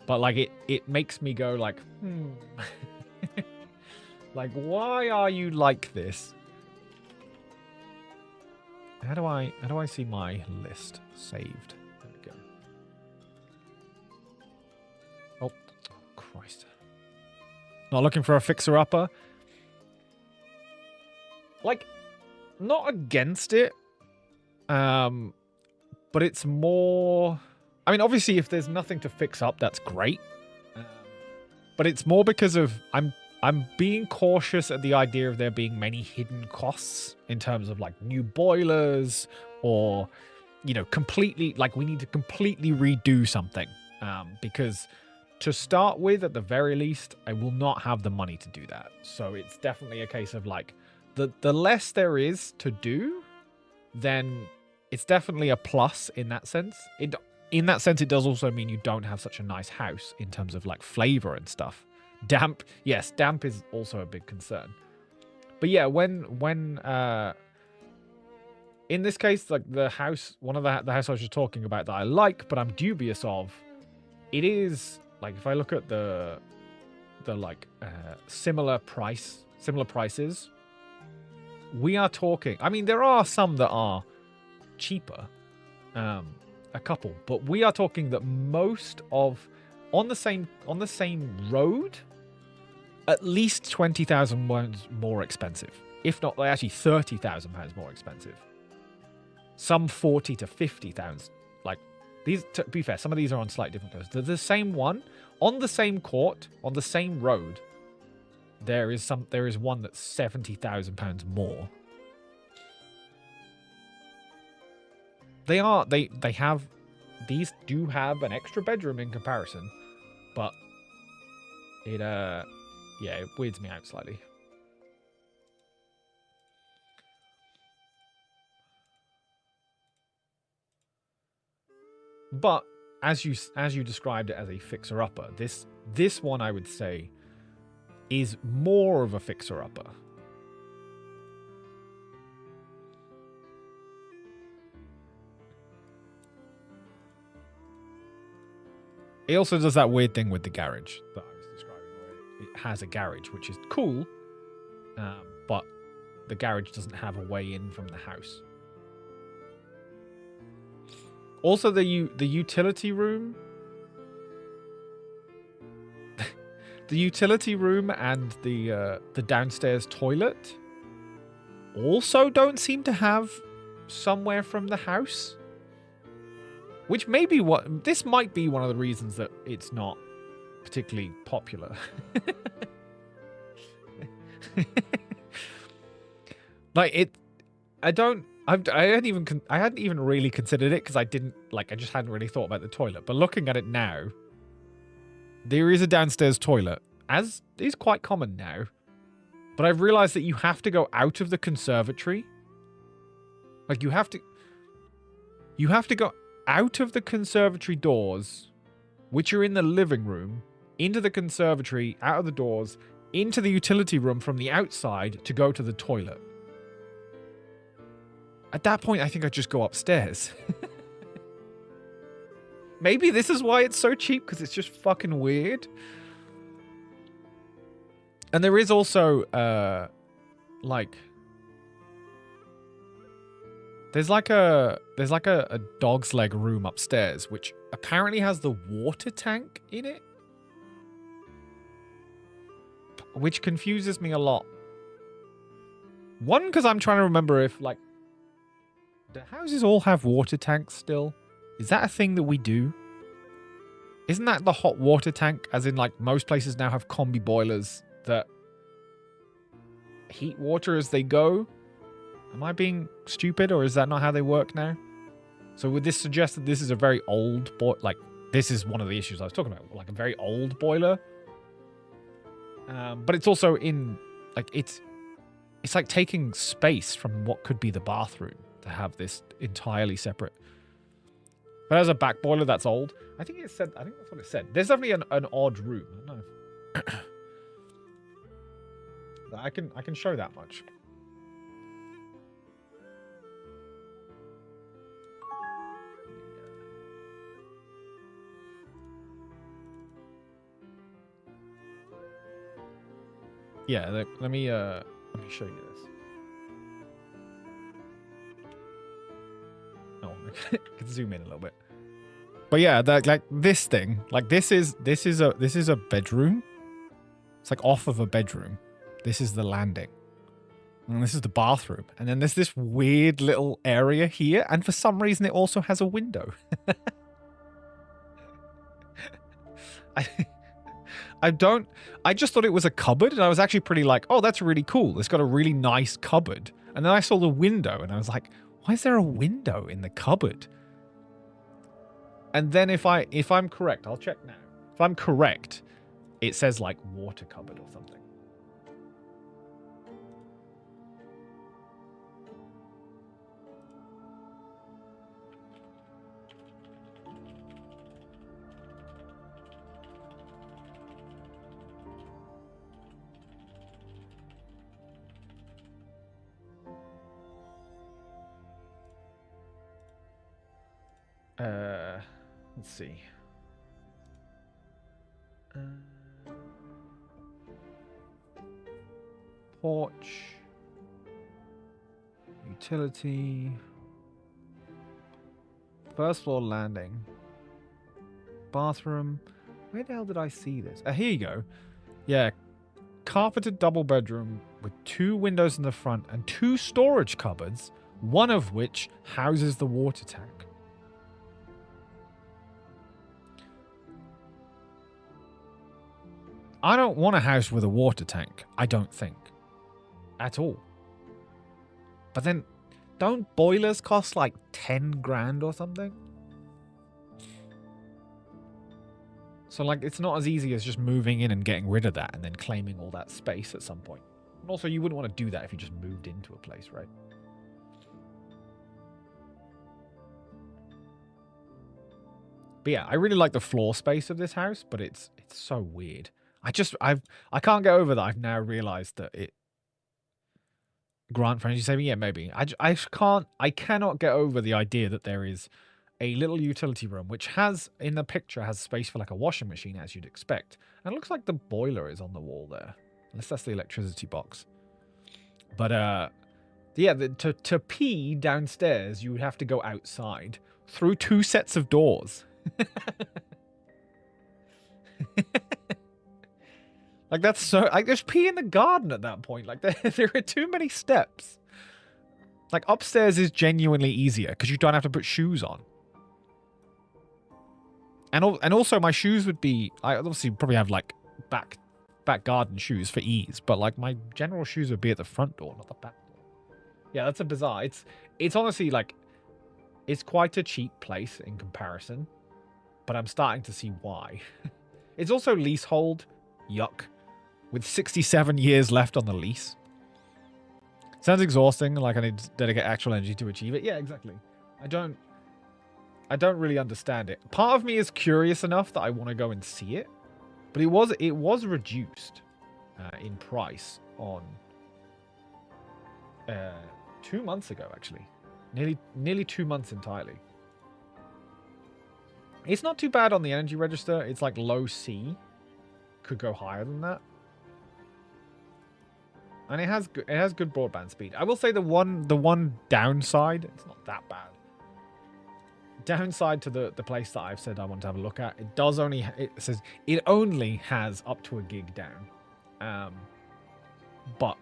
[SPEAKER 2] But like it makes me go like, like, why are you like this? How do I see my list saved? There we go. Oh Christ. Not looking for a fixer-upper. Like, not against it, but it's more... I mean, obviously, if there's nothing to fix up, that's great. But it's more because of... I'm being cautious at the idea of there being many hidden costs in terms of, like, new boilers or, you know, completely... Like, we need to completely redo something. Because to start with, at the very least, I will not have the money to do that. So it's definitely a case of, like... The less there is to do, then it's definitely a plus in that sense. In that sense, it does also mean you don't have such a nice house in terms of like flavor and stuff. Damp, yes, damp is also a big concern. But yeah, when in this case, like the house, one of the house I was just talking about that I like, but I'm dubious of, it is like if I look at the like similar prices. We are talking... I mean, there are some that are cheaper. A couple. But we are talking that most of... On the same road, at least £20,000 more expensive. If not, like, actually £30,000 more expensive. Some 40 to 50,000. Like, these... To be fair, some of these are on slightly different codes. They're the same one. On the same court, on the same road... There is one that's £70,000 more. These do have an extra bedroom in comparison, but it it weirds me out slightly. But as you described it as a fixer-upper, this one I would say is more of a fixer-upper. It also does that weird thing with the garage that I was describing, where it has a garage, which is cool, but the garage doesn't have a way in from the house. Also, the utility room... The utility room and the downstairs toilet also don't seem to have somewhere from the house. Which may be this might be one of the reasons that it's not particularly popular. Like I hadn't even really considered it because I just hadn't really thought about the toilet. But looking at it now, there is a downstairs toilet, as is quite common now. But I've realized that you have to go out of the conservatory. Like, you have to go out of the conservatory doors, which are in the living room, into the conservatory, out of the doors, into the utility room from the outside to go to the toilet. At that point, I think I just go upstairs. Maybe this is why it's so cheap, because it's just fucking weird. And there is also, like... There's like a dog's leg room upstairs, which apparently has the water tank in it. Which confuses me a lot. One, because I'm trying to remember if, like... Do houses all have water tanks still? Is that a thing that we do? Isn't that the hot water tank? As in, like, most places now have combi boilers that heat water as they go? Am I being stupid, or is that not how they work now? So would this suggest that this is a very old boiler? Like, this is one of the issues I was talking about. Like, a very old boiler? But it's also in... Like, it's like taking space from what could be the bathroom to have this entirely separate... But as a back boiler, that's old. I think that's what it said. There's definitely an odd room. I don't know. I can show that much. Yeah, let me show you this. Oh, I can zoom in a little bit. But yeah, like this thing, like this is a bedroom. It's like off of a bedroom. This is the landing. And this is the bathroom. And then there's this weird little area here, and for some reason it also has a window. I just thought it was a cupboard, and I was actually pretty like, oh, that's really cool. It's got a really nice cupboard. And then I saw the window, and I was like, why is there a window in the cupboard? And then if I'm correct, I'll check now. If I'm correct, it says like water cupboard or something. Let's see. Porch. Utility. First floor landing. Bathroom. Where the hell did I see this? Here you go. Yeah. Carpeted double bedroom with 2 windows in the front and 2 storage cupboards, one of which houses the water tank. I don't want a house with a water tank. I don't think. At all. But then, don't boilers cost like 10 grand or something? So like, it's not as easy as just moving in and getting rid of that and then claiming all that space at some point. And also, you wouldn't want to do that if you just moved into a place, right? But yeah, I really like the floor space of this house, but it's so weird. I can't get over that. I've now realized that it... Grant for energy saving? Yeah, maybe. I cannot get over the idea that there is a little utility room, which has, in the picture, has space for like a washing machine, as you'd expect. And it looks like the boiler is on the wall there. Unless that's the electricity box. But, yeah, to pee downstairs, you would have to go outside through 2 sets of doors. Like, that's so... Like, there's pee in the garden at that point. Like, there are too many steps. Like, upstairs is genuinely easier because you don't have to put shoes on. And also, my shoes would be... I obviously probably have, like, back garden shoes for ease. But, like, my general shoes would be at the front door, not the back door. Yeah, that's a bizarre... It's honestly, like... It's quite a cheap place in comparison. But I'm starting to see why. It's also leasehold. Yuck. with 67 years left on the lease. Sounds exhausting, like I need to dedicate actual energy to achieve it. Yeah, exactly. I don't really understand it. Part of me is curious enough that I want to go and see it, but it was reduced in price on 2 months ago, actually. Nearly 2 months entirely. It's not too bad on the energy register. It's like low C. Could go higher than that. And it has good broadband speed. I will say the one downside, it's not that bad. Downside to the place that I've said I want to have a look at, it says it only has up to 1 gig down. But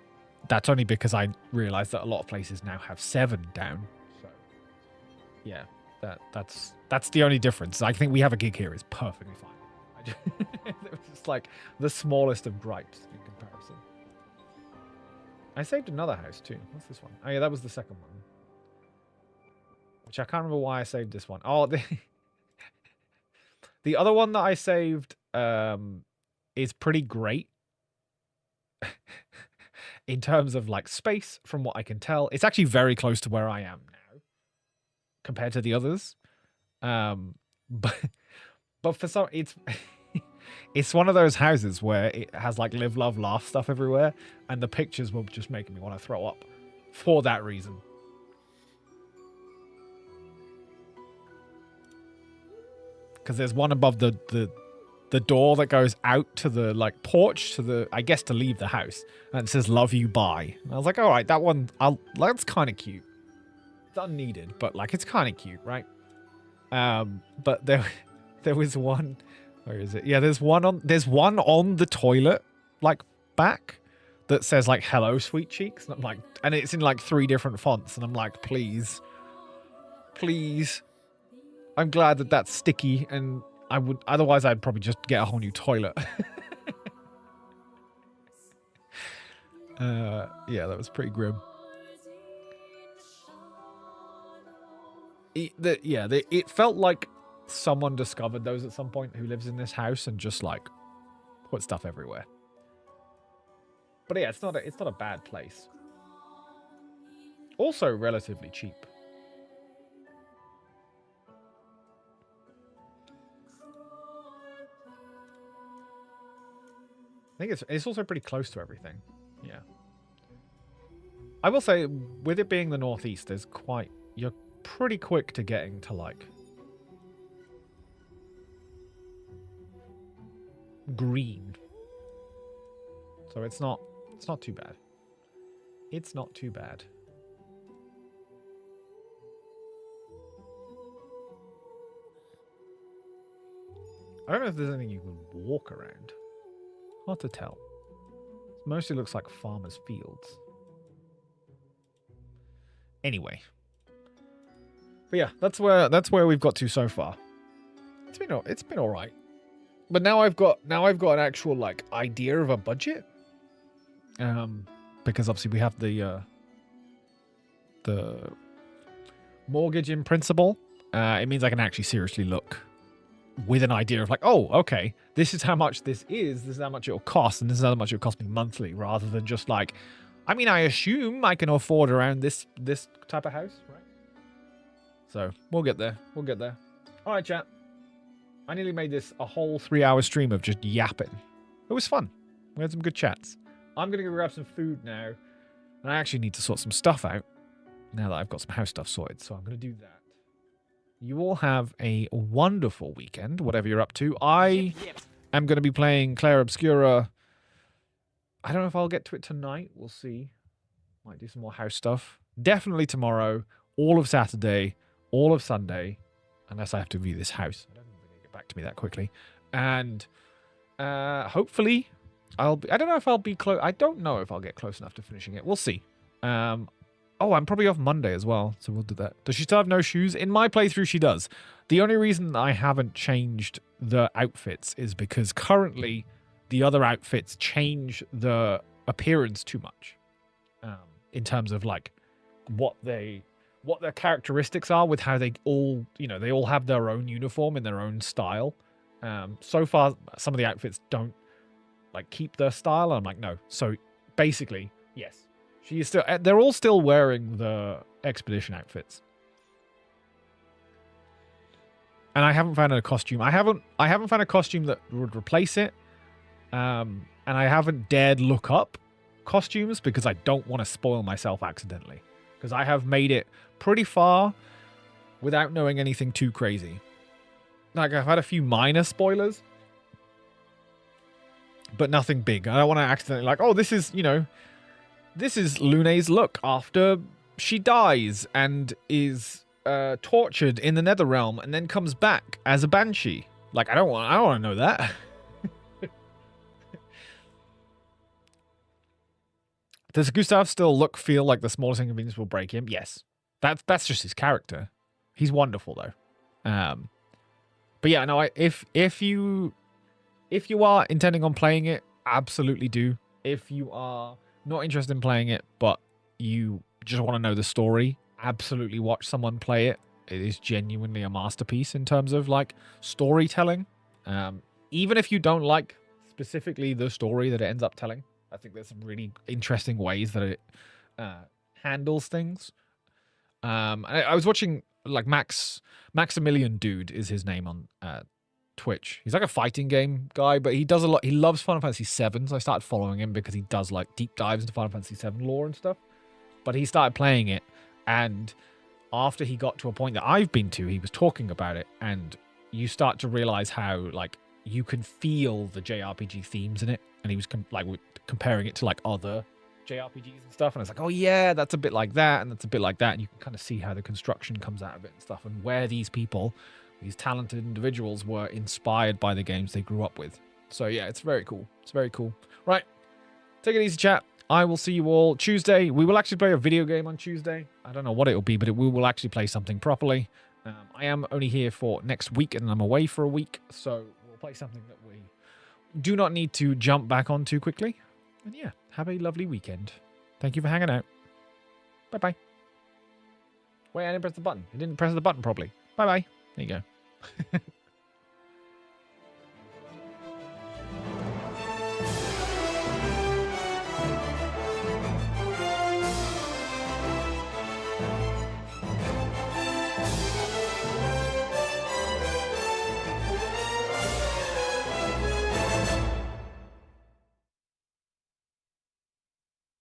[SPEAKER 2] that's only because I realized that a lot of places now have 7 down. So yeah, that's the only difference. I think we have 1 gig here is perfectly fine. It was just like the smallest of gripes in comparison. I saved another house too. What's this one? Oh yeah, that was the second one. Which I can't remember why I saved this one. Oh, the other one that I saved is pretty great. In terms of like space, from what I can tell. It's actually very close to where I am now. Compared to the others. But for some, it's one of those houses where it has like live, love, laugh stuff everywhere, and the pictures were just making me want to throw up for that reason. Because there's one above the door that goes out to the like porch to the, I guess, to leave the house, and it says "Love you, bye." And I was like, all right, that one, that's kind of cute. It's unneeded, but like it's kind of cute, right? But there was one. Where is it? Yeah, there's one on the toilet, like back, that says like "Hello, sweet cheeks," and I'm like, and it's in like 3 different fonts, and I'm like, please. I'm glad that that's sticky, and otherwise I'd probably just get a whole new toilet. Yeah, that was pretty grim. It felt like someone discovered those at some point who lives in this house and just like put stuff everywhere. But yeah, it's not a bad place. Also relatively cheap. I think it's also pretty close to everything. Yeah. I will say, with it being the northeast, you're pretty quick to getting to like green. So it's not too bad. It's not too bad. I don't know if there's anything you can walk around. Hard to tell. It mostly looks like farmers' fields. Anyway. But yeah, that's where we've got to so far. It's been all right. But now I've got an actual like idea of a budget. Because obviously we have the mortgage in principle. It means I can actually seriously look with an idea of like, oh, okay, this is how much this is how much it'll cost, and this is how much it'll cost me monthly, rather than just like, I mean, I assume I can afford around this type of house, right? So we'll get there. All right, chat. I nearly made this a whole 3-hour stream of just yapping. It was fun. We had some good chats. I'm gonna go grab some food now, and I actually need to sort some stuff out now that I've got some house stuff sorted, so I'm gonna do that. You all have a wonderful weekend, whatever you're up to. I am going to be playing Clair Obscura. I don't know if I'll get to it tonight. We'll see. Might do some more house stuff. Definitely tomorrow, all of Saturday, all of Sunday, unless I have to view this house. I don't think they're going to get back to me that quickly. And hopefully, I don't know if I'll be close. I don't know if I'll get close enough to finishing it. We'll see. Oh, I'm probably off Monday as well, so we'll do that. Does she still have no shoes? In my playthrough, she does. The only reason I haven't changed the outfits is because currently the other outfits change the appearance too much. In terms of like what their characteristics are with how they all, they all have their own uniform in their own style. So far, some of the outfits don't like keep their style. And I'm like, no. So basically, yes, she is still. They're all still wearing the expedition outfits. And I haven't found a costume. I haven't found a costume that would replace it. And I haven't dared look up costumes because I don't want to spoil myself accidentally. Because I have made it pretty far without knowing anything too crazy. Like, I've had a few minor spoilers, but nothing big. I don't want to accidentally like, oh, this is, you know, this is Lune's look after she dies and is tortured in the Netherrealm and then comes back as a banshee. Like, I don't want to know that. Does Gustav still feel like the smallest inconvenience will break him? Yes. That's just his character. He's wonderful though. But yeah, no, if you are intending on playing it, absolutely do. If you are not interested in playing it, but you just want to know the story, absolutely watch someone play it. It is genuinely a masterpiece in terms of like storytelling. Even if you don't like specifically the story that it ends up telling, I think there's some really interesting ways that it handles things. I was watching like Maximilian Dude is his name on Twitch. He's like a fighting game guy, but he does a lot. He loves Final Fantasy VII, so I started following him because he does like deep dives into Final Fantasy VII lore and stuff. But he started playing it, and after he got to a point that I've been to, he was talking about it, and you start to realize how like you can feel the JRPG themes in it, and he was comparing it to like other JRPGs and stuff, and it's like, oh yeah, that's a bit like that, and that's a bit like that, and you can kind of see how the construction comes out of it and stuff, and where these people, these talented individuals, were inspired by the games they grew up with. So yeah, it's very cool. It's very cool. Right, take it easy, chat. I will see you all Tuesday. We will actually play a video game on Tuesday. I don't know what it will be, but we will actually play something properly. I am only here for next week, and I'm away for a week, so we'll play something that we do not need to jump back on too quickly. And yeah, have a lovely weekend. Thank you for hanging out. Bye-bye. Wait, I didn't press the button. I didn't press the button properly. Bye-bye. There you go.